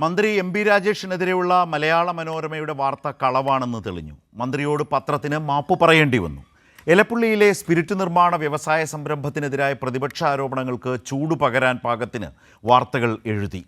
മന്ത്രി എം.പി. രാജേഷിനെതിരെയുള്ള മലയാള മനോരമയുടെ വാർത്ത കളവാണെന്ന് തെളിഞ്ഞു. മന്ത്രിയോട് പത്രത്തിന് മാപ്പ് പറയേണ്ടി വന്നു. എലപ്പുള്ളിയിലെ സ്പിരിറ്റ് നിർമ്മാണ വ്യവസായ സംരംഭത്തിനെതിരായ പ്രതിപക്ഷ ആരോപണങ്ങൾക്ക് ചൂടുപകരാൻ പാകത്തിന് വാർത്തകൾ എഴുതി.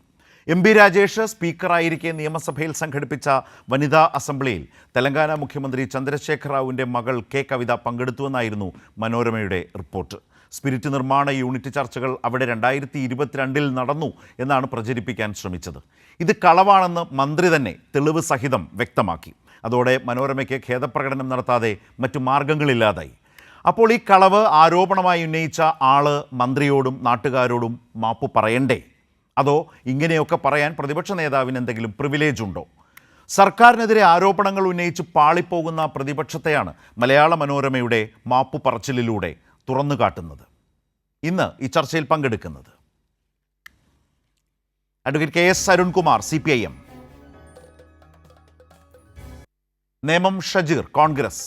എം.പി. രാജേഷ് സ്പീക്കറായിരിക്കെ നിയമസഭയിൽ സംഘടിപ്പിച്ച വനിതാ അസംബ്ലിയിൽ തെലങ്കാന മുഖ്യമന്ത്രി ചന്ദ്രശേഖർ റാവുവിൻ്റെ മകൾ കെ കവിത പങ്കെടുത്തുവെന്നായിരുന്നു മനോരമയുടെ റിപ്പോർട്ട്. സ്പിരിറ്റ് നിർമ്മാണ യൂണിറ്റ് ചർച്ചകൾ അവിടെ 2022 നടന്നു എന്നാണ് പ്രചരിപ്പിക്കാൻ ശ്രമിച്ചത്. ഇത് കളവാണെന്ന് മന്ത്രി തന്നെ തെളിവ് സഹിതം വ്യക്തമാക്കി. അതോടെ മനോരമയ്ക്ക് ഖേദപ്രകടനം നടത്താതെ മറ്റു മാർഗങ്ങളില്ലാതായി. അപ്പോൾ ഈ കളവ് ആരോപണമായി ഉന്നയിച്ച ആള് മന്ത്രിയോടും നാട്ടുകാരോടും മാപ്പ് പറയണ്ടേ? അതോ ഇങ്ങനെയൊക്കെ പറയാൻ പ്രതിപക്ഷ നേതാവിന് എന്തെങ്കിലും പ്രിവിലേജ് ഉണ്ടോ? സർക്കാരിനെതിരെ ആരോപണങ്ങൾ ഉന്നയിച്ച് പാളിപ്പോകുന്ന പ്രതിപക്ഷത്തെയാണ് മലയാള മനോരമയുടെ മാപ്പു പറച്ചിലിലൂടെ തുറന്നു കാട്ടുന്നത്. ഇന്ന് ഈ ചർച്ചയിൽ പങ്കെടുക്കുന്നത് advocate K S. Arunkumar, CPIM, Nemom Shajeer, Congress,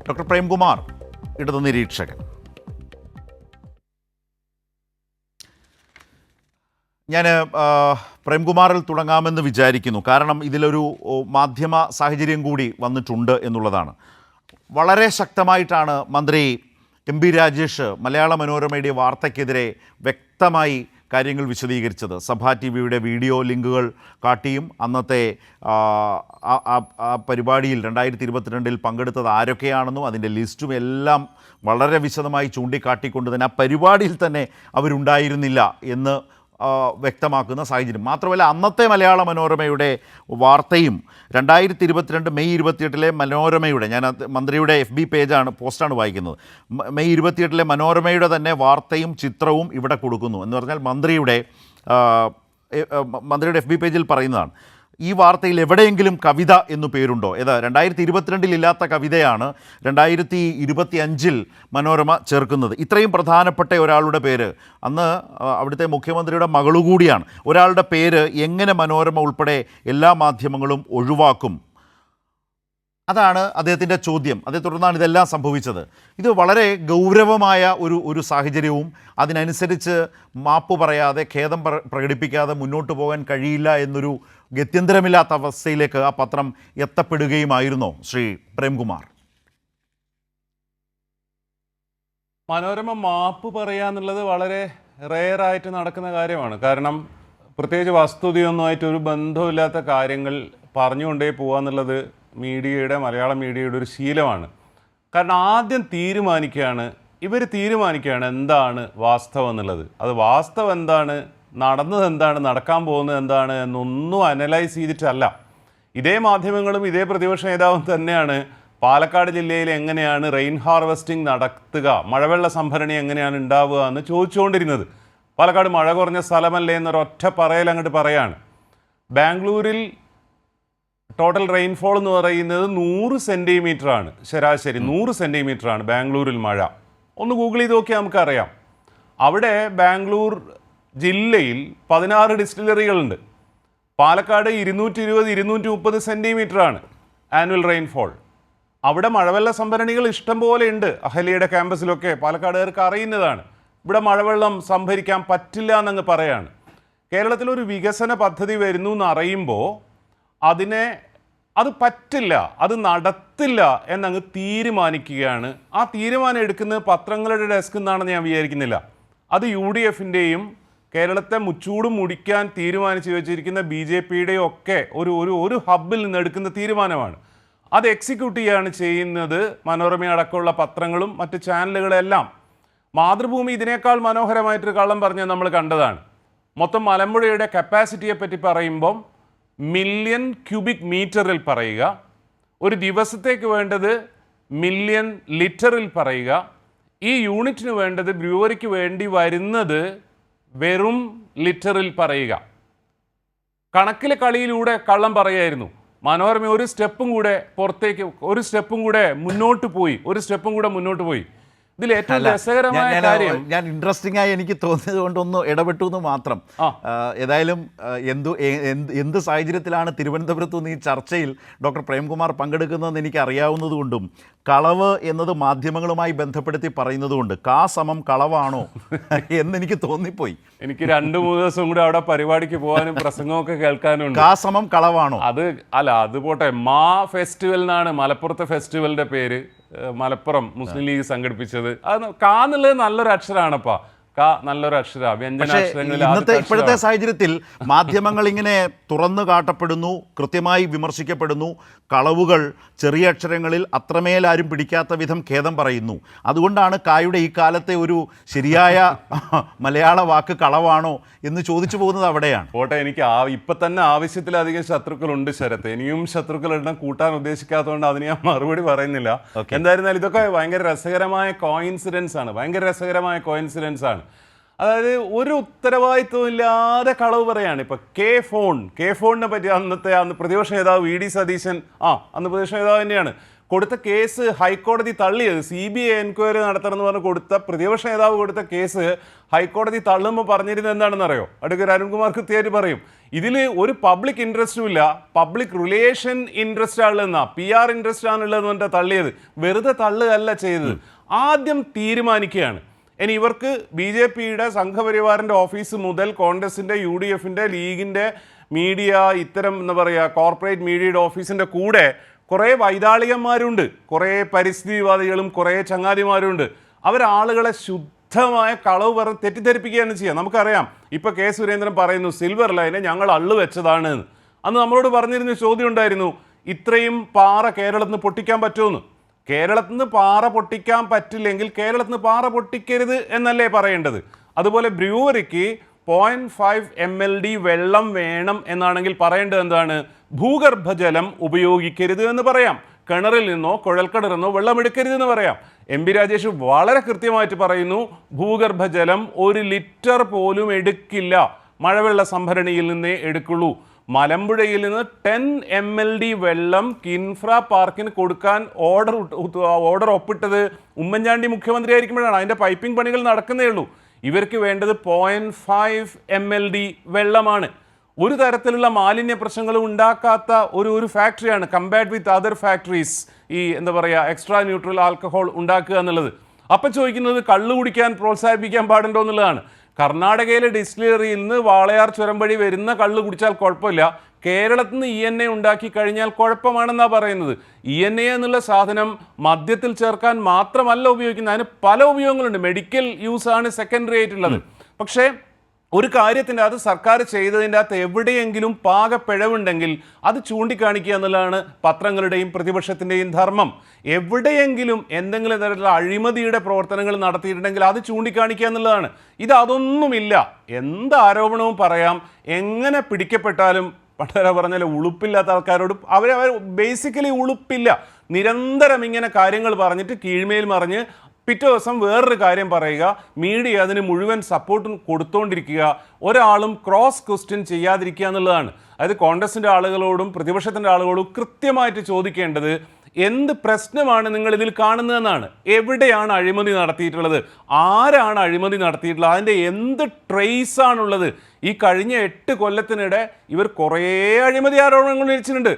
doctor Premkumar, ഇടതു നിരീക്ഷകൻ. ഞാൻ പ്രേംകുമാറിൽ തുടങ്ങാമെന്ന് വിചാരിക്കുന്നു. കാരണം ഇതിലൊരു മാധ്യമ സാഹചര്യം കൂടി വന്നിട്ടുണ്ട് എന്നുള്ളതാണ്. വളരെ ശക്തമായിട്ടാണ് മന്ത്രി എം.പി. രാജേഷ് മലയാള മനോരമയുടെ വാർത്തയ്ക്കെതിരെ വ്യക്തമായി കാര്യങ്ങൾ വിശദീകരിച്ചത്. സഭാ TV-യുടെ വീഡിയോ ലിങ്കുകൾ കാട്ടിയും അന്നത്തെ ആ പരിപാടിയിൽ 2022 പങ്കെടുത്തത് ആരൊക്കെയാണെന്നും അതിൻ്റെ ലിസ്റ്റും എല്ലാം വളരെ വിശദമായി ചൂണ്ടിക്കാട്ടിക്കൊണ്ട് തന്നെ ആ പരിപാടിയിൽ തന്നെ അവരുണ്ടായിരുന്നില്ല എന്ന് വ്യക്തമാക്കുന്ന സാഹചര്യം. മാത്രമല്ല, അന്നത്തെ മലയാള മനോരമയുടെ വാർത്തയും 2022 മെയ് 28 മനോരമയുടെ, ഞാൻ മന്ത്രിയുടെ FB പോസ്റ്റാണ് വായിക്കുന്നത്, മെയ് 28 മനോരമയുടെ തന്നെ വാർത്തയും ചിത്രവും ഇവിടെ കൊടുക്കുന്നു. എന്ന് പറഞ്ഞാൽ മന്ത്രിയുടെ FB പേജിൽ പറയുന്നതാണ്, ഈ വാർത്തയിൽ എവിടെയെങ്കിലും കവിത എന്നു പേരുണ്ടോ? ഏതാ 2022 ഇല്ലാത്ത കവിതയാണ് 2025 മനോരമ ചേർക്കുന്നത്. ഇത്രയും പ്രധാനപ്പെട്ട ഒരാളുടെ പേര്, അന്ന് അവിടുത്തെ മുഖ്യമന്ത്രിയുടെ മകളുകൂടിയാണ്, ഒരാളുടെ പേര് എങ്ങനെ മനോരമ ഉൾപ്പെടെ എല്ലാ മാധ്യമങ്ങളും ഒഴിവാക്കും? അതാണ് അദ്ദേഹത്തിൻ്റെ ചോദ്യം. അതേ തുടർന്നാണ് ഇതെല്ലാം സംഭവിച്ചത്. ഇത് വളരെ ഗൗരവമായ ഒരു സാഹചര്യവും അതിനനുസരിച്ച് മാപ്പ് പറയാതെ ഖേദം പ്രകടിപ്പിക്കാതെ മുന്നോട്ട് പോകാൻ കഴിയില്ല എന്നൊരു ഗത്യന്തരമില്ലാത്ത അവസ്ഥയിലേക്ക് ആ പത്രം എത്തപ്പെടുകയുമായിരുന്നോ ശ്രീ പ്രേംകുമാർ? മനോരമ മാപ്പ് പറയാന്നുള്ളത് വളരെ റെയറായിട്ട് നടക്കുന്ന കാര്യമാണ്. കാരണം പ്രത്യേകിച്ച് വസ്തുതയൊന്നുമായിട്ട് ഒരു ബന്ധമില്ലാത്ത കാര്യങ്ങൾ പറഞ്ഞുകൊണ്ടേ പോകാന്നുള്ളത് മലയാള മീഡിയയുടെ ഒരു ശീലമാണ്. കാരണം ആദ്യം ഇവർ തീരുമാനിക്കുകയാണ് എന്താണ് വാസ്തവം എന്നുള്ളത്. അത് വാസ്തവം എന്താണ്, നടന്നത് എന്താണ്, നടക്കാൻ പോകുന്നത് എന്താണ് എന്നൊന്നും അനലൈസ് ചെയ്തിട്ടല്ല. ഇതേ മാധ്യമങ്ങളും ഇതേ പ്രതിപക്ഷ നേതാവും തന്നെയാണ് പാലക്കാട് ജില്ലയിൽ എങ്ങനെയാണ് റെയിൻ ഹാർവെസ്റ്റിംഗ് നടത്തുക, മഴവെള്ള സംഭരണി എങ്ങനെയാണ് ഉണ്ടാവുക എന്ന് ചോദിച്ചുകൊണ്ടിരുന്നത്. പാലക്കാട് മഴ കുറഞ്ഞ സ്ഥലമല്ലേ എന്നൊരൊറ്റ പറയൽ അങ്ങോട്ട് പറയാണ്. ബാംഗ്ലൂരിൽ ടോട്ടൽ റെയിൻഫോൾ എന്ന് പറയുന്നത് 100 സെൻറ്റിമീറ്ററാണ്, ശരാശരി 100 സെൻറ്റിമീറ്ററാണ് ബാംഗ്ലൂരിൽ മഴ. ഒന്ന് ഗൂഗിൾ ചെയ്ത് നോക്കിയാൽ നമുക്കറിയാം. അവിടെ ബാംഗ്ലൂർ ജില്ലയിൽ 16 ഡിസ്റ്റിലറികളുണ്ട്. പാലക്കാട് 220-230 സെൻറ്റിമീറ്ററാണ് ആനുവൽ റെയിൻഫോൾ. അവിടെ മഴവെള്ള സംഭരണികൾ ഇഷ്ടം പോലെ ഉണ്ട്. അഹല്യയുടെ ക്യാമ്പസിലൊക്കെ പാലക്കാടുകാർക്ക് അറിയുന്നതാണ്. ഇവിടെ മഴവെള്ളം സംഭരിക്കാൻ പറ്റില്ല എന്നങ്ങ് പറയാണ്. കേരളത്തിലൊരു വികസന പദ്ധതി വരുന്നു എന്നറിയുമ്പോൾ അത് പറ്റില്ല, അത് നടത്തില്ല എന്നങ്ങ് തീരുമാനിക്കുകയാണ്. ആ തീരുമാനം എടുക്കുന്നത് പത്രങ്ങളുടെ ഡെസ്കിൽ നിന്നാണെന്ന് ഞാൻ വിചാരിക്കുന്നില്ല. അത് UDF-ൻ്റെയും കേരളത്തെ മുച്ചൂടും മുടിക്കാൻ തീരുമാനിച്ചു വെച്ചിരിക്കുന്ന BJP-യുടെയും ഒക്കെ ഒരു ഹബ്ബിൽ നിന്ന് എടുക്കുന്ന തീരുമാനമാണ്. അത് എക്സിക്യൂട്ട് ചെയ്യുകയാണ് ചെയ്യുന്നത് മനോരമ അടക്കമുള്ള പത്രങ്ങളും മറ്റ് ചാനലുകളെല്ലാം. മാതൃഭൂമി ഇതിനേക്കാൾ മനോഹരമായിട്ടൊരു കള്ളം പറഞ്ഞത് നമ്മൾ കണ്ടതാണ്. മൊത്തം മലമ്പുഴയുടെ കപ്പാസിറ്റിയെ പറ്റി പറയുമ്പം മില്യൺ ക്യൂബിക് മീറ്ററിൽ പറയുക, ഒരു ദിവസത്തേക്ക് വേണ്ടത് മില്യൺ ലിറ്ററിൽ പറയുക, ഈ യൂണിറ്റിന് വേണ്ടത് ബ്രൂവറിക്ക് വേണ്ടി വരുന്നത് വെറും ലിറ്ററിൽ പറയുക. കണക്കിലെ കളിയിലൂടെ കള്ളം പറയായിരുന്നു. മനോരമ ഒരു സ്റ്റെപ്പും കൂടെ മുന്നോട്ട് പോയി. ഇതിൽ ഏറ്റവും രസകരമായ കാര്യം ഞാൻ ഇൻട്രസ്റ്റിംഗ് ആയി എനിക്ക് തോന്നിയത് കൊണ്ടൊന്ന് ഇടപെട്ടു എന്ന് മാത്രം. ഏതായാലും എന്ത് സാഹചര്യത്തിലാണ് തിരുവനന്തപുരത്ത് നിന്ന് ഈ ചർച്ചയിൽ ഡോക്ടർ പ്രേംകുമാർ പങ്കെടുക്കുന്നതെന്ന് എനിക്ക് അറിയാവുന്നതുകൊണ്ടും കളവ് എന്നത് മാധ്യമങ്ങളുമായി ബന്ധപ്പെടുത്തി പറയുന്നതുകൊണ്ട് കളവാണോ എന്നെനിക്ക് തോന്നിപ്പോയി. എനിക്ക് 2-3 ദിവസം കൂടി അവിടെ പരിപാടിക്ക് പോകാനും പ്രസംഗമൊക്കെ കേൾക്കാനും കളവാണോ അത് പോട്ടെ. ഫെസ്റ്റിവൽ എന്നാണ് മലപ്പുറത്തെ ഫെസ്റ്റിവലിന്റെ പേര്. മലപ്പുറം മുസ്ലിം ലീഗ് സംഘടിപ്പിച്ചത്. അത് എന്നുള്ളത് നല്ലൊരു അക്ഷരമാണപ്പാ. നല്ലൊരു അക്ഷര വ്യഞ്ജനാക്ഷരങ്ങളിൽ ഇപ്പോഴത്തെ സാഹചര്യത്തിൽ മാധ്യമങ്ങൾ ഇങ്ങനെ തുറന്നു കാട്ടപ്പെടുന്നു, കൃത്യമായി വിമർശിക്കപ്പെടുന്നു. കളവുകൾ ചെറിയ അക്ഷരങ്ങളിൽ അത്രമേൽ ആരും പിടിക്കാത്ത വിധം ഖേദം പറയുന്നു. അതുകൊണ്ടാണ് കായുടെ ഈ കാലത്തെ ഒരു ശരിയായ മലയാള വാക്ക് കളവാണോ എന്ന് ചോദിച്ചു പോകുന്നത് അവിടെയാണ്. പോട്ടെ, എനിക്ക് ഇപ്പൊ തന്നെ ആവശ്യത്തിലധികം ശത്രുക്കളുണ്ട് ശരത്ത്. ഇനിയും ശത്രുക്കൾ എണ്ണം കൂട്ടാൻ ഉദ്ദേശിക്കാത്തതുകൊണ്ട് അതിന് ഞാൻ മറുപടി പറയുന്നില്ല. എന്തായിരുന്നാലും ഇതൊക്കെ ഭയങ്കര രസകരമായ കോയിൻസിഡൻസ് ആണ്. അതായത് ഒരു ഉത്തരവാദിത്വം ഇല്ലാതെ കളവ് പറയാണ്. ഇപ്പൊ ഫോണിനെ പറ്റി അന്ന് പ്രതിപക്ഷ നേതാവ് വി ഡി സതീശൻ അന്ന് പ്രതിപക്ഷ നേതാവ് തന്നെയാണ് കൊടുത്ത കേസ് ഹൈക്കോടതി തള്ളിയത്. CBI എൻക്വയറി നടത്തണമെന്ന് പറഞ്ഞ് പ്രതിപക്ഷ നേതാവ് കൊടുത്ത കേസ് ഹൈക്കോടതി തള്ളുമ്പോൾ പറഞ്ഞിരുന്നത് എന്താണെന്ന് അറിയോ? അഡ്വക്കേറ്റ് അരുൺകുമാർ കൃത്യമായിട്ട് പറയും. ഇതിൽ ഒരു പബ്ലിക് ഇൻട്രസ്റ്റും ഇല്ല, പബ്ലിക് റിലേഷൻ ഇൻട്രസ്റ്റ് ആണുള്ളതെന്നാ, PR ഇൻട്രസ്റ്റ് ആണുള്ളതെന്ന് പറഞ്ഞിട്ട് തള്ളിയത്. വെറുതെ തള്ളുകയല്ല ചെയ്തത്, ആദ്യം തീരുമാനിക്കുകയാണ്. ഇനി ഇവർക്ക് BJPയുടെ സംഘപരിവാറിൻ്റെ ഓഫീസ് മുതൽ കോൺഗ്രസിൻ്റെ, UDFൻ്റെ, ലീഗിൻ്റെ മീഡിയ, ഇത്തരം എന്താ പറയുക കോർപ്പറേറ്റ് മീഡിയയുടെ ഓഫീസിൻ്റെ കൂടെ കുറേ വൈതാളികന്മാരുണ്ട്, കുറേ പരിസ്ഥിതിവാദികളും കുറേ ചങ്ങാതിമാരുണ്ട്. അവരാളുകളെ ശുദ്ധമായ കളവ് പറഞ്ഞ് തെറ്റിദ്ധരിപ്പിക്കുകയാണ് ചെയ്യുക. നമുക്കറിയാം, ഇപ്പോൾ K. സുരേന്ദ്രൻ പറയുന്നു സിൽവർ ലൈനെ ഞങ്ങൾ അള്ളു വെച്ചതാണ്. അന്ന് നമ്മളോട് പറഞ്ഞിരുന്ന ചോദ്യം ഉണ്ടായിരുന്നു, ഇത്രയും പാറ കേരളത്തിൽ നിന്ന് പൊട്ടിക്കാൻ പറ്റുമെന്ന്. കേരളത്തിൽ നിന്ന് പാറ പൊട്ടിക്കാൻ പറ്റില്ലെങ്കിൽ കേരളത്തിൽ നിന്ന് പാറ പൊട്ടിക്കരുത് എന്നല്ലേ പറയേണ്ടത്? അതുപോലെ ബ്രൂവറിക്ക് 0.5 mld വെള്ളം വേണം എന്നാണെങ്കിൽ പറയേണ്ടത് എന്താണ്? ഭൂഗർഭജലം ഉപയോഗിക്കരുത് എന്ന് പറയാം. കിണറിൽ നിന്നോ കുഴൽക്കിണറിൽ നിന്നോ വെള്ളം എടുക്കരുതെന്ന് പറയാം. MP രാജേഷ് വളരെ കൃത്യമായിട്ട് പറയുന്നു, ഭൂഗർഭജലം 1 ലിറ്റർ പോലും എടുക്കില്ല, മഴവെള്ള സംഭരണിയിൽ നിന്നേ എടുക്കുള്ളൂ. മലമ്പുഴയിൽ നിന്ന് 10 mld വെള്ളം കിൻഫ്ര പാർക്കിന് കൊടുക്കാൻ ഓർഡർ ഒപ്പിട്ടത് ഉമ്മൻചാണ്ടി മുഖ്യമന്ത്രി ആയിരിക്കുമ്പോഴാണ്. അതിൻ്റെ പൈപ്പിംഗ് പണികൾ നടക്കുന്നേ ഉള്ളൂ. ഇവർക്ക് വേണ്ടത് 0.5 mld വെള്ളമാണ്. ഒരു തരത്തിലുള്ള മാലിന്യ പ്രശ്നങ്ങളും ഉണ്ടാക്കാത്ത ഒരു ഫാക്ടറിയാണ് കമ്പയർഡ് വിത്ത് അതർ ഫാക്ടറീസ് ഈ എന്താ പറയുക എക്സ്ട്രാ ന്യൂട്രൽ ആൽക്കഹോൾ ഉണ്ടാക്കുക എന്നുള്ളത്. അപ്പം ചോദിക്കുന്നത് കള്ളു കുടിക്കാൻ പ്രോത്സാഹിപ്പിക്കാൻ പാടുണ്ടോ എന്നുള്ളതാണ്. കർണാടകയിലെ ഡിസ്റ്റിലറിയിൽ നിന്ന് വാളയാർ ചുരം വഴി വരുന്ന കള്ള് കുടിച്ചാൽ കുഴപ്പമില്ല, കേരളത്തിൽ നിന്ന് ENA ഉണ്ടാക്കി കഴിഞ്ഞാൽ കുഴപ്പമാണെന്നാണ് പറയുന്നത്. ENA എന്നുള്ള സാധനം മദ്യത്തിൽ ചേർക്കാൻ മാത്രമല്ല ഉപയോഗിക്കുന്നത്, അതിന് പല ഉപയോഗങ്ങളുണ്ട്. മെഡിക്കൽ യൂസ് ആണ് സെക്കൻഡറി ആയിട്ടുള്ളത്. പക്ഷേ ഒരു കാര്യത്തിൻ്റെ അത് സർക്കാർ ചെയ്തതിൻ്റെ അകത്ത് എവിടെയെങ്കിലും പാകപ്പിഴവുണ്ടെങ്കിൽ അത് ചൂണ്ടിക്കാണിക്കുക എന്നുള്ളതാണ് പത്രങ്ങളുടെയും പ്രതിപക്ഷത്തിൻ്റെയും ധർമ്മം. എവിടെയെങ്കിലും എന്തെങ്കിലും തരത്തിലുള്ള അഴിമതിയുടെ പ്രവർത്തനങ്ങൾ നടത്തിയിട്ടുണ്ടെങ്കിൽ അത് ചൂണ്ടിക്കാണിക്കുക എന്നുള്ളതാണ്. അതൊന്നുമില്ല. എന്ത് ആരോപണവും പറയാം, എങ്ങനെ പിടിക്കപ്പെട്ടാലും പണ്ടര പറഞ്ഞാൽ ഉളുപ്പില്ലാത്ത ആൾക്കാരോട് അവർ ബേസിക്കലി ഉളുപ്പില്ല. നിരന്തരം ഇങ്ങനെ കാര്യങ്ങൾ പറഞ്ഞിട്ട് കീഴ്മേൽ മറിഞ്ഞ് പിറ്റേ ദിവസം വേറൊരു കാര്യം പറയുക, മീഡിയ അതിന് മുഴുവൻ സപ്പോർട്ടും കൊടുത്തുകൊണ്ടിരിക്കുക, ഒരാളും ക്രോസ് ക്വസ്റ്റ്യൻ ചെയ്യാതിരിക്കുക എന്നുള്ളതാണ്. അതായത് കോൺഗ്രസിൻ്റെ ആളുകളോടും പ്രതിപക്ഷത്തിൻ്റെ ആളുകളോടും കൃത്യമായിട്ട് ചോദിക്കേണ്ടത് എന്ത് പ്രശ്നമാണ് നിങ്ങൾ ഇതിൽ കാണുന്നതെന്നാണ്. എവിടെയാണ് അഴിമതി നടത്തിയിട്ടുള്ളത്, ആരാണ് അഴിമതി നടത്തിയിട്ടുള്ളത്, അതിൻ്റെ എന്ത് ട്രേസ് ആണുള്ളത്? ഈ കഴിഞ്ഞ 8 കൊല്ലത്തിനിടെ ഇവർ കുറേ അഴിമതി ആരോപണങ്ങൾ ഉന്നയിച്ചിട്ടുണ്ട്.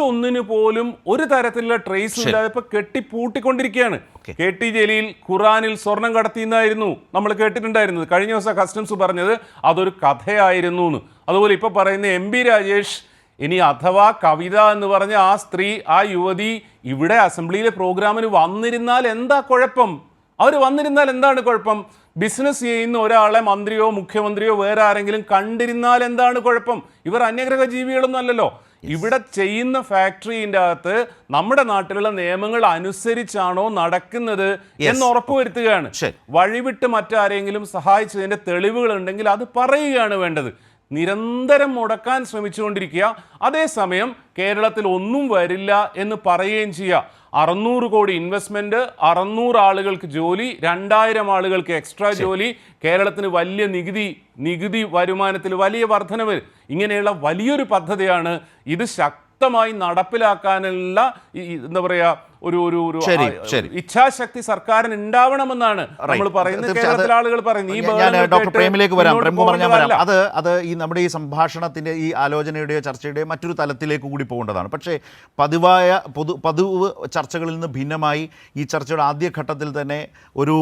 ഒന്നിനു പോലും ഒരു തരത്തിലുള്ള ട്രേസ് ഇല്ലാതെ ഇപ്പൊ കെട്ടിപ്പൂട്ടിക്കൊണ്ടിരിക്കുകയാണ്. KT ജലീൽ ഖുറാനിൽ സ്വർണം കടത്തിയെന്നായിരുന്നു നമ്മൾ കേട്ടിട്ടുണ്ടായിരുന്നത്. കഴിഞ്ഞ ദിവസം കസ്റ്റംസ് പറഞ്ഞത് അതൊരു കഥയായിരുന്നു എന്ന്. അതുപോലെ ഇപ്പൊ പറയുന്ന MP രാജേഷ്, ഇനി അഥവാ കവിത എന്ന് പറഞ്ഞ ആ സ്ത്രീ, ആ യുവതി ഇവിടെ അസംബ്ലിയിലെ പ്രോഗ്രാമിന് വന്നിരുന്നാൽ എന്താ കുഴപ്പം? അവർ വന്നിരുന്നാൽ എന്താണ് കുഴപ്പം? ബിസിനസ് ചെയ്യുന്ന ഒരാളെ മന്ത്രിയോ മുഖ്യമന്ത്രിയോ വേറെ ആരെങ്കിലും കണ്ടിരുന്നാൽ എന്താണ് കുഴപ്പം? ഇവർ അന്യഗ്രഹ ജീവികളൊന്നും അല്ലല്ലോ. ഇവിടെ ചെയ്യുന്ന ഫാക്ടറിൻ്റെ അകത്ത് നമ്മുടെ നാട്ടിലുള്ള നിയമങ്ങൾ അനുസരിച്ചാണോ നടക്കുന്നത് എന്ന് ഉറപ്പുവരുത്തുകയാണ്. വഴിവിട്ട് മറ്റാരെങ്കിലും സഹായിച്ചതിൻ്റെ തെളിവുകൾ ഉണ്ടെങ്കിൽ അത് പറയുകയാണ് വേണ്ടത്. നിരന്തരം മുടക്കാൻ ശ്രമിച്ചുകൊണ്ടിരിക്കുക. അതേസമയം കേരളത്തിൽ ഒന്നും വരില്ല എന്ന് പറയുകയും ചെയ്യുക. 600 കോടി ഇൻവെസ്റ്റ്മെൻറ്റ്, 600 ആളുകൾക്ക് ജോലി, 2000 ആളുകൾക്ക് എക്സ്ട്രാ ജോലി, കേരളത്തിന് വലിയ നികുതി വരുമാനത്തിൽ വലിയ വർധനവ്, ഇങ്ങനെയുള്ള വലിയൊരു പദ്ധതിയാണ്. ഇത് ശക്തമായി നടപ്പിലാക്കാനുള്ള എന്താ പറയുക ഇച്ഛാശക്തി സർക്കാരിന് ഉണ്ടാവണമെന്നാണ് നമ്മൾ പറയുന്നത്. കേരളത്തിലെ ആളുകൾ പറയുന്നത്. ഞാൻ ഡോക്ടർ പ്രേമിലേക്ക് വരാം, പ്രേംകുമാർ ഞാൻ വരാം. അത് ഈ നമ്മുടെ ഈ സംഭാഷണത്തിൻ്റെ ഈ ആലോചനയുടെയോ ചർച്ചയുടെയോ മറ്റൊരു തലത്തിലേക്ക് കൂടി പോകേണ്ടതാണ്. പക്ഷേ പതിവ് ചർച്ചകളിൽ നിന്ന് ഭിന്നമായി ഈ ചർച്ചയുടെ ആദ്യഘട്ടത്തിൽ തന്നെ ഒരു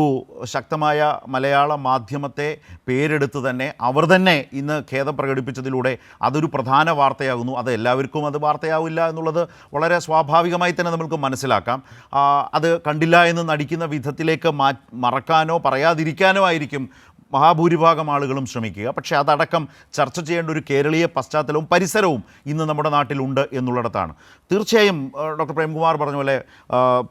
ശക്തമായ മലയാള മാധ്യമത്തെ പേരെടുത്ത് തന്നെ അവർ തന്നെ ഇന്ന് ഖേദം പ്രകടിപ്പിച്ചതിലൂടെ അതൊരു പ്രധാന വാർത്തയാകുന്നു. അത് എല്ലാവർക്കും അത് വാർത്തയാവില്ല എന്നുള്ളത് വളരെ സ്വാഭാവികമായി തന്നെ നമുക്ക് മനസ്സിലാക്കാം. അത് കണ്ടില്ല എന്ന് നടിക്കുന്ന വിധത്തിലേക്ക് മറക്കാനോ പറയാതിരിക്കാനോ ആയിരിക്കും മഹാഭൂരിഭാഗം ആളുകളും ശ്രമിക്കുക. പക്ഷേ അതടക്കം ചർച്ച ചെയ്യേണ്ട ഒരു കേരളീയ പശ്ചാത്തലവും പരിസരവും ഇന്ന് നമ്മുടെ നാട്ടിലുണ്ട് എന്നുള്ളിടത്താണ്. തീർച്ചയായും ഡോക്ടർ പ്രേംകുമാർ പറഞ്ഞ പോലെ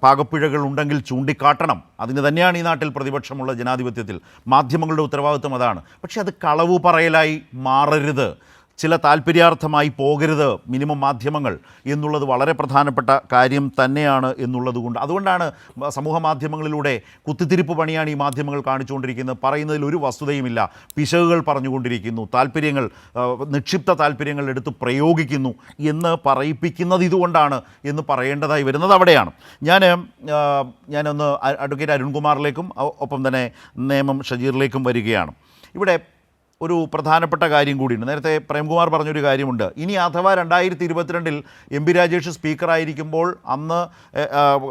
പാകപ്പിഴകൾ ഉണ്ടെങ്കിൽ ചൂണ്ടിക്കാട്ടണം. അതിന് തന്നെയാണ് ഈ നാട്ടിൽ പ്രതിപക്ഷമുള്ള ജനാധിപത്യത്തിൽ. മാധ്യമങ്ങളുടെ ഉത്തരവാദിത്വം അതാണ്. പക്ഷേ അത് കളവു പറയലായി മാറരുത്, ചില താല്പര്യാർത്ഥമായി പോകരുത് മിനിമം മാധ്യമങ്ങൾ എന്നുള്ളത് വളരെ പ്രധാനപ്പെട്ട കാര്യം തന്നെയാണ് എന്നുള്ളതുകൊണ്ട് അതുകൊണ്ടാണ് സമൂഹ മാധ്യമങ്ങളിലൂടെ കുത്തിത്തിരിപ്പ് പണിയാണ് ഈ മാധ്യമങ്ങൾ കാണിച്ചുകൊണ്ടിരിക്കുന്നത്. പറയുന്നതിൽ ഒരു വസ്തുതയുമില്ല, പിശകുകൾ പറഞ്ഞുകൊണ്ടിരിക്കുന്നു, താല്പര്യങ്ങൾ നിക്ഷിപ്ത താല്പര്യങ്ങൾ എടുത്ത് പ്രയോഗിക്കുന്നു എന്ന് പറയിപ്പിക്കുന്നത് ഇതുകൊണ്ടാണ് എന്ന് പറയേണ്ടതായി വരുന്നത് അവിടെയാണ്. ഞാനൊന്ന് അഡ്വക്കേറ്റ് അരുൺകുമാറിലേക്കും ഒപ്പം തന്നെ നേമം ഷജീറിലേക്കും വരികയാണ്. ഇവിടെ ഒരു പ്രധാനപ്പെട്ട കാര്യം കൂടിയുണ്ട്. നേരത്തെ പ്രേംകുമാർ പറഞ്ഞൊരു കാര്യമുണ്ട്. ഇനി അഥവാ 2022 എം പി രാജേഷ് സ്പീക്കറായിരിക്കുമ്പോൾ അന്ന്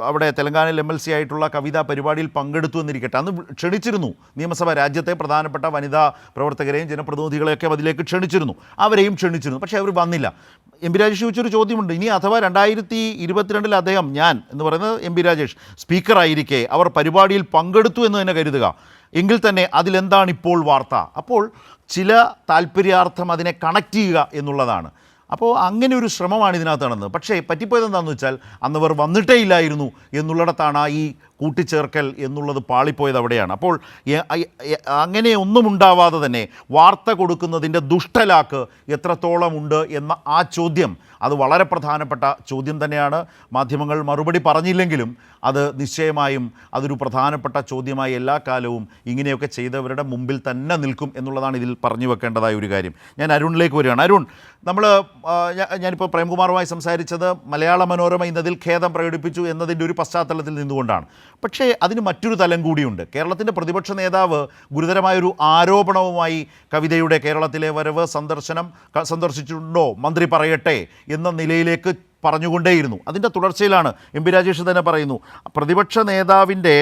അവിടെ തെലങ്കാനയിൽ MLC ആയിട്ടുള്ള കവിത പരിപാടിയിൽ പങ്കെടുത്തു എന്നിരിക്കട്ടെ, അന്ന് ക്ഷണിച്ചിരുന്നു നിയമസഭ, രാജ്യത്തെ പ്രധാനപ്പെട്ട വനിതാ പ്രവർത്തകരെയും ജനപ്രതിനിധികളെയൊക്കെ അതിലേക്ക് ക്ഷണിച്ചിരുന്നു, അവരെയും ക്ഷണിച്ചിരുന്നു. പക്ഷേ അവർ വന്നില്ല. എം പി രാജേഷ് ചോദിച്ചൊരു ചോദ്യമുണ്ട്. ഇനി അഥവാ 2022 അദ്ദേഹം, ഞാൻ എന്ന് പറയുന്നത് എം പി രാജേഷ് സ്പീക്കറായിരിക്കെ അവർ പരിപാടിയിൽ പങ്കെടുത്തു എന്ന് തന്നെ കരുതുക, എങ്കിൽ തന്നെ അതിലെന്താണ് ഇപ്പോൾ വാർത്ത? അപ്പോൾ ചില താല്പര്യാർത്ഥം അതിനെ കണക്ട് ചെയ്യുക എന്നുള്ളതാണ്. അപ്പോൾ അങ്ങനെ ഒരു ശ്രമമാണ് ഇതിനകത്ത് നടന്നത്. പക്ഷേ പറ്റിപ്പോയത് എന്താണെന്ന് വെച്ചാൽ അന്നവർ വന്നിട്ടേ ഇല്ലായിരുന്നു എന്നുള്ളിടത്താണ് ഈ കൂട്ടിച്ചേർക്കൽ എന്നുള്ളത് പാളിപ്പോയത് അവിടെയാണ്. അപ്പോൾ അങ്ങനെ ഒന്നും ഉണ്ടാവാതെ തന്നെ വാർത്ത കൊടുക്കുന്നതിൻ്റെ ദുഷ്ടലാക്ക് എത്രത്തോളം ഉണ്ട് എന്ന ആ ചോദ്യം, അത് വളരെ പ്രധാനപ്പെട്ട ചോദ്യം തന്നെയാണ്. മാധ്യമങ്ങൾ മറുപടി പറഞ്ഞില്ലെങ്കിലും അത് നിശ്ചയമായും അതൊരു പ്രധാനപ്പെട്ട ചോദ്യമായി എല്ലാ കാലവും ഇങ്ങനെയൊക്കെ ചെയ്തവരുടെ മുമ്പിൽ തന്നെ നിൽക്കും എന്നുള്ളതാണ് ഇതിൽ പറഞ്ഞു വെക്കേണ്ടതായ ഒരു കാര്യം. ഞാൻ അരുണിലേക്ക് വരികയാണ്. അരുൺ, ഞാനിപ്പോൾ പ്രേംകുമാറുമായി സംസാരിച്ചത് മലയാള മനോരമ ഇന്നതിൽ ഖേദം പ്രകടിപ്പിച്ചു എന്നതിൻ്റെ ഒരു പശ്ചാത്തലത്തിൽ നിന്നുകൊണ്ടാണ്. പക്ഷേ അതിന് മറ്റൊരു തലം കൂടിയുണ്ട്. കേരളത്തിൻ്റെ പ്രതിപക്ഷ നേതാവ് ഗുരുതരമായൊരു ആരോപണവുമായി കവിതയുടെ കേരളത്തിലെ വരവ് സന്ദർശിച്ചിട്ടുണ്ടോ മന്ത്രി പറയട്ടെ എന്ന നിലയിലേക്ക് പറഞ്ഞുകൊണ്ടേയിരുന്നു. അതിൻ്റെ തുടർച്ചയിലാണ് എം പി രാജേഷ് തന്നെ പറയുന്നു, പ്രതിപക്ഷ നേതാവിൻ്റെ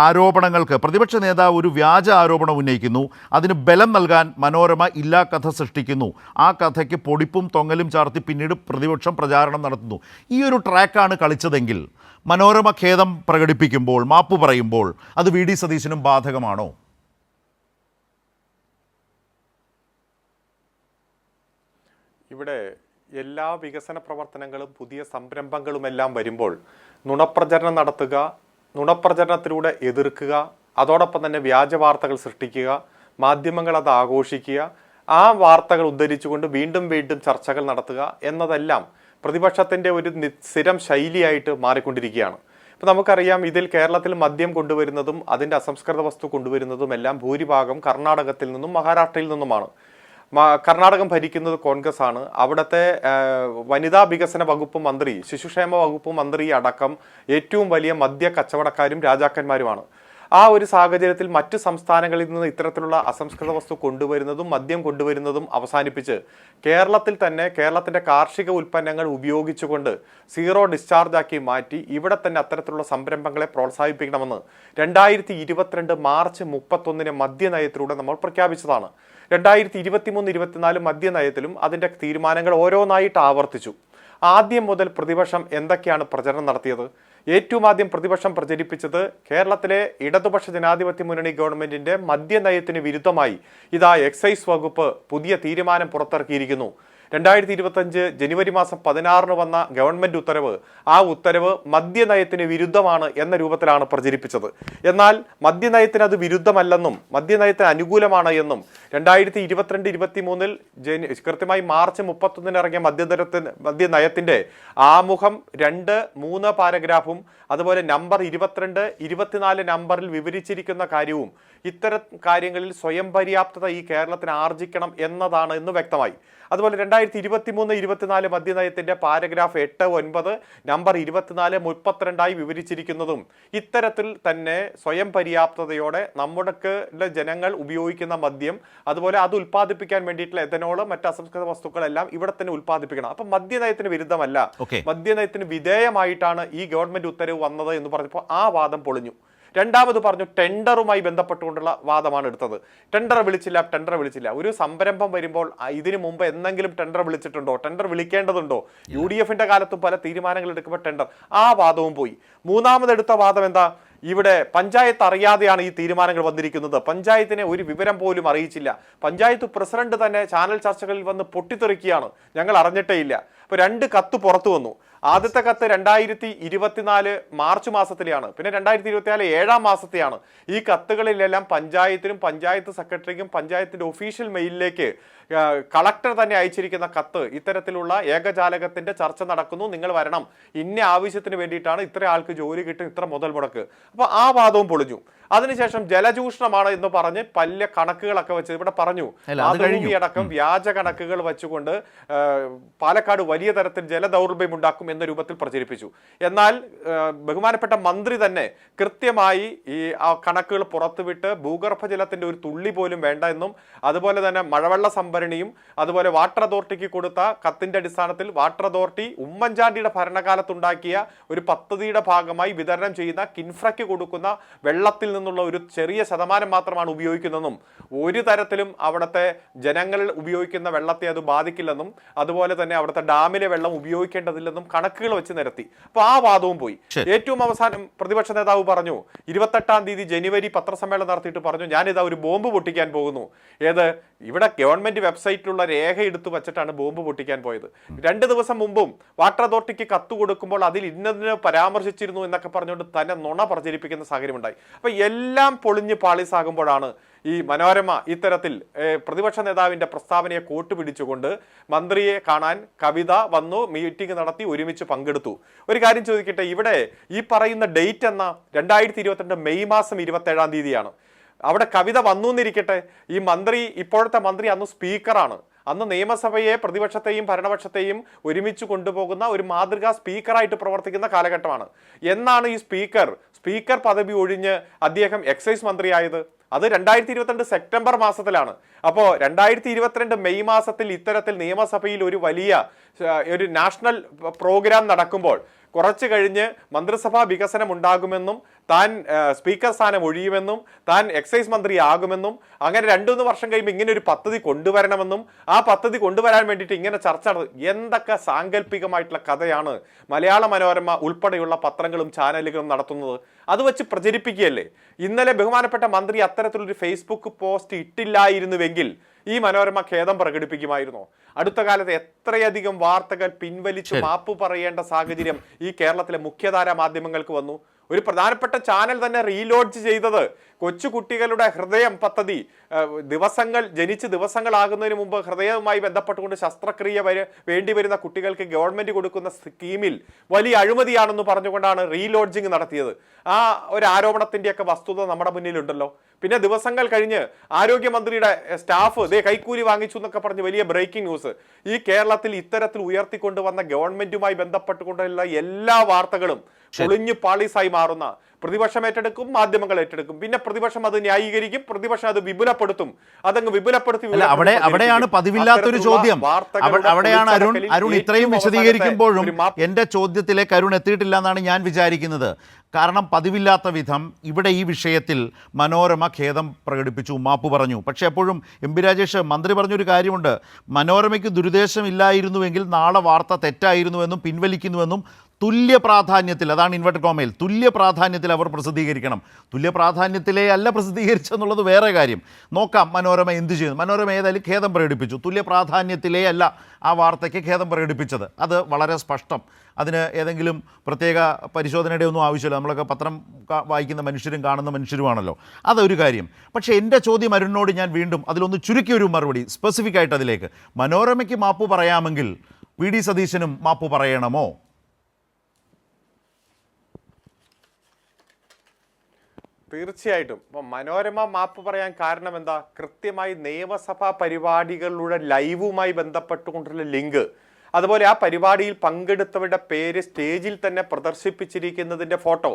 ആരോപണങ്ങൾക്ക് പ്രതിപക്ഷ നേതാവ് ഒരു വ്യാജ ആരോപണം ഉന്നയിക്കുന്നു, അതിന് ബലം നൽകാൻ മനോരമ ഇല്ലാ കഥ സൃഷ്ടിക്കുന്നു, ആ കഥയ്ക്ക് പൊടിപ്പും തൊങ്ങലും ചാർത്തി പിന്നീട് പ്രതിപക്ഷം പ്രചാരണം നടത്തുന്നു. ഈ ഒരു ട്രാക്കാണ് കളിച്ചതെങ്കിൽ മനോരമ ഖേദം പ്രകടിപ്പിക്കുമ്പോൾ, മാപ്പ് പറയുമ്പോൾ അത് വി ഡി സതീശനും ബാധകമാണോ? ഇവിടെ എല്ലാ വികസന പ്രവർത്തനങ്ങളും പുതിയ സംരംഭങ്ങളുമെല്ലാം വരുമ്പോൾ നുണപ്രചരണം നടത്തുക, നുണപ്രചരണത്തിലൂടെ എതിർക്കുക, അതോടൊപ്പം തന്നെ വ്യാജ വാർത്തകൾ സൃഷ്ടിക്കുക, മാധ്യമങ്ങൾ അത് ആഘോഷിക്കുക, ആ വാർത്തകൾ ഉദ്ധരിച്ചുകൊണ്ട് വീണ്ടും വീണ്ടും ചർച്ചകൾ നടത്തുക എന്നതെല്ലാം പ്രതിപക്ഷത്തിൻ്റെ ഒരു സ്ഥിരം ശൈലിയായിട്ട് മാറിക്കൊണ്ടിരിക്കുകയാണ്. ഇപ്പം നമുക്കറിയാം, ഇതിൽ കേരളത്തിൽ മദ്യം കൊണ്ടുവരുന്നതും അതിൻ്റെ അസംസ്കൃത വസ്തു കൊണ്ടുവരുന്നതും എല്ലാം ഭൂരിഭാഗം കർണാടകത്തിൽ നിന്നും മഹാരാഷ്ട്രയിൽ നിന്നുമാണ്. കർണാടകം ഭരിക്കുന്നത് കോൺഗ്രസ് ആണ്. അവിടുത്തെ വനിതാ വികസന വകുപ്പ് മന്ത്രി, ശിശുക്ഷേമ വകുപ്പ് മന്ത്രി അടക്കം ഏറ്റവും വലിയ മദ്യ കച്ചവടക്കാരും രാജാക്കന്മാരുമാണ്. ആ ഒരു സാഹചര്യത്തിൽ മറ്റ് സംസ്ഥാനങ്ങളിൽ നിന്ന് ഇത്തരത്തിലുള്ള അസംസ്കൃത വസ്തു കൊണ്ടുവരുന്നതും മദ്യം കൊണ്ടുവരുന്നതും അവസാനിപ്പിച്ച് കേരളത്തിൽ തന്നെ കേരളത്തിൻ്റെ കാർഷിക ഉൽപ്പന്നങ്ങൾ ഉപയോഗിച്ചുകൊണ്ട് സീറോ ഡിസ്ചാർജ് ആക്കി മാറ്റി ഇവിടെ തന്നെ അത്തരത്തിലുള്ള സംരംഭങ്ങളെ പ്രോത്സാഹിപ്പിക്കണമെന്ന് 2022 മാർച്ച് 31 മദ്യനയത്തിലൂടെ നമ്മൾ പ്രഖ്യാപിച്ചതാണ്. 2023-24 മദ്യനയത്തിലും അതിൻ്റെ തീരുമാനങ്ങൾ ഓരോന്നായിട്ട് ആവർത്തിച്ചു. ആദ്യം മുതൽ പ്രതിപക്ഷം എന്തൊക്കെയാണ് പ്രചരണം നടത്തിയത്? ഏറ്റവും ആദ്യം പ്രതിപക്ഷം പ്രചരിപ്പിച്ചത് കേരളത്തിലെ ഇടതുപക്ഷ ജനാധിപത്യ മുന്നണി ഗവൺമെന്റിന്റെ മദ്യനയത്തിന് വിരുദ്ധമായി ഇതാ എക്സൈസ് വകുപ്പ് പുതിയ തീരുമാനം പുറത്തിറക്കിയിരിക്കുന്നു. 2025 ജനുവരി മാസം 16 വന്ന ഗവൺമെന്റ് ഉത്തരവ്, ആ ഉത്തരവ് മദ്യനയത്തിന് വിരുദ്ധമാണ് എന്ന രൂപത്തിലാണ് പ്രചരിപ്പിച്ചത്. എന്നാൽ മദ്യനയത്തിന് അത് വിരുദ്ധമല്ലെന്നും മദ്യനയത്തിന് അനുകൂലമാണ് എന്നും 2022-23 കൃത്യമായി മാർച്ച് 31 ഇറങ്ങിയ മദ്യനയത്തിന്റെ ആമുഖം 2-3 പാരഗ്രാഫും അതുപോലെ നമ്പർ 22-24 നമ്പറിൽ വിവരിച്ചിരിക്കുന്ന കാര്യവും ഇത്തരം കാര്യങ്ങളിൽ സ്വയം പര്യാപ്തത ഈ കേരളത്തിന് ആർജിക്കണം എന്നതാണ് എന്ന് വ്യക്തമായി. അതുപോലെ 2023-24 മദ്യനയത്തിന്റെ പാരഗ്രാഫ് 8-9 നമ്പർ 24-32 വിവരിച്ചിരിക്കുന്നതും ഇത്തരത്തിൽ തന്നെ സ്വയം പര്യാപ്തതയോടെ നമ്മുടെ ജനങ്ങൾ ഉപയോഗിക്കുന്ന മദ്യം, അതുപോലെ അത് ഉൽപ്പാദിപ്പിക്കാൻ വേണ്ടിയിട്ടുള്ള എഥനോൾ, മറ്റ് അസംസ്കൃത വസ്തുക്കളെല്ലാം ഇവിടെ തന്നെ ഉൽപ്പാദിപ്പിക്കണം. അപ്പൊ മദ്യനയത്തിന് വിരുദ്ധമല്ല, മദ്യനയത്തിന് വിധേയമായിട്ടാണ് ഈ ഗവൺമെന്റ് ഉത്തരവ് വന്നത് എന്ന് പറഞ്ഞപ്പോൾ ആ വാദം പൊളിഞ്ഞു. രണ്ടാമത് പറഞ്ഞു ടെൻഡറുമായി ബന്ധപ്പെട്ടുകൊണ്ടുള്ള വാദമാണ് എടുത്തത്. ടെൻഡർ വിളിച്ചില്ല. ഒരു സംരംഭം വരുമ്പോൾ ഇതിനു മുമ്പ് എന്തെങ്കിലും ടെൻഡർ വിളിച്ചിട്ടുണ്ടോ? ടെൻഡർ വിളിക്കേണ്ടതുണ്ടോ? UDFന്റെ കാലത്തും പല തീരുമാനങ്ങൾ എടുക്കുമ്പോൾ ടെൻഡർ, ആ വാദവും പോയി. മൂന്നാമതെടുത്ത വാദം എന്താ? ഇവിടെ പഞ്ചായത്ത് അറിയാതെയാണ് ഈ തീരുമാനങ്ങൾ വന്നിരിക്കുന്നത്, പഞ്ചായത്തിനെ ഒരു വിവരം പോലും അറിയിച്ചില്ല. പഞ്ചായത്ത് പ്രസിഡന്റ് തന്നെ ചാനൽ ചർച്ചകളിൽ വന്ന് പൊട്ടിത്തെറിക്കുകയാണ്, ഞങ്ങൾ അറിഞ്ഞിട്ടേ ഇല്ല. അപ്പൊ 2 കത്ത് പുറത്തു വന്നു. ആദ്യത്തെ കത്ത് 2024 മാർച്ച് മാസത്തിലെയാണ്, പിന്നെ 2024 7-ാം മാസത്തെയാണ്. ഈ കത്തുകളിലെല്ലാം പഞ്ചായത്തിനും പഞ്ചായത്ത് സെക്രട്ടറിക്കും പഞ്ചായത്തിന്റെ ഒഫീഷ്യൽ മെയിലിലേക്ക് കളക്ടർ തന്നെ അയച്ചിരിക്കുന്ന കത്ത്, ഇത്തരത്തിലുള്ള ഏകജാലകത്തിന്റെ ചർച്ച നടക്കുന്നു, നിങ്ങൾ വരണം, ഇന്ന ആവശ്യത്തിന് വേണ്ടിയിട്ടാണ്, ഇത്ര ആൾക്ക് ജോലി കിട്ടും, ഇത്ര മുതൽ മുടക്ക്. അപ്പൊ ആ വാദവും പൊളിഞ്ഞു. അതിനുശേഷം ജലചൂഷണമാണ് എന്ന് പറഞ്ഞ് പല കണക്കുകളൊക്കെ വെച്ച് ഇവിടെ പറഞ്ഞു, അടക്കം വ്യാജ കണക്കുകൾ വെച്ചുകൊണ്ട് പാലക്കാട് വലിയ തരത്തിൽ ജലദൗർലഭ്യം ഉണ്ടാക്കും എന്ന രൂപത്തിൽ പ്രചരിപ്പിച്ചു. എന്നാൽ ബഹുമാനപ്പെട്ട മന്ത്രി തന്നെ കൃത്യമായി ഈ ആ കണക്കുകൾ പുറത്തുവിട്ട് ഭൂഗർഭജലത്തിന്റെ ഒരു തുള്ളി പോലും വേണ്ട എന്നും, അതുപോലെ തന്നെ മഴവെള്ള സംഭരണിയും അതുപോലെ വാട്ടർ അതോറിറ്റിക്ക് കൊടുത്ത കത്തിന്റെ അടിസ്ഥാനത്തിൽ വാട്ടർ അതോറിറ്റി ഉമ്മൻചാണ്ടിയുടെ ഭരണകാലത്തുണ്ടാക്കിയ ഒരു പദ്ധതിയുടെ ഭാഗമായി വിതരണം ചെയ്യുന്ന കിൻഫ്രയ്ക്ക് കൊടുക്കുന്ന വെള്ളത്തിൽ നിന്നുള്ള ഒരു ചെറിയ ശതമാനം മാത്രമാണ് ഉപയോഗിക്കുന്നതെന്നും, ഒരു തരത്തിലും അവിടുത്തെ ജനങ്ങൾ ഉപയോഗിക്കുന്ന വെള്ളത്തെ അത് ബാധിക്കില്ലെന്നും, അതുപോലെ തന്നെ അവിടുത്തെ ഡാമിലെ വെള്ളം ഉപയോഗിക്കേണ്ടതില്ലെന്നും കണക്കുകൾ വെച്ച് നിരത്തി. അപ്പൊ ആ വാദവും പോയി. ഏറ്റവും അവസാനം പ്രതിപക്ഷ നേതാവ് പറഞ്ഞു, 28-ാം തീയതി ജനുവരി പത്രസമ്മേളനം നടത്തിയിട്ട് പറഞ്ഞു, ഞാനിതാ ഒരു ബോംബ് പൊട്ടിക്കാൻ പോകുന്നു. ഇവിടെ ഗവൺമെന്റ് വെബ്സൈറ്റിലുള്ള രേഖ എടുത്തു വെച്ചിട്ടാണ് ബോംബ് പൊട്ടിക്കാൻ പോയത്. 2 ദിവസം മുമ്പും വാട്ടർ അതോറിറ്റിക്ക് കത്ത് കൊടുക്കുമ്പോൾ അതിൽ ഇന്നതിനെ പരാമർശിച്ചിരുന്നു എന്നൊക്കെ പറഞ്ഞുകൊണ്ട് തന്നെ നുണ പ്രചരിപ്പിക്കുന്ന സാഹചര്യം ഉണ്ടായി. അപ്പൊ എല്ലാം പൊളിഞ്ഞ് പാളിസാകുമ്പോഴാണ് ഈ മനോരമ ഇത്തരത്തിൽ പ്രതിപക്ഷ നേതാവിന്റെ പ്രസ്താവനയെ കോട്ടുപിടിച്ചുകൊണ്ട് മന്ത്രിയെ കാണാൻ കവിത വന്നു, മീറ്റിംഗ് നടത്തി, ഒരുമിച്ച് പങ്കെടുത്തു. ഒരു കാര്യം ചോദിക്കട്ടെ, ഇവിടെ ഈ പറയുന്ന ഡേറ്റ് എന്ന 2022 മെയ് മാസം 27-ാം തീയതിയാണ്. അവിടെ കവിത വന്നു എന്നിരിക്കട്ടെ, ഈ മന്ത്രി, ഇപ്പോഴത്തെ മന്ത്രി അന്ന് സ്പീക്കറാണ്. അന്ന് നിയമസഭയെ പ്രതിപക്ഷത്തെയും ഭരണപക്ഷത്തെയും ഒരുമിച്ച് കൊണ്ടുപോകുന്ന ഒരു മാതൃകാ സ്പീക്കറായിട്ട് പ്രവർത്തിക്കുന്ന കാലഘട്ടമാണ്. എന്നാണ് ഈ സ്പീക്കർ പദവി ഒഴിഞ്ഞ് അദ്ദേഹം എക്സൈസ് മന്ത്രിയായത്? അത് 2022 സെപ്റ്റംബർ മാസത്തിലാണ്. അപ്പോൾ 2022 മെയ് മാസത്തിൽ ഇത്തരത്തിൽ നിയമസഭയിൽ ഒരു വലിയ ഒരു നാഷണൽ പ്രോഗ്രാം നടക്കുമ്പോൾ കുറച്ചു കഴിഞ്ഞ് മന്ത്രിസഭാ വികസനം ഉണ്ടാകുമെന്നും, താൻ സ്പീക്കർ സ്ഥാനം ഒഴിയുമെന്നും, താൻ എക്സൈസ് മന്ത്രിയാകുമെന്നും, അങ്ങനെ 2-3 വർഷം കഴിയുമ്പോൾ ഇങ്ങനെ ഒരു പദ്ധതി കൊണ്ടുവരണമെന്നും, ആ പദ്ധതി കൊണ്ടുവരാൻ വേണ്ടിയിട്ട് ഇങ്ങനെ ചർച്ച എന്തൊക്കെ സാങ്കല്പികമായിട്ടുള്ള കഥയാണ് മലയാള മനോരമ ഉൾപ്പെടെയുള്ള പത്രങ്ങളും ചാനലുകളും നടത്തുന്നത്? അത് വെച്ച് പ്രചരിപ്പിക്കുകയല്ലേ. ഇന്നലെ ബഹുമാനപ്പെട്ട മന്ത്രി അത്തരത്തിലൊരു ഫേസ്ബുക്ക് പോസ്റ്റ് ഇട്ടില്ലായിരുന്നുവെങ്കിൽ ഈ മനോരമ ഖേദം പ്രകടിപ്പിക്കുമായിരുന്നോ? അടുത്ത കാലത്ത് എത്രയധികം വാർത്തകൾ പിൻവലിച്ച് മാപ്പ് പറയേണ്ട സാഹചര്യം ഈ കേരളത്തിലെ മുഖ്യധാരാ മാധ്യമങ്ങൾക്ക് വന്നു. ഒരു പ്രധാനപ്പെട്ട ചാനൽ തന്നെ റീലോഞ്ച് ചെയ്തത് കൊച്ചുകുട്ടികളുടെ ഹൃദയം പദ്ധതി, ജനിച്ച് ദിവസങ്ങളാകുന്നതിന് മുമ്പ് ഹൃദയവുമായി ബന്ധപ്പെട്ടുകൊണ്ട് ശസ്ത്രക്രിയ വേണ്ടി വരുന്ന കുട്ടികൾക്ക് ഗവൺമെന്റ് കൊടുക്കുന്ന സ്കീമിൽ വലിയ അഴിമതിയാണെന്ന് പറഞ്ഞുകൊണ്ടാണ് റീലോഞ്ചിങ് നടത്തിയത്. ആ ഒരു ആരോപണത്തിന്റെയൊക്കെ വസ്തുത നമ്മുടെ മുന്നിലുണ്ടല്ലോ. പിന്നെ ദിവസങ്ങൾ കഴിഞ്ഞ് ആരോഗ്യമന്ത്രിയുടെ സ്റ്റാഫ് കൈക്കൂലി വാങ്ങിച്ചു എന്നൊക്കെ പറഞ്ഞ് വലിയ ബ്രേക്കിംഗ് ന്യൂസ്. ഈ കേരളത്തിൽ ഇത്തരത്തിൽ ഉയർത്തിക്കൊണ്ടുവന്ന ഗവൺമെന്റുമായി ബന്ധപ്പെട്ടുകൊണ്ടുള്ള എല്ലാ വാർത്തകളും പൊളിഞ്ഞു പാളീസായി മാറുന്ന പ്രതിപക്ഷം ഏറ്റെടുക്കും, മാധ്യമങ്ങൾ ഏറ്റെടുക്കും. പിന്നെ പ്രതിപക്ഷം അത് ന്യായീകരിക്കും, പ്രതിപക്ഷം അത് വിപുലപ്പെടുത്തും. അതങ്ങ് വിപുലപ്പെടുത്തി അവിടെയാണ് പതിവില്ലാത്തൊരു ചോദ്യം. അവിടെയാണ് അരുൺ ഇത്രയും വിശദീകരിക്കുമ്പോഴും എന്റെ ചോദ്യത്തിലേക്ക് അരുൺ എത്തിയിട്ടില്ല എന്നാണ് ഞാൻ വിചാരിക്കുന്നത്. കാരണം പതിവില്ലാത്ത വിധം ഇവിടെ ഈ വിഷയത്തിൽ മനോരമ ഖേദം പ്രകടിപ്പിച്ചു, മാപ്പ് പറഞ്ഞു. പക്ഷേ എപ്പോഴും എം.പി. രാജേഷ് മന്ത്രി പറഞ്ഞൊരു കാര്യമുണ്ട്, മനോരമയ്ക്ക് ദുരുദ്ദേശമില്ലായിരുന്നുവെങ്കിൽ നാളെ വാർത്ത തെറ്റായിരുന്നുവെന്നും പിൻവലിക്കുന്നുവെന്നും തുല്യ പ്രാധാന്യത്തിൽ, അതാണ് ഇൻവെർട്ടഡ് കോമയിൽ, തുല്യ പ്രാധാന്യത്തിൽ അവർ പ്രസിദ്ധീകരിക്കണം. തുല്യ പ്രാധാന്യത്തിലേ അല്ല പ്രസിദ്ധീകരിച്ചെന്നുള്ളത് വേറെ കാര്യം. നോക്കാം മനോരമ എന്ത് ചെയ്യുന്നു. മനോരമ ഏതായാലും ഖേദം പ്രകടിപ്പിച്ചു. തുല്യ പ്രാധാന്യത്തിലേ അല്ല ആ വാർത്തയ്ക്ക് ഖേദം പ്രകടിപ്പിച്ചത്. അത് വളരെ സ്പഷ്ടം. അതിന് ഏതെങ്കിലും പ്രത്യേക പരിശോധനയുടെ ഒന്നും ആവശ്യമില്ല. നമ്മളൊക്കെ പത്രം വായിക്കുന്ന മനുഷ്യരും കാണുന്ന മനുഷ്യരുമാണല്ലോ. അതൊരു കാര്യം. പക്ഷേ എൻ്റെ ചോദ്യം അരുണിനോട് ഞാൻ വീണ്ടും അതിലൊന്ന് ചുരുക്കിയൊരു മറുപടി സ്പെസിഫിക് ആയിട്ട് അതിലേക്ക്, മനോരമയ്ക്ക് മാപ്പ് പറയാമെങ്കിൽ വി.ഡി. സതീശനും മാപ്പ് പറയണമോ? തീർച്ചയായിട്ടും. ഇപ്പം മനോരമ മാപ്പ് പറയാൻ കാരണം എന്താ? കൃത്യമായി നിയമസഭാ പരിപാടികളുടെ ലൈവുമായി ബന്ധപ്പെട്ടുകൊണ്ടുള്ള ലിങ്ക്, അതുപോലെ ആ പരിപാടിയിൽ പങ്കെടുത്തവരുടെ പേര് സ്റ്റേജിൽ തന്നെ പ്രദർശിപ്പിച്ചിരിക്കുന്നതിൻ്റെ ഫോട്ടോ,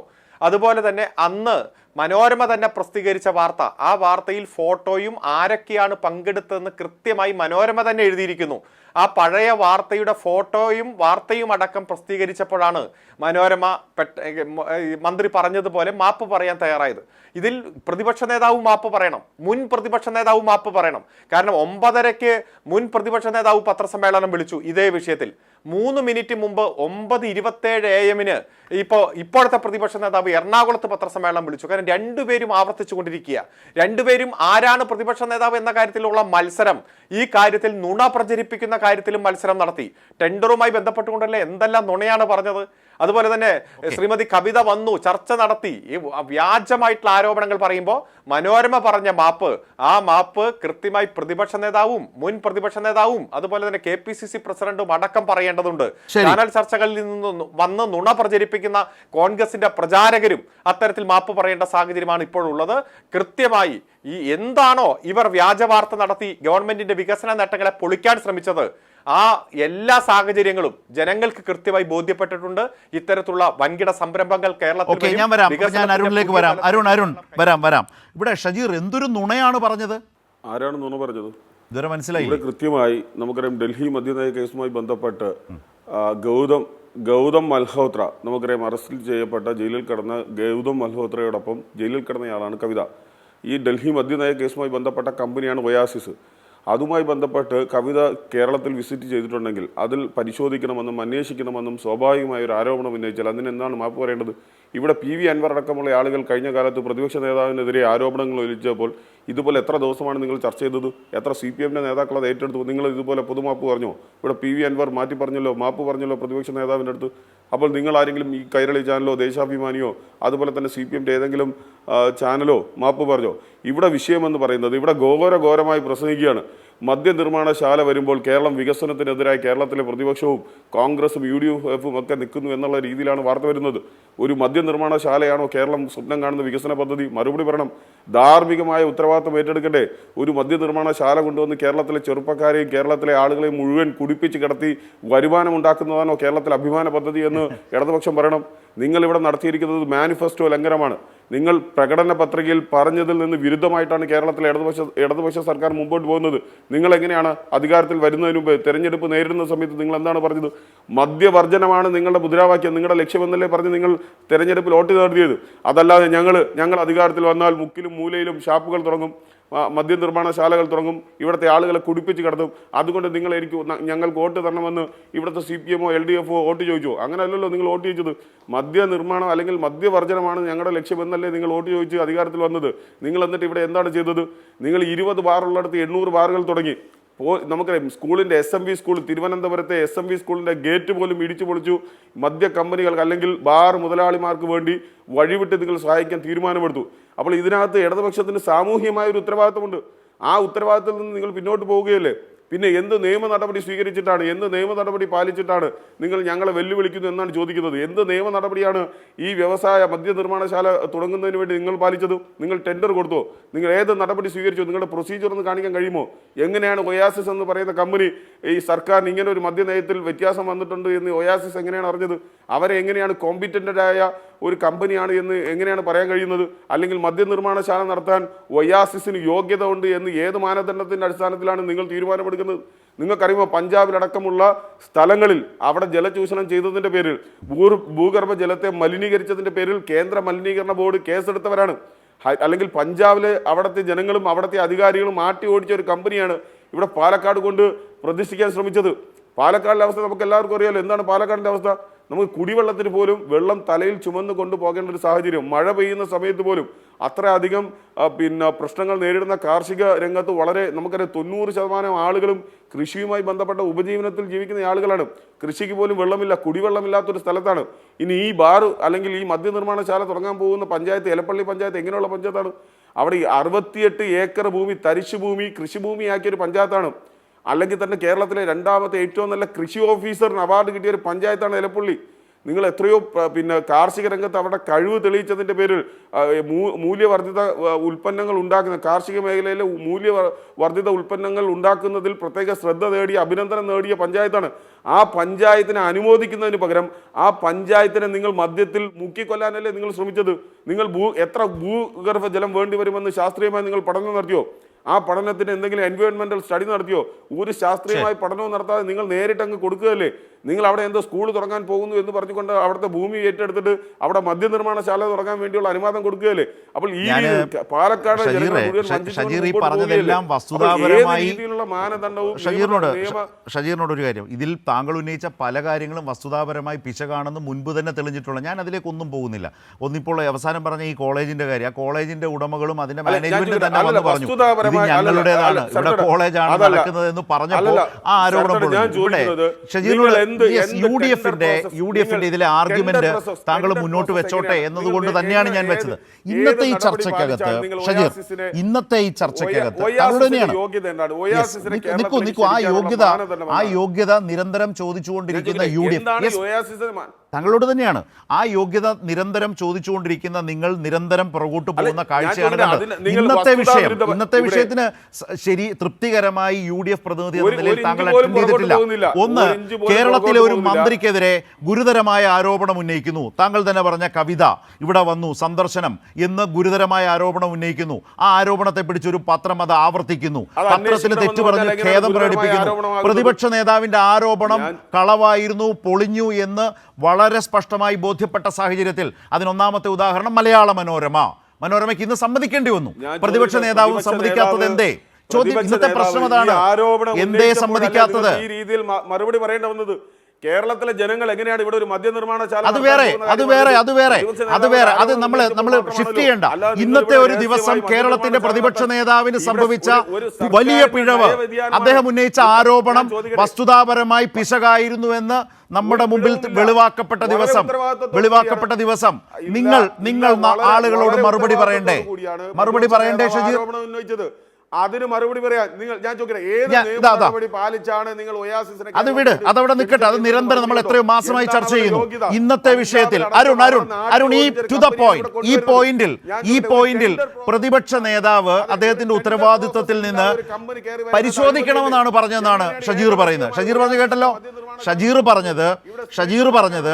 അതുപോലെ തന്നെ അന്ന് മനോരമ തന്നെ പ്രസിദ്ധീകരിച്ച വാർത്ത, ആ വാർത്തയിൽ ഫോട്ടോയും ആരൊക്കെയാണ് പങ്കെടുത്തതെന്ന് കൃത്യമായി മനോരമ തന്നെ എഴുതിയിരിക്കുന്നു. ആ പഴയ വാർത്തയുടെ ഫോട്ടോയും വാർത്തയും അടക്കം പ്രസിദ്ധീകരിച്ചപ്പോഴാണ് മനോരമ മന്ത്രി പറഞ്ഞതുപോലെ മാപ്പ് പറയാൻ തയ്യാറായത്. ഇതിൽ പ്രതിപക്ഷ നേതാവും മാപ്പ് പറയണം, മുൻ പ്രതിപക്ഷ നേതാവും മാപ്പ് പറയണം. കാരണം 9:30 മുൻ പ്രതിപക്ഷ നേതാവ് പത്രസമ്മേളനം വിളിച്ചു ഇതേ വിഷയത്തിൽ. 3 മിനിറ്റ് മുമ്പ് 9:27 AM ഇപ്പോഴത്തെ പ്രതിപക്ഷ നേതാവ് എറണാകുളത്ത് പത്രസമ്മേളനം വിളിച്ചു. കാരണം രണ്ടുപേരും ആവർത്തിച്ചു കൊണ്ടിരിക്കുക. രണ്ടുപേരും ആരാണ് പ്രതിപക്ഷ നേതാവ് എന്ന കാര്യത്തിലുള്ള മത്സരം, ഈ കാര്യത്തിൽ നുണ പ്രചരിപ്പിക്കുന്ന കാര്യത്തിലും മത്സരം നടത്തി. ടെൻഡറുമായി ബന്ധപ്പെട്ടുകൊണ്ടല്ലേ എന്തെല്ലാം നുണയാണ് പറഞ്ഞത്. അതുപോലെ തന്നെ ശ്രീമതി കവിത വന്നു, ചർച്ച നടത്തി. ഈ വ്യാജമായിട്ടുള്ള ആരോപണങ്ങൾ പറയുമ്പോൾ മനോരമ പറഞ്ഞ മാപ്പ്, ആ മാപ്പ് കൃത്യമായി പ്രതിപക്ഷ നേതാവും മുൻ പ്രതിപക്ഷ നേതാവും അതുപോലെ തന്നെ KPCC പ്രസിഡന്റും അടക്കം പറയേണ്ടതുണ്ട്. ചാനൽ ചർച്ചകളിൽ നിന്ന് വന്ന് നുണ പ്രചരിപ്പിക്കുന്ന കോൺഗ്രസിന്റെ പ്രചാരകരും അത്തരത്തിൽ മാപ്പ് പറയേണ്ട സാഹചര്യമാണ് ഇപ്പോഴുള്ളത്. കൃത്യമായി ഈ എന്താണോ ഇവർ വ്യാജ വാർത്ത നടത്തി ഗവൺമെന്റിന്റെ വികസന നേട്ടങ്ങളെ പൊളിക്കാൻ ശ്രമിച്ചത്, ആ എല്ലാ സാഹചര്യങ്ങളും ജനങ്ങൾക്ക് കൃത്യമായി ബോധ്യപ്പെട്ടിട്ടുണ്ട്. ഇത്തരത്തിലുള്ള വൻകിട സംരംഭങ്ങൾ കേരളത്തിൽ ഞാൻ അരുണിലേക്ക് വരാം. വരാം. ഇവിടെ ഷജീർ എന്തൊരു നുണയാണ് പറഞ്ഞത്? ആരാണ് നുണ പറഞ്ഞത്? ഇതുവരെ മനസ്സിലായി. ഇവിടെ കൃത്യമായി നമുക്കറിയാം, ഡൽഹി മദ്യനയ കേസുമായി ബന്ധപ്പെട്ട് ഗൗതം മൽഹോത്ര, നമുക്കറിയാം അറസ്റ്റിൽ ചെയ്യപ്പെട്ട ജയിലിൽ കിടന്ന ഗൗതം മൽഹോത്രയോടൊപ്പം ജയിലിൽ കിടന്നയാളാണ് കവിത. ഈ ഡൽഹി മദ്യനയ കേസുമായി ബന്ധപ്പെട്ട കമ്പനിയാണ് ഒയാസിസ്. അതുമായി ബന്ധപ്പെട്ട് കവിത കേരളത്തിൽ വിസിറ്റ് ചെയ്തിട്ടുണ്ടെങ്കിൽ അതിൽ പരിശോധിക്കണമെന്നും അന്വേഷിക്കണമെന്നും സ്വാഭാവികമായ ഒരു ആരോപണം ഉന്നയിച്ചാൽ അതിനെന്താണ് മാപ്പ് പറയേണ്ടത്? ഇവിടെ PV അൻവർ അടക്കമുള്ള ആളുകൾ കഴിഞ്ഞ കാലത്ത് പ്രതിപക്ഷ നേതാവിനെതിരെ ആരോപണങ്ങൾ ഉന്നയിച്ചപ്പോൾ ഇതുപോലെ എത്ര ദിവസമാണ് നിങ്ങൾ ചർച്ച ചെയ്തത്? എത്ര CPMന്റെ നേതാക്കൾ അത് ഏറ്റെടുത്തു? നിങ്ങൾ ഇതുപോലെ പൊതുമാപ്പ് പറഞ്ഞോ? ഇവിടെ PV അൻവർ മാറ്റി പറഞ്ഞല്ലോ, മാപ്പ് പറഞ്ഞല്ലോ പ്രതിപക്ഷ നേതാവിൻ്റെ അടുത്ത്. അപ്പോൾ നിങ്ങൾ ആരെങ്കിലും ഈ കൈരളി ചാനലോ ദേശാഭിമാനിയോ അതുപോലെ തന്നെ CPMന്റെ ഏതെങ്കിലും ചാനലോ മാപ്പ് പറഞ്ഞോ? ഇവിടെ വിഷയമെന്ന് പറയുന്നത് ഇവിടെ ഘോരമായി പ്രസംഗിക്കുകയാണ്. മദ്യനിർമ്മാണശാല വരുമ്പോൾ കേരളം വികസനത്തിനെതിരായി കേരളത്തിലെ പ്രതിപക്ഷവും കോൺഗ്രസും UDFും ഒക്കെ നിൽക്കുന്നു എന്നുള്ള രീതിയിലാണ് വാർത്ത വരുന്നത്. ഒരു മദ്യനിർമ്മാണശാലയാണോ കേരളം സ്വപ്നം കാണുന്ന വികസന പദ്ധതി? മറുപടി പറയണം. ധാർമ്മികമായ ഉത്തരവാദിത്വം ഏറ്റെടുക്കട്ടെ. ഒരു മദ്യനിർമ്മാണശാല കൊണ്ടുവന്ന് കേരളത്തിലെ ചെറുപ്പക്കാരെയും കേരളത്തിലെ ആളുകളെയും മുഴുവൻ കുടിപ്പിച്ച് കിടത്തി വരുമാനം ഉണ്ടാക്കുന്നതാണോ കേരളത്തിലെ അഭിമാന പദ്ധതി എന്ന് ഇടതുപക്ഷം പറയണം. നിങ്ങളിവിടെ നടത്തിയിരിക്കുന്നത് മാനിഫെസ്റ്റോ ലംഘനമാണ്. നിങ്ങൾ പ്രകടന പത്രികയിൽ പറഞ്ഞതിൽ നിന്ന് വിരുദ്ധമായിട്ടാണ് കേരളത്തിലെ ഇടതുപക്ഷ സർക്കാർ മുമ്പോട്ട് പോകുന്നത്. നിങ്ങൾ എങ്ങനെയാണ് അധികാരത്തിൽ വരുന്നതിന് മുമ്പ് തെരഞ്ഞെടുപ്പ് നേരിടുന്ന സമയത്ത് നിങ്ങൾ എന്താണ് പറഞ്ഞത്? മദ്യവർജനമാണ് നിങ്ങളുടെ മുദ്രാവാക്യം, നിങ്ങളുടെ ലക്ഷ്യമെന്നല്ലേ പറഞ്ഞ് നിങ്ങൾ തെരഞ്ഞെടുപ്പിൽ വോട്ട് നേടിയത്. അതല്ലാതെ ഞങ്ങൾ അധികാരത്തിൽ വന്നാൽ മുക്കിലും മൂലയിലും ഷാപ്പുകൾ തുടങ്ങും, മദ്യനിർമ്മാണശാലകൾ തുടങ്ങും, ഇവിടുത്തെ ആളുകളെ കുടിപ്പിച്ച് കിടത്തും, അതുകൊണ്ട് ഞങ്ങൾക്ക് വോട്ട് തരണമെന്ന് ഇവിടുത്തെ CPMോ LDFോ വോട്ട് ചോദിച്ചോ? അങ്ങനെയല്ലല്ലോ നിങ്ങൾ വോട്ട് ചോദിച്ചത്. മദ്യനിർമ്മാണം അല്ലെങ്കിൽ മദ്യവർജനമാണ് ഞങ്ങളുടെ ലക്ഷ്യമെന്നല്ലേ നിങ്ങൾ വോട്ട് ചോദിച്ച് അധികാരത്തിൽ വന്നത്. നിങ്ങൾ എന്നിട്ട് ഇവിടെ എന്താണ് ചെയ്തത്? നിങ്ങൾ 20 ബാറുള്ളിടത്ത് 800 ബാറുകൾ തുടങ്ങി. നമുക്കറിയാം, സ്കൂളിൻ്റെ SMV സ്കൂൾ, തിരുവനന്തപുരത്തെ SMV സ്കൂളിൻ്റെ ഗേറ്റ് പോലും ഇടിച്ചു പൊളിച്ചു. മദ്യ കമ്പനികൾക്ക് അല്ലെങ്കിൽ ബാർ മുതലാളിമാർക്ക് വേണ്ടി വഴിവിട്ട് നിങ്ങൾ സഹായിക്കാൻ തീരുമാനമെടുത്തു. അപ്പോൾ ഇതിനകത്ത് ഇടതുപക്ഷത്തിന് സാമൂഹ്യമായ ഒരു ഉത്തരവാദിത്തമുണ്ട്. ആ ഉത്തരവാദിത്തത്തിൽ നിന്ന് നിങ്ങൾ പിന്നോട്ട് പോവുകയല്ലേ? പിന്നെ എന്ത് നിയമ നടപടി സ്വീകരിച്ചിട്ടാണ്, എന്ത് നിയമ നടപടി പാലിച്ചിട്ടാണ് നിങ്ങൾ ഞങ്ങളെ വെല്ലുവിളിക്കുന്നു എന്നാണ് ചോദിക്കുന്നത്. എന്ത് നിയമ നടപടിയാണ് ഈ വ്യവസായ മദ്യനിർമ്മാണശാല തുടങ്ങുന്നതിന് വേണ്ടി നിങ്ങൾ പാലിച്ചത്? നിങ്ങൾ ടെൻഡർ കൊടുത്തോ? നിങ്ങൾ ഏത് നടപടി സ്വീകരിച്ചോ? നിങ്ങളുടെ പ്രൊസീജിയർ ഒന്ന് കാണിക്കാൻ കഴിയുമോ? എങ്ങനെയാണ് ഒയാസിസ് എന്ന് പറയുന്ന കമ്പനി ഈ സർക്കാരിന് ഇങ്ങനെ ഒരു മദ്യനയത്തിൽ വ്യത്യാസം വന്നിട്ടുണ്ട് എന്ന് ഒയാസിസ് എങ്ങനെയാണ് അറിഞ്ഞത്? അവരെ എങ്ങനെയാണ് കോമ്പിറ്റൻ്റായ ഒരു കമ്പനിയാണ് എന്ന് എങ്ങനെയാണ് പറയാൻ കഴിയുന്നത്? അല്ലെങ്കിൽ മദ്യനിർമ്മാണശാല നടത്താൻ ഒയാസിസിന് യോഗ്യത ഉണ്ട് എന്ന് ഏത് മാനദണ്ഡത്തിൻ്റെ അടിസ്ഥാനത്തിലാണ് നിങ്ങൾ തീരുമാനമെടുക്കുന്നത്? നിങ്ങൾക്കറിയുമോ, പഞ്ചാബിലടക്കമുള്ള സ്ഥലങ്ങളിൽ അവിടെ ജലചൂഷണം ചെയ്തതിൻ്റെ പേരിൽ, ഭൂഗർഭ ജലത്തെ മലിനീകരിച്ചതിൻ്റെ പേരിൽ കേന്ദ്ര മലിനീകരണ ബോർഡ് കേസെടുത്തവരാണ്. അല്ലെങ്കിൽ പഞ്ചാബിലെ അവിടുത്തെ ജനങ്ങളും അവിടുത്തെ അധികാരികളും മാറ്റി ഓടിച്ച ഒരു കമ്പനിയാണ് ഇവിടെ പാലക്കാട് കൊണ്ട് പ്രതിഷ്ഠിക്കാൻ ശ്രമിച്ചത്. പാലക്കാടിൻ്റെ അവസ്ഥ നമുക്ക് എല്ലാവർക്കും അറിയാലോ. എന്താണ് പാലക്കാടിൻ്റെ അവസ്ഥ? നമുക്ക് കുടിവെള്ളത്തിന് പോലും വെള്ളം തലയിൽ ചുമന്ന് കൊണ്ടുപോകേണ്ട ഒരു സാഹചര്യം. മഴ പെയ്യുന്ന സമയത്ത് പോലും അത്രയധികം പ്രശ്നങ്ങൾ നേരിടുന്ന കാർഷിക രംഗത്ത് വളരെ നമുക്കറിയാം 90% ആളുകളും കൃഷിയുമായി ബന്ധപ്പെട്ട ഉപജീവനത്തിൽ ജീവിക്കുന്ന ആളുകളാണ്. കൃഷിക്ക് പോലും വെള്ളമില്ല, കുടിവെള്ളമില്ലാത്തൊരു സ്ഥലത്താണ്. ഇനി ഈ ബാർ അല്ലെങ്കിൽ ഈ മദ്യനിർമ്മാണശാല തുടങ്ങാൻ പോകുന്ന പഞ്ചായത്ത്, എലപ്പള്ളി പഞ്ചായത്ത് എങ്ങനെയുള്ള പഞ്ചായത്താണ്? അവിടെ 68 ഏക്കർ ഭൂമി തരിശു ഭൂമി കൃഷിഭൂമിയാക്കിയൊരു പഞ്ചായത്താണ്. അല്ലെങ്കിൽ തന്നെ കേരളത്തിലെ 2ാമത്തെ ഏറ്റവും നല്ല കൃഷി ഓഫീസറിന് അവാർഡ് കിട്ടിയ ഒരു പഞ്ചായത്താണ് എലപ്പള്ളി. നിങ്ങൾ എത്രയോ പിന്നെ കാർഷിക രംഗത്ത് അവരുടെ കഴിവ് തെളിയിച്ചതിൻ്റെ പേരിൽ മൂല്യവർദ്ധിത ഉൽപ്പന്നങ്ങൾ ഉണ്ടാക്കുന്ന കാർഷിക മേഖലയിലെ മൂല്യവർദ്ധിത ഉൽപ്പന്നങ്ങൾ ഉണ്ടാക്കുന്നതിൽ പ്രത്യേക ശ്രദ്ധ നേടിയ അഭിനന്ദനം നേടിയ പഞ്ചായത്താണ്. ആ പഞ്ചായത്തിനെ അനുമോദിക്കുന്നതിന് പകരം ആ പഞ്ചായത്തിനെ നിങ്ങൾ മദ്യത്തിൽ മുക്കിക്കൊല്ലാനല്ലേ നിങ്ങൾ ശ്രമിച്ചത്? നിങ്ങൾ എത്ര ഭൂഗർഭ ജലം വേണ്ടി വരുമെന്ന് ശാസ്ത്രീയമായി നിങ്ങൾ പഠനം നടത്തിയോ? ആ പഠനത്തിന് എന്തെങ്കിലും എൻവയോൺമെന്റൽ സ്റ്റഡി നടത്തിയോ? ഒരു ശാസ്ത്രീയമായ പഠനവും നടത്താതെ നിങ്ങൾ നേരിട്ട് അങ്ങ് കൊടുക്കുകയല്ലേ. നിങ്ങൾ അവിടെ എന്തോ സ്കൂൾ തുടങ്ങാൻ പോകുന്നു എന്ന് പറഞ്ഞുകൊണ്ട് അവിടുത്തെ ഭൂമി ഏറ്റെടുത്തിട്ട് അവിടെ മദ്യനിർമ്മാണശാല തുടങ്ങാൻ വേണ്ടിയുള്ള അനുവാദം കൊടുക്കുകയല്ലേ. അപ്പോൾ ഈ പാലക്കാട് പറഞ്ഞതെല്ലാം വസ്തുതാപരമായി മാനദണ്ഡവും ഷജീറിനോട് ഒരു കാര്യം, ഇതിൽ താങ്കൾ ഉന്നയിച്ച പല കാര്യങ്ങളും വസ്തുതാപരമായി പിശകാണെന്ന് മുൻപ് തന്നെ തെളിഞ്ഞിട്ടുള്ള, ഞാൻ അതിലേക്കൊന്നും പോകുന്നില്ല. ഒന്നിപ്പോൾ അവസാനം പറഞ്ഞ ഈ കോളേജിന്റെ കാര്യം, ആ കോളേജിന്റെ ഉടമകളും അതിന്റെ മാനേജ്മെന്റ് തന്നെ വന്ന് പറഞ്ഞു ഇത് ഞങ്ങളുടേതാണ്, ഇവിടെ കോളേജാണ് നടക്കുന്നത് എന്ന് പറഞ്ഞപ്പോൾ ആ ആരോപണം ഇവിടെ ഷജീറിനോട് യു ഡി എഫിന്റെ ഇതിലെ ആർഗ്യുമെന്റ് താങ്കൾ മുന്നോട്ട് വെച്ചോട്ടെ എന്നതുകൊണ്ട് തന്നെയാണ് ഞാൻ വെച്ചത്. ഇന്നത്തെ ഈ ചർച്ചയ്ക്കകത്ത് ഷജീർ, ഇന്നത്തെ ഈ ചർച്ചയ്ക്കകത്ത് താങ്കൾ തന്നെയാണ് നിൽക്കൂ ആ യോഗ്യത നിരന്തരം ചോദിച്ചുകൊണ്ടിരിക്കുന്ന യു ഡി എഫ് താങ്കളോട് തന്നെയാണ്. ആ യോഗ്യത നിരന്തരം ചോദിച്ചുകൊണ്ടിരിക്കുന്ന നിങ്ങൾ നിരന്തരം പുറകോട്ട് പോകുന്ന കാഴ്ചയാണ് കണ്ടത്. ഇന്നത്തെ വിഷയത്തിന് ശരി തൃപ്തികരമായി യു ഡി എഫ് പ്രതിനിധി എന്ന നിലയിൽ താങ്കൾ അറ്റൻഡ് ചെയ്തിട്ടില്ല. ഒന്ന്, കേരളത്തിലെ ഒരു മന്ത്രിക്കെതിരെ ഗുരുതരമായ ആരോപണം ഉന്നയിക്കുന്നു. താങ്കൾ തന്നെ പറഞ്ഞ കവിത ഇവിടെ വന്നു സന്ദർശനം എന്ന് ഗുരുതരമായ ആരോപണം ഉന്നയിക്കുന്നു. ആ ആരോപണത്തെ പിടിച്ചൊരു പത്രം അത് ആവർത്തിക്കുന്നു, പത്രത്തിൽ തെറ്റു പറഞ്ഞ് ഖേദം പ്രകടിപ്പിക്കുന്നു. പ്രതിപക്ഷ നേതാവിന്റെ ആരോപണം കളവായിരുന്നു, പൊളിഞ്ഞു എന്ന് വളരെ സ്പഷ്ടമായി ബോധ്യപ്പെട്ട സാഹചര്യത്തിൽ അതിനൊന്നാമത്തെ ഉദാഹരണം മലയാള മനോരമയ്ക്ക് ഇന്ന് സമ്മതിക്കേണ്ടി വന്നു. പ്രതിപക്ഷ നേതാവും സമ്മതിക്കാത്തത് എന്തേ? ചോദ്യം, ഇന്നത്തെ പ്രശ്നം അതാണ്. എന്തേ സമ്മതിക്കാത്തത്? ഈ രീതിയിൽ മറുപടി പറയേണ്ടി വന്നത് കേരളത്തിലെ ജനങ്ങൾ എങ്ങനെയാണ് ഇവിടെ ഒരു മദ്യനിർമ്മാണശാല? അത് വേറെ അത് നമ്മൾ ഷിഫ്റ്റ് ചെയ്യണ്ട. ഇന്നത്തെ ഒരു ദിവസം കേരളത്തിന്റെ പ്രതിപക്ഷ നേതാവിന് സംഭവിച്ച വലിയ പിഴവ്, അദ്ദേഹം ഉന്നയിച്ച ആരോപണം വസ്തുതാപരമായി പിശകായിരുന്നുവെന്ന് നമ്മുടെ മുമ്പിൽ വെളിവാക്കപ്പെട്ട ദിവസം നിങ്ങൾ ആളുകളോട് മറുപടി പറയണ്ടേ ഷജീർ? അതിന് മറുപടി പറയാൻ ഞാൻ ചോദിക്കട്ടെ, പാലിച്ചാണ് നിങ്ങൾ ഒയാസിസിനെ? അത് വിട്, അതവിടെ നിൽക്കട്ടെ. അത് നിരന്തരം നമ്മൾ എത്രയോ മാസമായി ചർച്ച ചെയ്യുന്നു. ഇന്നത്തെ വിഷയത്തിൽ അരുൺ ഈ പോയിന്റിൽ പ്രതിപക്ഷ നേതാവ് അദ്ദേഹത്തിന്റെ ഉത്തരവാദിത്വത്തിൽ നിന്ന് പരിശോധിക്കണമെന്നാണ് പറഞ്ഞതെന്നാണ് ഷജീർ പറയുന്നത്. ഷജീർ പറഞ്ഞു കേട്ടല്ലോ. ഷജീർ പറഞ്ഞത്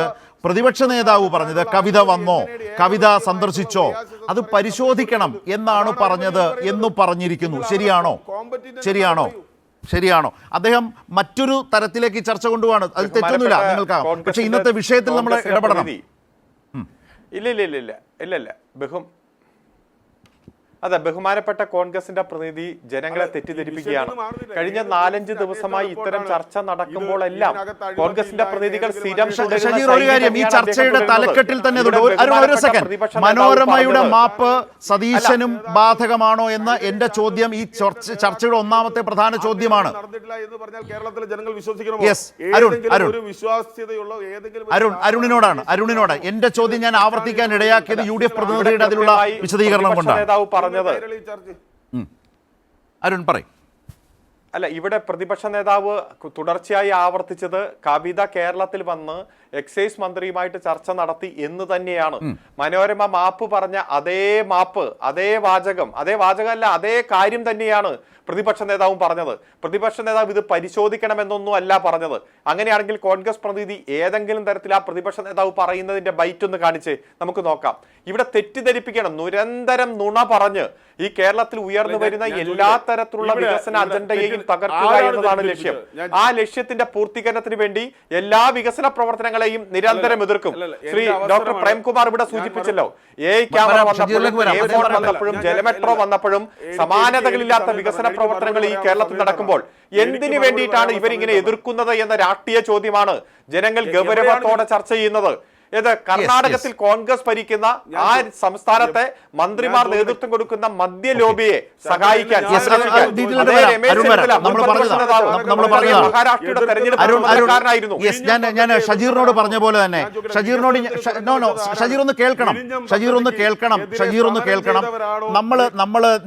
പ്രതിപക്ഷ നേതാവ് പറഞ്ഞത് കവിത വന്നോ, കവിത സന്ദർശിച്ചോ, അത് പരിശോധിക്കണം എന്നാണ് പറഞ്ഞത് എന്ന് പറഞ്ഞിരിക്കുന്നു. ശരിയാണോ? അദ്ദേഹം മറ്റൊരു തരത്തിലേക്ക് ചർച്ച കൊണ്ടുപോവാണ്. അത് തെറ്റൊന്നുമില്ല നിങ്ങൾക്ക്. പക്ഷെ ഇന്നത്തെ വിഷയത്തിൽ നമ്മൾ ഇടപെടണം. ഇല്ല അതെ, ബഹുമാനപ്പെട്ട കോൺഗ്രസിന്റെ പ്രതിനിധി ജനങ്ങളെ തെറ്റിദ്ധരിപ്പിക്കുകയാണ്. കഴിഞ്ഞ 4-5 ദിവസമായി ഇത്തരം ചർച്ച നടക്കുമ്പോഴെല്ലാം കോൺഗ്രസിന്റെ പ്രതിനിധികൾ സ്ഥിരം ഈ ചർച്ചയുടെ തലക്കെട്ടിൽ തന്നെ മനോരമയുടെ മാപ്പ് സതീശനും ബാധകമാണോ എന്ന എന്റെ ചോദ്യം ഈ ചർച്ചയുടെ ഒന്നാമത്തെ പ്രധാന ചോദ്യമാണ്. അരുണിനോട് എന്റെ ചോദ്യം ഞാൻ ആവർത്തിക്കാൻ ഇടയാക്കിയത് യു ഡി എഫ് പ്രതിനിധിയുടെ അതിലുള്ള വിശദീകരണം കൊണ്ടാണ്. അരുൺ പറയും. അല്ല, ഇവിടെ പ്രതിപക്ഷ നേതാവ് തുടർച്ചയായി ആവർത്തിച്ചത് കവിത കേരളത്തിൽ വന്ന് എക്സൈസ് മന്ത്രിയുമായിട്ട് ചർച്ച നടത്തി എന്ന് തന്നെയാണ്. മനോരമ മാപ്പ് പറഞ്ഞ അതേ വാചകമല്ല, അതേ കാര്യം തന്നെയാണ് പ്രതിപക്ഷ നേതാവും പറഞ്ഞത്. പ്രതിപക്ഷ നേതാവ് ഇത് പരിശോധിക്കണമെന്നൊന്നും അല്ല പറഞ്ഞത്. അങ്ങനെയാണെങ്കിൽ കോൺഗ്രസ് പ്രതിനിധി ഏതെങ്കിലും തരത്തിൽ ആ പ്രതിപക്ഷ നേതാവ് പറയുന്നതിന്റെ ബൈറ്റ് ഒന്ന് കാണിച്ച് നമുക്ക് നോക്കാം. ഇവിടെ തെറ്റിദ്ധരിപ്പിക്കണം, നിരന്തരം നുണ പറഞ്ഞ് ഈ കേരളത്തിൽ ഉയർന്നു വരുന്ന എല്ലാ തരത്തിലുള്ള വികസന അജണ്ടയെയും തകർക്കുക എന്നതാണ് ലക്ഷ്യം. ആ ലക്ഷ്യത്തിന്റെ പൂർത്തീകരണത്തിന് വേണ്ടി എല്ലാ വികസന പ്രവർത്തനങ്ങളെയും നിരന്തരം എതിർക്കും. ശ്രീ ഡോക്ടർ പ്രേംകുമാർ ഇവിടെ സൂചിപ്പിച്ചല്ലോ, ക്യാമറ വന്നപ്പോഴും ജലമെട്രോ വന്നപ്പോഴും സമാനതകളില്ലാത്ത വികസന പ്രവർത്തനങ്ങൾ ഈ കേരളത്തിൽ നടക്കുമ്പോൾ എന്തിനു വേണ്ടിയിട്ടാണ് ഇവരിങ്ങനെ എതിർക്കുന്നത് എന്ന രാഷ്ട്രീയ ചോദ്യമാണ് ജനങ്ങൾ ഗൗരവത്തോടെ ചർച്ച ചെയ്യുന്നത്. ഏത് കർണാടകത്തിൽ കോൺഗ്രസ് ഭരിക്കുന്ന ആ സംസ്ഥാനത്തെ മന്ത്രിമാർ നേതൃത്വം കൊടുക്കുന്ന മദ്യ ലോബിയെ സഹായിക്കാൻ മഹാരാഷ്ട്രയുടെ തെരഞ്ഞെടുപ്പ് ഞാൻ ഷജീറിനോട് പറഞ്ഞ പോലെ തന്നെ ഷജീർ ഒന്ന് കേൾക്കണം.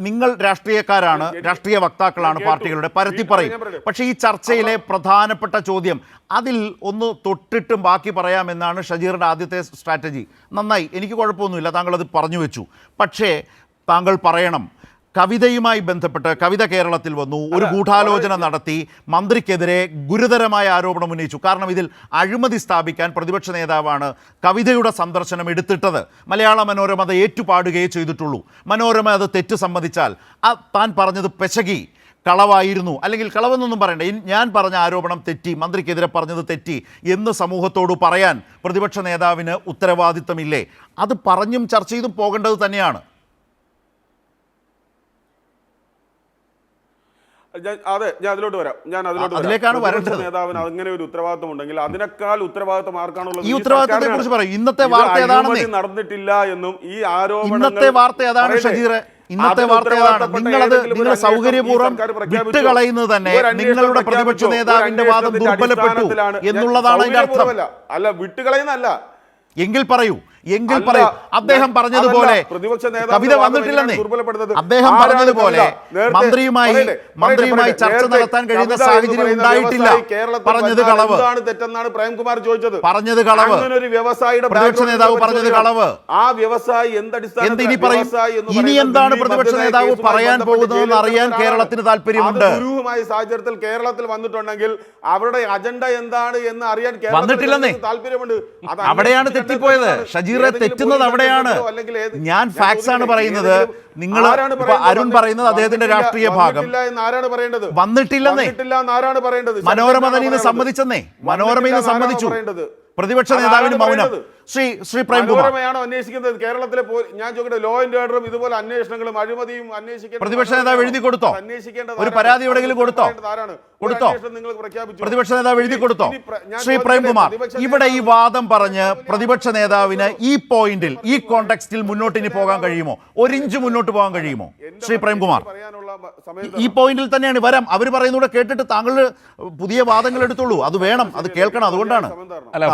നിങ്ങൾ രാഷ്ട്രീയക്കാരാണ്, രാഷ്ട്രീയ വക്താക്കളാണ്, പാർട്ടികളുടെ പരത്തി പറയും. പക്ഷേ ഈ ചർച്ചയിലെ പ്രധാനപ്പെട്ട ചോദ്യം അതിൽ ഒന്ന് തൊട്ടിട്ടും ബാക്കി പറയാമെന്നാണ് ഷജീറിൻ്റെ ആദ്യത്തെ സ്ട്രാറ്റജി. നന്നായി, എനിക്ക് കുഴപ്പമൊന്നുമില്ല, താങ്കൾ അത് പറഞ്ഞു വെച്ചു. പക്ഷേ താങ്കൾ പറയണം, കവിതയുമായി ബന്ധപ്പെട്ട് കവിത കേരളത്തിൽ വന്നു, ഒരു ഗൂഢാലോചന നടത്തി, മന്ത്രിക്കെതിരെ ഗുരുതരമായ ആരോപണം ഉന്നയിച്ചു. കാരണം ഇതിൽ അഴിമതി സ്ഥാപിക്കാൻ പ്രതിപക്ഷ നേതാവാണ് കവിതയുടെ സന്ദർശനം എടുത്തിട്ടത്. മലയാള മനോരമ അത് ഏറ്റുപാടുകയേ ചെയ്തിട്ടുള്ളൂ. മനോരമ അത് തെറ്റ് സമ്മതിച്ചാൽ താൻ പറഞ്ഞത് പെശകി, കളവായിരുന്നു, അല്ലെങ്കിൽ കളവെന്നൊന്നും പറയണ്ട, ഞാൻ പറഞ്ഞ ആരോപണം തെറ്റി, മന്ത്രിക്കെതിരെ പറഞ്ഞത് തെറ്റി എന്ന് സമൂഹത്തോട് പറയാൻ പ്രതിപക്ഷ നേതാവിന് ഉത്തരവാദിത്തമില്ലേ? അത് പറഞ്ഞും ചർച്ച ചെയ്തും പോകേണ്ടത് തന്നെയാണ്. അതെ, ഞാൻ അതിലോട്ട് വരാം. അതിലേക്കാണ് വരേണ്ടത്. നേതാവിന് അങ്ങനെ ഒരു ഉത്തരവാദിത്വം ഉണ്ടെങ്കിൽ അതിനേക്കാൾ ഉത്തരവാദിത്വം ആർക്കാണുള്ളത്? ഈ ഉത്തരവാദിത്തത്തെ കുറിച്ച് പറയും. ഇന്നത്തെ വാർത്ത ഏതാണെന്ന് നടന്നിട്ടില്ല എന്നും ഈ ആരോപണം, ഇന്നത്തെ വാർത്ത ഏതാണ് ഷജീറെ? ഇന്നത്തെ വാർത്ത ഏതാണ്? നിങ്ങൾ സൗകര്യപൂർവ്വം വിട്ടുകളയുന്നത് തന്നെ നിങ്ങളുടെ പ്രതിപക്ഷ നേതാവിന്റെ വാദം ദുർബലപ്പെട്ടു എന്നുള്ളതാണ് അതിന്റെ അർത്ഥം. അല്ല, വിട്ടുകളയുന്നല്ല. എങ്കിൽ പറയൂ. അദ്ദേഹം പറഞ്ഞതുപോലെ കവിത വന്നിട്ടില്ലെന്നേ. അദ്ദേഹം പറഞ്ഞതുപോലെ മന്ത്രിയുമായി ചർച്ച നടത്താൻ കഴിയുന്ന സാഹചര്യം ഉണ്ടായിട്ടില്ല. പറഞ്ഞത് കളവ്. തെറ്റെന്നാണ് പ്രേംകുമാർ ചോദിച്ചത്. പറഞ്ഞത് കളവ്. പ്രതിപക്ഷ നേതാവ് പറഞ്ഞത് കളവ്. ആ വ്യവസായി എന്തിനി പറയും? ഇനി എന്താണ് പ്രതിപക്ഷ നേതാവ് പറയാൻ പോകുന്നതെന്ന് അറിയാൻ കേരളത്തിന് താല്പര്യമുണ്ട്. ദുരൂഹമായ സാഹചര്യത്തിൽ കേരളത്തിൽ വന്നിട്ടുണ്ടെങ്കിൽ അവരുടെ അജണ്ട എന്താണ് എന്ന് അറിയാൻ വന്നിട്ടില്ലെന്നേ. താല്പര്യമുണ്ട്. അവിടെയാണ് തെറ്റിപ്പോയത്. തെറ്റുന്നത് അവിടെയാണ്. ഞാൻ ഫാക്ട്സ് ആണ് പറയുന്നത്. നിങ്ങൾ അരുൺ പറയുന്നത് അദ്ദേഹത്തിന്റെ രാഷ്ട്രീയ ഭാഗം. വന്നിട്ടില്ലെന്നേ. മനോരമ തന്നെ സമ്മതിച്ചെന്നേ. മനോരമ സമ്മതിച്ചു. പ്രതിപക്ഷ നേതാവിന് മൗനം. ശ്രീ പ്രേംകുമാർ അന്വേഷിക്കുന്നത് കേരളത്തിലെ, ഞാൻ ചോദിക്കട്ടെ, ലോ ആൻഡ് ഓർഡറും ഇതുപോലെ അന്വേഷണങ്ങളും അഴിമതിയും അന്വേഷിക്കേണ്ട പ്രതിപക്ഷ നേതാവ് എഴുതി കൊടുത്തോ? ഒരു പരാതി എവിടെയെങ്കിലും കൊടുത്തോ? പ്രതിപക്ഷ നേതാവ് എഴുതി കൊടുത്തോ? ശ്രീ പ്രേംകുമാർ, ഇവിടെ ഈ വാദം പറഞ്ഞ് പ്രതിപക്ഷ നേതാവിന് ഈ പോയിന്റിൽ, ഈ കോണ്ടെക്സ്റ്റിൽ മുന്നോട്ട് ഇനി പോകാൻ കഴിയുമോ? ഒരു ഇഞ്ച് മുന്നോട്ട് പോകാൻ കഴിയുമോ? ശ്രീ പ്രേംകുമാർ, ഈ പോയിന്റിൽ തന്നെയാണ് വരാം. അവർ പറയുന്നൂടെ കേട്ടിട്ട് താങ്കൾ പുതിയ വാദങ്ങൾ എടുത്തോളൂ. അത് വേണം, അത് കേൾക്കണം. അതുകൊണ്ടാണ്. അല്ല,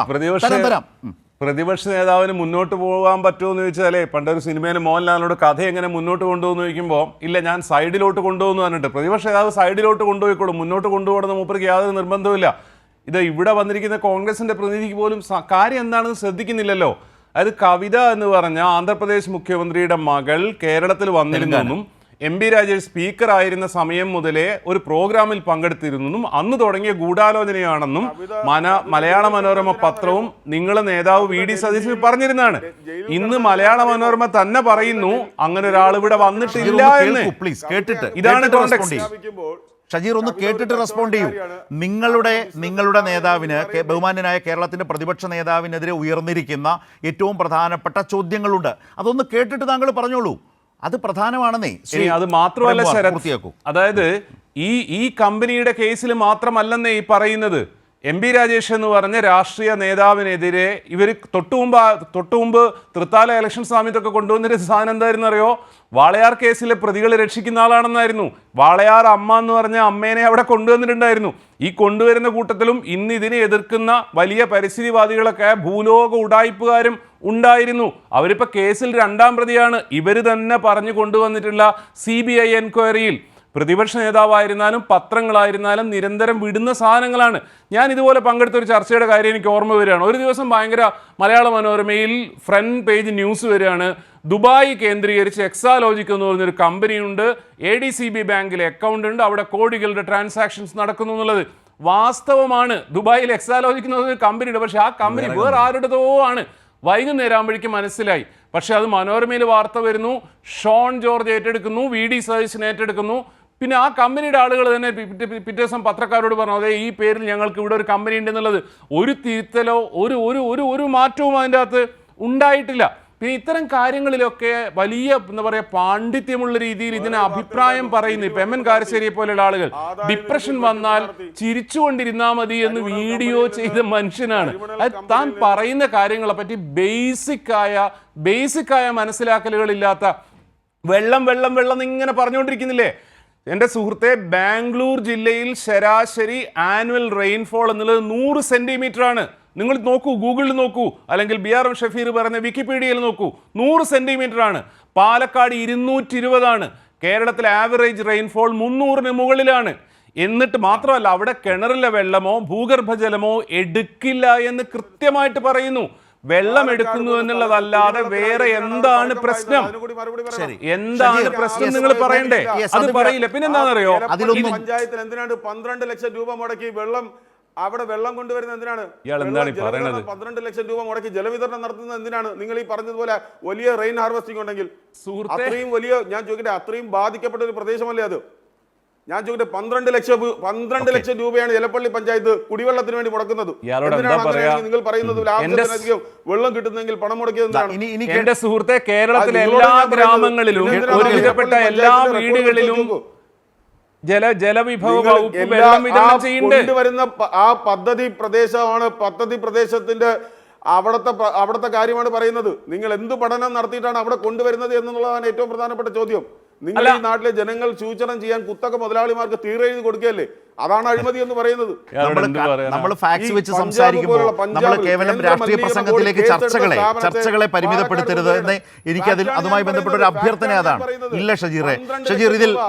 പ്രതിപക്ഷ നേതാവിന് മുന്നോട്ട് പോകാൻ പറ്റുമോ എന്ന് ചോദിച്ചാലേ, പണ്ടൊരു സിനിമയിൽ മോഹൻലാലിനോട് കഥ എങ്ങനെ മുന്നോട്ട് കൊണ്ടുപോകുന്നു ചോദിക്കുമ്പോൾ ഇല്ല, ഞാൻ സൈഡിലോട്ട് കൊണ്ടുപോകുന്നു പറഞ്ഞിട്ട് പ്രതിപക്ഷ നേതാവ് സൈഡിലോട്ട് കൊണ്ടുപോയിക്കോളും. മുന്നോട്ട് കൊണ്ടുപോകണമെന്ന് മൂപ്പർക്ക് യാതൊരു നിർബന്ധമില്ല. ഇത് ഇവിടെ വന്നിരിക്കുന്ന കോൺഗ്രസിന്റെ പ്രതിനിധിക്ക് പോലും കാര്യം എന്താണെന്ന് ശ്രദ്ധിക്കുന്നില്ലല്ലോ. അതായത് കവിത എന്ന് പറഞ്ഞ ആന്ധ്രാപ്രദേശ് മുഖ്യമന്ത്രിയുടെ മകൾ കേരളത്തിൽ വന്നിരുന്നെന്നും എം.പി. രാജേഷ് സ്പീക്കർ ആയിരുന്ന സമയം മുതലേ ഒരു പ്രോഗ്രാമിൽ പങ്കെടുത്തിരുന്നെന്നും അന്ന് തുടങ്ങിയ ഗൂഢാലോചനയാണെന്നും മലയാള മനോരമ പത്രവും നിങ്ങളെ നേതാവ് വി.ഡി. സതീശൻ പറഞ്ഞിരുന്നതാണ്. ഇന്ന് മലയാള മനോരമ തന്നെ പറയുന്നു അങ്ങനെ ഒരാൾ ഇവിടെ വന്നിട്ടില്ല എന്ന്. ഇതാണ് കോണ്ടെക്സ്റ്റ്. ഷജീർ, ഒന്ന് കേട്ടിട്ട് റെസ്പോണ്ട് ചെയ്യൂ. നിങ്ങളുടെ നേതാവിന്, ബഹുമാന്യനായ കേരളത്തിന്റെ പ്രതിപക്ഷ നേതാവിനെതിരെ ഉയർന്നിരിക്കുന്ന ഏറ്റവും പ്രധാനപ്പെട്ട ചോദ്യങ്ങളുണ്ട്. അതൊന്ന് കേട്ടിട്ട് താങ്കൾ പറഞ്ഞോളൂ. അത് പ്രധാനമാണെന്നേ. അത് മാത്രമല്ല ശരത്, അതായത് ഈ കമ്പനിയുടെ കേസിൽ മാത്രമല്ലെന്നേ ഈ പറയുന്നത്. എം.പി. രാജേഷ് എന്ന് പറഞ്ഞ രാഷ്ട്രീയ നേതാവിനെതിരെ ഇവർ തൊട്ടുമുമ്പ് തൃത്താല ഇലക്ഷൻ സമയത്തൊക്കെ കൊണ്ടുവന്നൊരു സാധനം എന്തായിരുന്നു അറിയോ? വാളയാർ കേസിലെ പ്രതികളെ രക്ഷിക്കുന്ന ആളാണെന്നായിരുന്നു. വാളയാർ അമ്മ എന്ന് പറഞ്ഞ അമ്മേനെ അവിടെ കൊണ്ടുവന്നിട്ടുണ്ടായിരുന്നു. ഈ കൊണ്ടുവരുന്ന കൂട്ടത്തിലും ഇന്ന് ഇതിനെ എതിർക്കുന്ന വലിയ പരിസ്ഥിതിവാദികളൊക്കെ ഭൂലോക ഉഡായിപ്പുകാരും ഉണ്ടായിരുന്നു. അവരിപ്പോൾ കേസിൽ 2ാം പ്രതിയാണ്. ഇവർ തന്നെ പറഞ്ഞു കൊണ്ടുവന്നിട്ടുള്ള CBI എൻക്വയറിയിൽ പ്രതിപക്ഷ നേതാവായിരുന്നാലും പത്രങ്ങളായിരുന്നാലും നിരന്തരം വിടുന്ന സാധനങ്ങളാണ്. ഞാൻ ഇതുപോലെ പങ്കെടുത്തൊരു ചർച്ചയുടെ കാര്യം എനിക്ക് ഓർമ്മ വരികയാണ്. ഒരു ദിവസം ഭയങ്കര മലയാള മനോരമയിൽ ഫ്രണ്ട് പേജ് ന്യൂസ് വരികയാണ്. ദുബായ് കേന്ദ്രീകരിച്ച് എക്സാലോജിക് എന്ന് പറഞ്ഞൊരു കമ്പനിയുണ്ട്, ADCB ബാങ്കിലെ അക്കൗണ്ട് ഉണ്ട്, അവിടെ കോടികളുടെ ട്രാൻസാക്ഷൻസ് നടക്കുന്നു എന്നുള്ളത് വാസ്തവമാണ്. ദുബായിൽ എക്സാലോജിക് എന്ന് പറഞ്ഞൊരു കമ്പനി ഉണ്ട്. പക്ഷെ ആ കമ്പനി വേറെ ആരുടേതോ ആണ്. വൈകുന്നേരം ആകുമ്പോഴേക്കും മനസ്സിലായി. പക്ഷെ അത് മനോരമയിൽ വാർത്ത വരുന്നു, ഷോൺ ജോർജ് ഏറ്റെടുക്കുന്നു, VD സതീശൻ ഏറ്റെടുക്കുന്നു. പിന്നെ ആ കമ്പനിയുടെ ആളുകൾ തന്നെ പിറ്റേ ദിവസം പത്രക്കാരോട് പറഞ്ഞു, അതെ ഈ പേരിൽ ഞങ്ങൾക്ക് ഇവിടെ ഒരു കമ്പനി ഉണ്ടെന്നുള്ളത്. ഒരു തിരുത്തലോ ഒരു മാറ്റവും അതിൻ്റെ അകത്ത് ഉണ്ടായിട്ടില്ല. പിന്നെ ഇത്തരം കാര്യങ്ങളിലൊക്കെ വലിയ എന്താ പറയുക പാണ്ഡിത്യമുള്ള രീതിയിൽ ഇതിന് അഭിപ്രായം പറയുന്നു. ഇപ്പൊ എം.എൻ. കാരശ്ശേരിയെ പോലെയുള്ള ആളുകൾ ഡിപ്രഷൻ വന്നാൽ ചിരിച്ചുകൊണ്ടിരുന്നാൽ മതി എന്ന് വീഡിയോ ചെയ്ത മനുഷ്യനാണ്. അത് താൻ പറയുന്ന കാര്യങ്ങളെ പറ്റി ബേസിക്കായ മനസ്സിലാക്കലുകളില്ലാത്ത വെള്ളം വെള്ളം വെള്ളം ഇങ്ങനെ പറഞ്ഞുകൊണ്ടിരിക്കുന്നില്ലേ. എൻ്റെ സുഹൃത്തെ, ബാംഗ്ലൂർ ജില്ലയിൽ ശരാശരി ആനുവൽ റെയിൻഫോൾ എന്നുള്ളത് 100 സെന്റിമീറ്റർ ആണ്. നിങ്ങൾ നോക്കൂ, ഗൂഗിളിൽ നോക്കൂ, അല്ലെങ്കിൽ BRM ഷഫീർ പറഞ്ഞ വിക്കിപീഡിയയിൽ നോക്കൂ, 100 സെന്റിമീറ്റർ ആണ്. പാലക്കാട് 220 ആണ്. കേരളത്തിലെ ആവറേജ് റെയിൻഫോൾ 300-ന് മുകളിലാണ്. എന്നിട്ട് മാത്രമല്ല, അവിടെ കിണറിലെ വെള്ളമോ ഭൂഗർഭജലമോ എടുക്കില്ല എന്ന് കൃത്യമായിട്ട് പറയുന്നു. വെള്ളം എടുക്കുന്നു എന്നുള്ളതല്ലാതെ വേറെ എന്താണ് പ്രശ്നം? എന്താണ് പ്രശ്നം നിങ്ങൾ പറയണ്ടേ? അത് പറയില്ല. പിന്നെന്താണെന്നറിയോ, പഞ്ചായത്തിൽ എന്തിനാണ് 12 ലക്ഷം രൂപ മുടക്കി അവിടെ വെള്ളം കൊണ്ടുവരുന്നത് എന്തിനാണ്? ഇയാൾ എന്താണ് ഈ പറയുന്നത്? 12 ലക്ഷം രൂപ മുടക്കി ജലവിതരണം നടത്തുന്നത് എന്തിനാണ്? നിങ്ങൾ ഈ പറഞ്ഞതുപോലെ വലിയ റെയിൻ ഹാർവെസ്റ്റിംഗ് ഉണ്ടെങ്കിൽ അത്രയും വലിയ, ഞാൻ ചോദിക്കട്ടെ, അത്രയും ബാധിക്കപ്പെട്ട ഒരു പ്രദേശമല്ലേ അത്? ഞാൻ ചോദിക്കട്ടെ, 12 ലക്ഷം രൂപയാണ് എലപ്പള്ളി പഞ്ചായത്ത് കുടിവെള്ളത്തിന് വേണ്ടി മുടക്കുന്നത്. നിങ്ങൾ പറയുന്നത് ആവശ്യത്തിലധികം വെള്ളം കിട്ടുന്നെങ്കിൽ പണം മുടക്കിയതെന്താണ്? എന്റെ സുഹൃത്തെ, കേരളത്തിലെ എല്ലാ ഗ്രാമങ്ങളിലും ഒരുവിധപ്പെട്ട എല്ലാ വീടുകളിലും ജലവിഭവ വകുപ്പ് വെള്ളം വിതരണം ചെയ്യുന്നുണ്ട്. കൊണ്ടുവരുന്ന ആ പദ്ധതി പ്രദേശത്തിന്റെ അവിടുത്തെ കാര്യമാണ് പറയുന്നത്. നിങ്ങൾ എന്ത് പഠനം നടത്തിയിട്ടാണ് അവിടെ കൊണ്ടുവരുന്നത് എന്നുള്ളതാണ് ഏറ്റവും പ്രധാനപ്പെട്ട ചോദ്യം. നിങ്ങൾ ഈ നാട്ടിലെ ജനങ്ങൾ ചൂഷണം ചെയ്യാൻ കുത്തക മുതലാളിമാർക്ക് തീരെഴുതി കൊടുക്കുകയല്ലേ? അതാണ് അഴിമതി എന്ന് പറയുന്നത്. നമ്മൾ ഫാക്സ് വെച്ച് സംസാരിക്കുമ്പോൾ നമ്മൾ കേവലം രാഷ്ട്രീയ പ്രസംഗത്തിലേക്ക് ചർച്ചകളെ പരിമിതപ്പെടുത്തരുത് എന്ന് അതുമായി ബന്ധപ്പെട്ട ഒരു അഭ്യർത്ഥന അതാണ്. ഇല്ല ഷജീർ,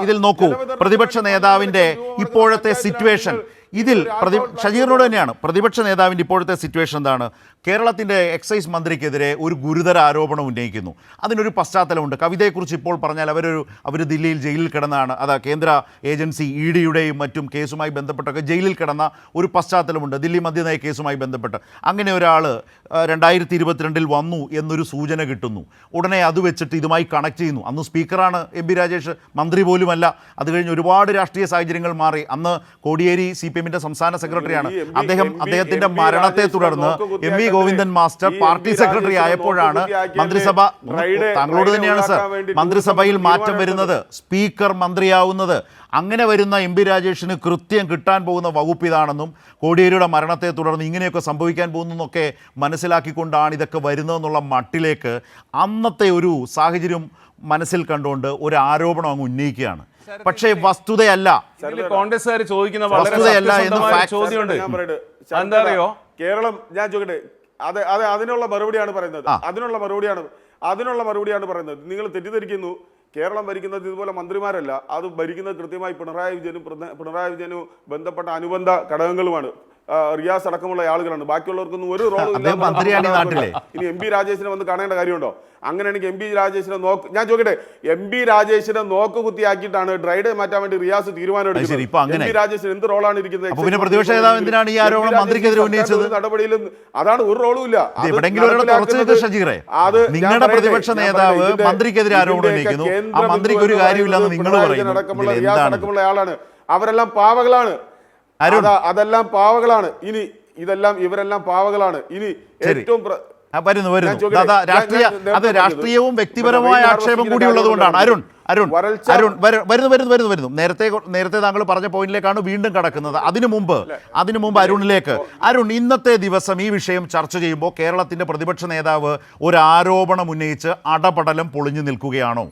ഇതിൽ നോക്കൂ, പ്രതിപക്ഷ നേതാവിന്റെ ഇപ്പോഴത്തെ സിറ്റുവേഷൻ ഷജീറിനോട് തന്നെയാണ്. പ്രതിപക്ഷ നേതാവിൻ്റെ ഇപ്പോഴത്തെ സിറ്റുവേഷൻ എന്താണ്? കേരളത്തിൻ്റെ എക്സൈസ് മന്ത്രിക്കെതിരെ ഒരു ഗുരുതര ആരോപണം ഉന്നയിക്കുന്നു. അതിനൊരു പശ്ചാത്തലമുണ്ട്. കവിതയെക്കുറിച്ച് ഇപ്പോൾ പറഞ്ഞാൽ അവർ ദില്ലിയിൽ ജയിലിൽ കിടന്നാണ്. കേന്ദ്ര ഏജൻസി EDയുടെയും മറ്റും കേസുമായി ബന്ധപ്പെട്ടൊക്കെ ജയിലിൽ കിടന്ന ഒരു പശ്ചാത്തലമുണ്ട്, ദില്ലി മദ്യനയ കേസുമായി ബന്ധപ്പെട്ട്. അങ്ങനെ ഒരാൾ 2022 വന്നു എന്നൊരു സൂചന കിട്ടുന്നു. ഉടനെ അത് വെച്ചിട്ട് ഇതുമായി കണക്ട് ചെയ്യുന്നു. അന്ന് സ്പീക്കറാണ് MP രാജേഷ്, മന്ത്രി പോലുമല്ല. അത് കഴിഞ്ഞ് ഒരുപാട് രാഷ്ട്രീയ സാഹചര്യങ്ങൾ മാറി. അന്ന് കോടിയേരി CPMന്റെ സംസ്ഥാന സെക്രട്ടറിയാണ്. അദ്ദേഹത്തിന്റെ മരണത്തെ തുടർന്ന് MV Govindan master party secretary ആയപ്പോഴാണ് മന്ത്രിസഭ, താങ്കളോട് തന്നെയാണ് സർ, മന്ത്രിസഭയിൽ മാറ്റം വരുന്നത്, സ്പീക്കർ മന്ത്രിയാവുന്നത്. അങ്ങനെ വരുന്ന MP രാജേഷിന് കൃത്യം കിട്ടാൻ പോകുന്ന വകുപ്പ് ഇതാണെന്നും കോടിയേരിയുടെ മരണത്തെ തുടർന്ന് ഇങ്ങനെയൊക്കെ സംഭവിക്കാൻ പോകുന്നതൊക്കെ മനസ്സിലാക്കിക്കൊണ്ടാണ് ഇതൊക്കെ വരുന്നതെന്നുള്ള മട്ടിലേക്ക് അന്നത്തെ ഒരു സാഹചര്യം മനസ്സിൽ കണ്ടുകൊണ്ട് ഒരു ആരോപണം അങ്ങ് ഉന്നയിക്കുകയാണ്. പക്ഷേ വസ്തുതയല്ല. കോൺഗ്രസ്സുകാർ ചോദിക്കുന്ന ചോദ്യമുണ്ട്. എന്താ അറിയോ, കേരളം, ഞാൻ ചോദിക്കട്ടെ, അതിനുള്ള മറുപടിയാണ് പറയുന്നത്. അതിനുള്ള മറുപടിയാണ് പറയുന്നത്. നിങ്ങൾ തെറ്റിദ്ധരിക്കുന്നു. കേരളം ഭരിക്കുന്നത് ഇതുപോലെ മന്ത്രിമാരല്ല, അത് ഭരിക്കുന്നത് കൃത്യമായി പിണറായി വിജയനും ബന്ധപ്പെട്ട അനുബന്ധ ഘടകങ്ങളുമാണ്. റിയാസ് അടക്കമുള്ള ആളുകളാണ്. ബാക്കിയുള്ളവർക്കൊന്നും ഒരു റോളും ഇല്ല. ഇനി MP രാജേഷിനെ വന്ന് കാണേണ്ട കാര്യമുണ്ടോ? അങ്ങനെയാണെങ്കിൽ MP രാജേഷിനെ ഞാൻ ചോദിക്കട്ടെ, MP രാജേഷിനെ നോക്ക് കുത്തിയാക്കിയിട്ടാണ് ഡ്രൈഡേ മാറ്റാൻ വേണ്ടി റിയാസ് തീരുമാനം എടുക്കുന്നത്. MP രാജേഷിന് എന്ത് റോളാണ് ഇരിക്കുന്നത്? നടപടിയിലും അതാണ്, ഒരു റോളും ഇല്ല. നിങ്ങളുടെ പ്രതിപക്ഷ നേതാവ് മന്ത്രിക്കെതിരെ ആരോപണം ഉന്നയിക്കുന്നു, ആ മന്ത്രിക്ക് ഒരു കാര്യമില്ലെന്ന് നിങ്ങൾ പറയുന്നു. റിയാസ് അടക്കമുള്ള ആളാണ്. അവരെല്ലാം പാവകളാണ്. അതെല്ലാം പാവകളാണ്. ഇനി ഇവരെല്ലാം പാവകളാണ്. ഇനി ഏറ്റവും രാഷ്ട്രീയവും വ്യക്തിപരമായ ആക്ഷേപം കൂടി ഉള്ളതുകൊണ്ടാണ്. വരുന്നു. നേരത്തെ താങ്കൾ പറഞ്ഞ പോയിന്റിലേക്കാണ് വീണ്ടും കടക്കുന്നത്. അതിനു മുമ്പ് അരുണിലേക്ക്. അരുൺ, ഇന്നത്തെ ദിവസം ഈ വിഷയം ചർച്ച ചെയ്യുമ്പോൾ കേരളത്തിന്റെ പ്രതിപക്ഷ നേതാവ് ഒരു ആരോപണം ഉന്നയിച്ച് അടപടലം പൊളിഞ്ഞു നിൽക്കുകയാണോ?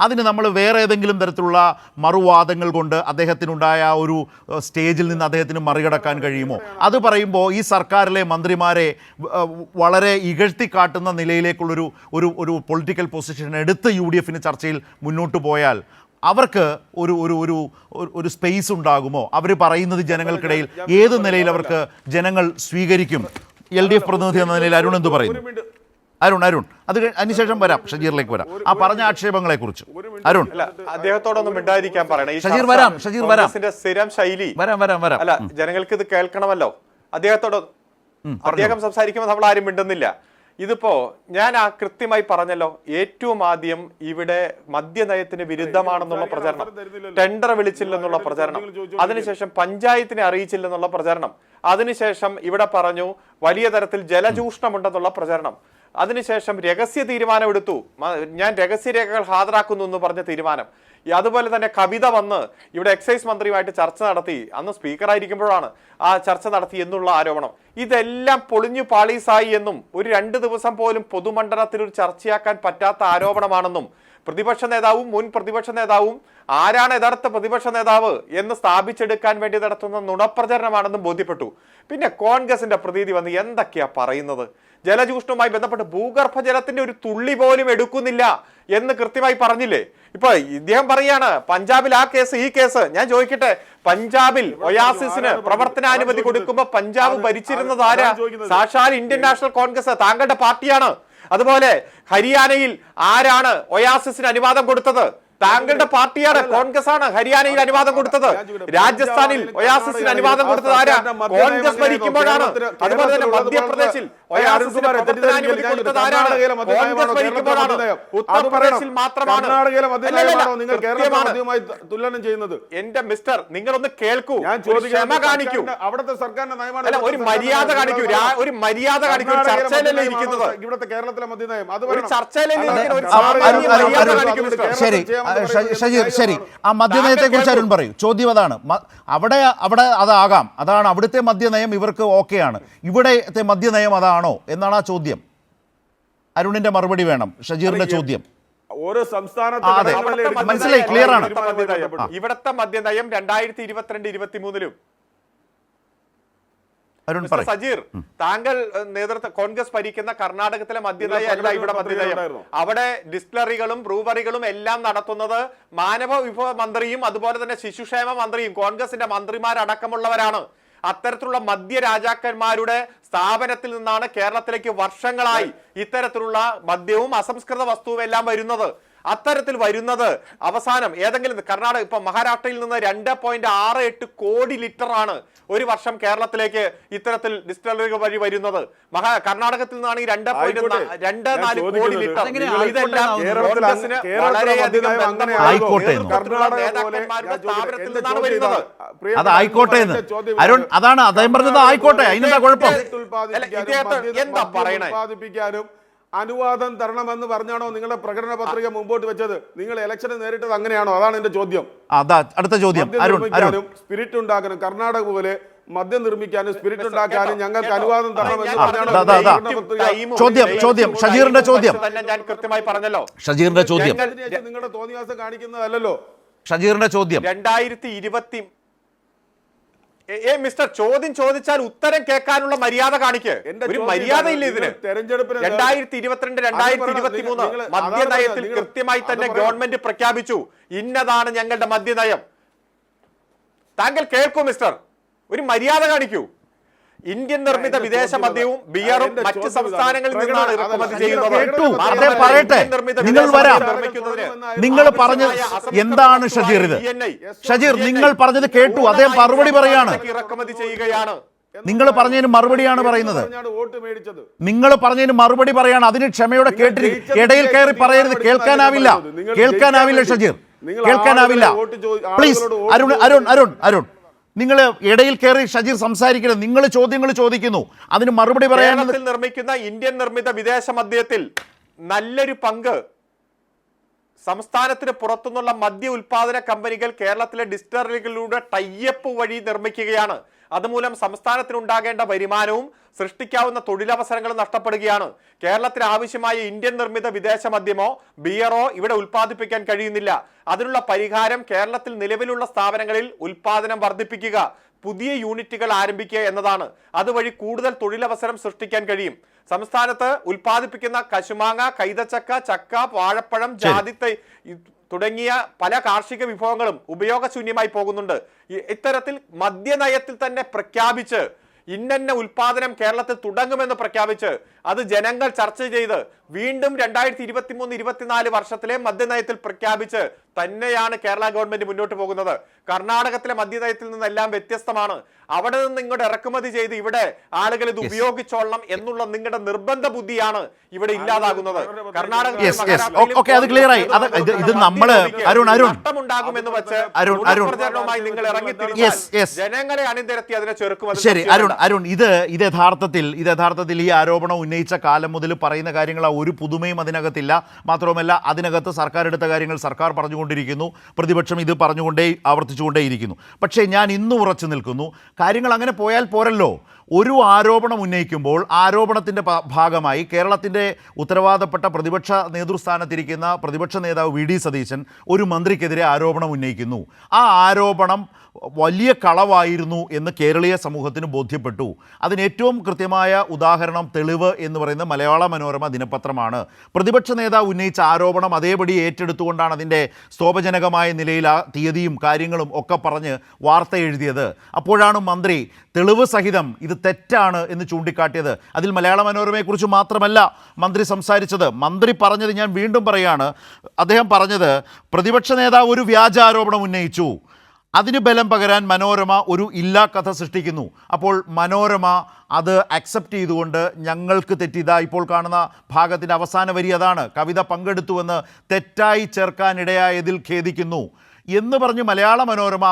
അതിന് നമ്മൾ വേറെ ഏതെങ്കിലും തരത്തിലുള്ള മറുവാദങ്ങൾ കൊണ്ട് അദ്ദേഹത്തിനുണ്ടായ ഒരു സ്റ്റേജിൽ നിന്ന് അദ്ദേഹത്തിന് മറികടക്കാൻ കഴിയുമോ? അത് പറയുമ്പോൾ ഈ സർക്കാരിലെ മന്ത്രിമാരെ വളരെ ഇകഴ്ത്തിക്കാട്ടുന്ന നിലയിലേക്കുള്ളൊരു ഒരു പൊളിറ്റിക്കൽ പൊസിഷൻ എടുത്ത് UDF ചർച്ചയിൽ മുന്നോട്ട് പോയാൽ അവർക്ക് ഒരു സ്പേസ് ഉണ്ടാകുമോ? അവർ പറയുന്നത് ജനങ്ങൾക്കിടയിൽ ഏത് നിലയിൽ അവർക്ക് ജനങ്ങൾ സ്വീകരിക്കും? LDF പ്രതിനിധി എന്ന നിലയിൽ അരുൺ എന്ത് പറയുന്നു? അരുൺ അതിനുശേഷം വരാം, ഷജീറിലേക്ക് വരാം. ആ പറഞ്ഞ ആക്ഷേപങ്ങളെ കുറിച്ച് അരുൺ അദ്ദേഹത്തോടൊന്നും മിണ്ടാതിരിക്കാൻ പറയണം. ഷജീർ വരാം. സ്ഥിരം ശൈലി വരാം. അല്ല, ജനങ്ങൾക്ക് ഇത് കേൾക്കണമല്ലോ. അദ്ദേഹം സംസാരിക്കുമ്പോൾ നമ്മൾ ആരും മിണ്ടുന്നില്ല. ഇതിപ്പോ ഞാൻ കൃത്യമായി പറഞ്ഞല്ലോ, ഏറ്റവും ആദ്യം ഇവിടെ മദ്യനയത്തിന് വിരുദ്ധമാണെന്നുള്ള പ്രചരണം, ടെൻഡർ വിളിച്ചില്ലെന്നുള്ള പ്രചരണം, അതിനുശേഷം പഞ്ചായത്തിനെ അറിയിച്ചില്ലെന്നുള്ള പ്രചരണം, അതിനുശേഷം ഇവിടെ പറഞ്ഞു വലിയ തരത്തിൽ ജലചൂഷണമുണ്ടെന്നുള്ള പ്രചരണം. അതിനുശേഷം രഹസ്യ തീരുമാനമെടുത്തു. ഞാൻ രഹസ്യരേഖകൾ ഹാജരാക്കുന്നു എന്ന് പറഞ്ഞ തീരുമാനം. അതുപോലെ തന്നെ കവിത വന്ന് ഇവിടെ എക്സൈസ് മന്ത്രിയുമായിട്ട് ചർച്ച നടത്തി. അന്ന് സ്പീക്കറായിരിക്കുമ്പോഴാണ് ആ ചർച്ച നടത്തി എന്നുള്ള ആരോപണം. ഇതെല്ലാം പൊളിഞ്ഞു പാളീസായി എന്നും ഒരു 2 ദിവസം പോലും പൊതുമണ്ഡലത്തിൽ ഒരു ചർച്ചയാക്കാൻ പറ്റാത്ത ആരോപണമാണെന്നും പ്രതിപക്ഷ നേതാവും മുൻ പ്രതിപക്ഷ നേതാവും ആരാണ് യഥാർത്ഥ പ്രതിപക്ഷ നേതാവ് എന്ന് സ്ഥാപിച്ചെടുക്കാൻ വേണ്ടി നടത്തുന്ന നുണപ്രചരണമാണെന്നും ബോധ്യപ്പെട്ടു. പിന്നെ കോൺഗ്രസിന്റെ പ്രതീതി വന്ന് എന്തൊക്കെയാ പറയുന്നത്? ജലചൂഷണവുമായി ബന്ധപ്പെട്ട് ഭൂഗർഭജലത്തിന്റെ ഒരു തുള്ളി പോലും എടുക്കുന്നില്ല എന്ന് കൃത്യമായി പറഞ്ഞില്ലേ? ഇപ്പൊ ഇദ്ദേഹം പറയാണ് പഞ്ചാബിൽ ആ കേസ് ഈ കേസ്. ഞാൻ ചോദിക്കട്ടെ, പഞ്ചാബിൽ ഒയാസിസിന് പ്രവർത്തനാനുമതി കൊടുക്കുമ്പോ പഞ്ചാബ് ഭരിച്ചിരുന്നത് ആരാ? സാക്ഷാൽ ഇന്ത്യൻ നാഷണൽ കോൺഗ്രസ്, താങ്കളുടെ പാർട്ടിയാണ്. അതുപോലെ ഹരിയാനയിൽ ആരാണ് ഒയാസിസിന് അനുവാദം കൊടുത്തത്? താങ്കളുടെ പാർട്ടിയാണ്, കോൺഗ്രസ് ആണ് ഹരിയാനയിൽ അനുവാദം കൊടുത്തത്. രാജസ്ഥാനിൽ ഒയാസിസിന് അനുവാദം കൊടുത്തത് ആരാ? കോൺഗ്രസ് ഭരിക്കുമ്പോഴാണ്. അതുപോലെ തന്നെ മധ്യപ്രദേശിൽ ഒയാസിസിന് പ്രവർത്തനാനുമതി കൊടുത്തത് ആരാണ്? കോൺഗ്രസ് ഭരിക്കുമ്പോഴാണ്. ഉത്തർപ്രദേശിൽ മാത്രമാണ്. എന്റെ മിസ്റ്റർ, നിങ്ങളൊന്ന് കേൾക്കൂ, ക്ഷമ കാണിക്കൂ, അവിടുത്തെ സർക്കാരിന്റെ നയമാണ്. ഒരു മര്യാദ കാണിക്കൂ, ഒരു മര്യാദ കാണിക്കൂ. ചർച്ചയിലല്ലേ ഇരിക്കുന്നത്? ഇവിടുത്തെ കേരളത്തിലെ മദ്യനയം ഒരു ചർച്ചയിലല്ലേ ഇരിക്കുന്നത്? ഒരു സാമാന്യ മര്യാദ കാണിക്കൂ മിസ്റ്റർ. ശരി ഷജീർ, ശരി, ആ മദ്യനയത്തെ കുറിച്ച് അരുൺ പറയൂ. ചോദ്യം അതാണ്. അവിടെ അതാകാം, അതാണ് അവിടുത്തെ മദ്യനയം, ഇവർക്ക് ഓക്കെയാണ്. ഇവിടത്തെ മദ്യനയം അതാണോ എന്നാണ് ആ ചോദ്യം. അരുണിന്റെ മറുപടി വേണം ഷജീറിന്റെ ചോദ്യം. ഓരോ സംസ്ഥാനത്തും മനസ്സിലായി, ക്ലിയർ ആണ്. ഇവിടത്തെ മദ്യനയം 2022-23 സജീർ, താങ്കൾ നേതൃത്വ കോൺഗ്രസ് ഭരിക്കുന്ന കർണാടകത്തിലെ മദ്യനയം അല്ല ഇവിടെ മദ്യനയം. അവിടെ ഡിസ്റ്റിലറികളും ബ്രൂവറികളും എല്ലാം നടത്തുന്നത് മാനവ വിഭവ മന്ത്രിയും അതുപോലെ തന്നെ ശിശുക്ഷേമ മന്ത്രിയും കോൺഗ്രസിന്റെ മന്ത്രിമാരടക്കമുള്ളവരാണ്. അത്തരത്തിലുള്ള മദ്യ രാജാക്കന്മാരുടെ സ്ഥാപനത്തിൽ നിന്നാണ് കേരളത്തിലേക്ക് വർഷങ്ങളായി ഇത്തരത്തിലുള്ള മദ്യവും അസംസ്കൃത വസ്തുവും എല്ലാം വരുന്നത്. അത്തരത്തിൽ വരുന്നത് അവസാനം ഏതെങ്കിലും കർണാടക, ഇപ്പൊ മഹാരാഷ്ട്രയിൽ നിന്ന് 2.68 കോടി ലിറ്റർ ആണ് ഒരു വർഷം കേരളത്തിലേക്ക് ഇത്തരത്തിൽ ഡിസ്റ്റിലറികൾ വഴി വരുന്നത്. കർണാടകത്തിൽ നിന്നാണെങ്കിൽ 2.24 കോടി ലിറ്റർ. ഇതെല്ലാം കോൺഗ്രസിന് വളരെയധികം നേതാക്കന്മാരുടെ സ്ഥാപനത്തിൽ നിന്നാണ് വരുന്നത്. അത് ആയിക്കോട്ടെ എന്ന് അരുൺ, അതാണ് അദ്ദേഹം പറഞ്ഞത്. ആയിക്കോട്ടെ, അതിനെന്താ കുഴപ്പം? എന്താ പറയണേ? അനുവാദം തരണമെന്ന് പറഞ്ഞാണോ നിങ്ങളുടെ പ്രകടന പത്രിക മുമ്പോട്ട് വെച്ചത്? നിങ്ങൾ ഇലക്ഷന് നേരിട്ടത് അങ്ങനെയാണോ? അതാണ് എന്റെ ചോദ്യം. അടുത്ത ചോദ്യം. സ്പിരിറ്റ് ഉണ്ടാക്കാനും കർണാടക പോലെ മദ്യം നിർമ്മിക്കാനും സ്പിരിറ്റ് ഉണ്ടാക്കാനും ഞങ്ങൾക്ക് അനുവാദം തരണമെന്ന് പറഞ്ഞാണോ? ചോദ്യം ഷജീറിന്റെ ചോദ്യം. ഞാൻ കൃത്യമായി പറഞ്ഞല്ലോ. ഷജീറിന്റെ ചോദ്യം നിങ്ങളുടെ തോന്നിയാസം കാണിക്കുന്നതല്ലോ. ഷജീറിന്റെ ചോദ്യം. 2020 മിസ്റ്റർ, ചോദ്യം ചോദിച്ചാൽ ഉത്തരം കേൾക്കാനുള്ള മര്യാദ കാണിക്ക്. ഒരു മര്യാദ ഇല്ല ഇതിന്. 2022-2023 മദ്യനയത്തിൽ കൃത്യമായി തന്നെ ഗവൺമെന്റ് പ്രഖ്യാപിച്ചു, ഇന്നതാണ് ഞങ്ങളുടെ മദ്യനയം. താങ്കൾ കേൾക്കൂ മിസ്റ്റർ, ഒരു മര്യാദ കാണിക്കൂ. ഇന്ത്യൻ നിർമ്മിത വിദേശ മദ്യവും ബിയറും മറ്റ് സംസ്ഥാനങ്ങളിൽ നിന്നാണ് ഇറക്കുമതി ചെയ്യുന്നത്. നിങ്ങൾ പറഞ്ഞത് എന്താണ് ഷജീർ? ഇത് ഷജീർ, നിങ്ങൾ പറഞ്ഞത് കേട്ടു, അദ്ദേഹം മറുപടി പറയാണ്. ഇറക്കുമതി ചെയ്യുകയാണ്. നിങ്ങൾ പറഞ്ഞതിന് മറുപടിയാണ് പറയുന്നത്. നിങ്ങൾ പറഞ്ഞതിന് മറുപടി പറയാണ്. അതിന് ക്ഷമയോടെ കേട്ടിരിക്കും. ഇടയിൽ കയറി പറയരുത്. കേൾക്കാനാവില്ല ഷജീർ, കേൾക്കാനാവില്ല. പ്ലീസ് അരുൺ, നിങ്ങൾ ഇടയിൽ കയറി ഷജീർ സംസാരിക്കരുത്. നിങ്ങൾ ചോദ്യങ്ങൾ ചോദിക്കുന്നു, അതിന് മറുപടി പറയാൻ. നിർമ്മിക്കുന്ന ഇന്ത്യൻ നിർമ്മിത വിദേശ മദ്യത്തിൽ നല്ലൊരു പങ്ക് സംസ്ഥാനത്തിന് പുറത്തുനിന്നുള്ള മദ്യ ഉൽപാദന കമ്പനികൾ കേരളത്തിലെ ഡിസ്റ്റിലറികളിലൂടെ ടൈപ്പ് വഴി നിർമ്മിക്കുകയാണ്. അതുമൂലം സംസ്ഥാനത്തിനുണ്ടാകേണ്ട വരുമാനവും സൃഷ്ടിക്കാവുന്ന തൊഴിലവസരങ്ങളും നഷ്ടപ്പെടുകയാണ്. കേരളത്തിന് ആവശ്യമായ ഇന്ത്യൻ നിർമ്മിത വിദേശ മദ്യമോ ബിയറോ ഇവിടെ ഉൽപ്പാദിപ്പിക്കാൻ കഴിയുന്നില്ല. അതിനുള്ള പരിഹാരം കേരളത്തിൽ നിലവിലുള്ള സ്ഥാപനങ്ങളിൽ ഉൽപാദനം വർദ്ധിപ്പിക്കുക, പുതിയ യൂണിറ്റുകൾ ആരംഭിക്കുക എന്നതാണ്. അതുവഴി കൂടുതൽ തൊഴിലവസരം സൃഷ്ടിക്കാൻ കഴിയും. സംസ്ഥാനത്ത് ഉൽപ്പാദിപ്പിക്കുന്ന കശുമാങ്ങ, കൈതച്ചക്ക, ചക്ക, വാഴപ്പഴം, ജാതിത്തൈ തുടങ്ങിയ പല കാർഷിക വിഭവങ്ങളും ഉപയോഗശൂന്യമായി പോകുന്നുണ്ട്. ഇത്തരത്തിൽ മദ്യനയത്തിൽ തന്നെ പ്രഖ്യാപിച്ച് ഇന്ന ഉൽപാദനം കേരളത്തിൽ തുടങ്ങുമെന്ന് പ്രഖ്യാപിച്ച് അത് ജനങ്ങൾ ചർച്ച ചെയ്ത് വീണ്ടും 2023-24 വർഷത്തിലെ മദ്യനയത്തിൽ പ്രഖ്യാപിച്ച് തന്നെയാണ് കേരള ഗവൺമെന്റ് മുന്നോട്ട് പോകുന്നത്. കർണാടകത്തിലെ മദ്യനയത്തിൽ നിന്നെല്ലാം വ്യത്യസ്തമാണ്. അവിടെ നിന്ന് ഇങ്ങോട്ട് ഇറക്കുമതി ചെയ്ത് ഇവിടെ ആളുകൾ ഇത് ഉപയോഗിച്ചോളണം എന്നുള്ള നിങ്ങളുടെ നിർബന്ധ ബുദ്ധിയാണ് ഇവിടെ ഇല്ലാതാകുന്നത്. നഷ്ടമുണ്ടാകുമെന്ന് വെച്ച് പ്രചരണവുമായി നിങ്ങൾ ഇറങ്ങിത്തിരിച്ച് ജനങ്ങളെ അണിനിരത്തി അതിനെ ചെറുക്കും. ശരി അരുൺ, ഇത് യഥാർത്ഥത്തിൽ ഈ ആരോപണം ഉന്നയിച്ച കാലം മുതൽ പറയുന്ന കാര്യങ്ങൾ ഒരു പുതുമയും അതിനകത്തില്ല. മാത്രവുമല്ല, അതിനകത്ത് സർക്കാർ എടുത്ത കാര്യങ്ങൾ സർക്കാർ പറഞ്ഞുകൊണ്ടിരിക്കുന്നു, പ്രതിപക്ഷം ഇത് ആവർത്തിച്ചുകൊണ്ടേയിരിക്കുന്നു. പക്ഷേ ഞാൻ ഇന്ന് ഉറച്ചു നിൽക്കുന്നു, കാര്യങ്ങൾ അങ്ങനെ പോയാൽ പോരല്ലോ. ഒരു ആരോപണം ഉന്നയിക്കുമ്പോൾ ആരോപണത്തിൻ്റെ ഭാഗമായി കേരളത്തിൻ്റെ ഉത്തരവാദപ്പെട്ട പ്രതിപക്ഷ നേതൃസ്ഥാനത്തിരിക്കുന്ന പ്രതിപക്ഷ നേതാവ് വി.ഡി. സതീശൻ ഒരു മന്ത്രിക്കെതിരെ ആരോപണം ഉന്നയിക്കുന്നു. ആ ആരോപണം വലിയ കളവായിരുന്നു എന്ന് കേരളീയ സമൂഹത്തിന് ബോധ്യപ്പെട്ടു. അതിന് ഏറ്റവും കൃത്യമായ ഉദാഹരണം, തെളിവ് എന്ന് പറയുന്നത് മലയാള മനോരമ ദിനപത്രമാണ്. പ്രതിപക്ഷ നേതാവ് ഉന്നയിച്ച ആരോപണം അതേപടി ഏറ്റെടുത്തുകൊണ്ടാണ് അതിൻ്റെ സ്തോഭജനകമായ നിലയിൽ ആ തീയതിയും കാര്യങ്ങളും ഒക്കെ പറഞ്ഞ് വാർത്ത എഴുതിയത്. അപ്പോഴാണ് മന്ത്രി തെളിവ് സഹിതം ഇത് തെറ്റാണ് എന്ന് ചൂണ്ടിക്കാട്ടിയത്. അതിൽ മലയാള മനോരമയെക്കുറിച്ച് മാത്രമല്ല മന്ത്രി സംസാരിച്ചത്. മന്ത്രി പറഞ്ഞത് ഞാൻ വീണ്ടും പറയുകയാണ്. അദ്ദേഹം പറഞ്ഞത് പ്രതിപക്ഷ നേതാവ് ഒരു വ്യാജ ആരോപണം ഉന്നയിച്ചു, അതിന് ബലം പകരാൻ മനോരമ ഒരു ഇല്ലാ കഥ സൃഷ്ടിക്കുന്നു. അപ്പോൾ മനോരമ അത് അക്സെപ്റ്റ് ചെയ്തുകൊണ്ട് ഞങ്ങൾക്ക് തെറ്റിയതാ. ഇപ്പോൾ കാണുന്ന ഭാഗത്തിൻ്റെ അവസാന വരി അതാണ്, കവിത പങ്കെടുത്തുവെന്ന് തെറ്റായി ചേർക്കാനിടയായതിൽ ഖേദിക്കുന്നു എന്ന് പറഞ്ഞ് മലയാള മനോരമ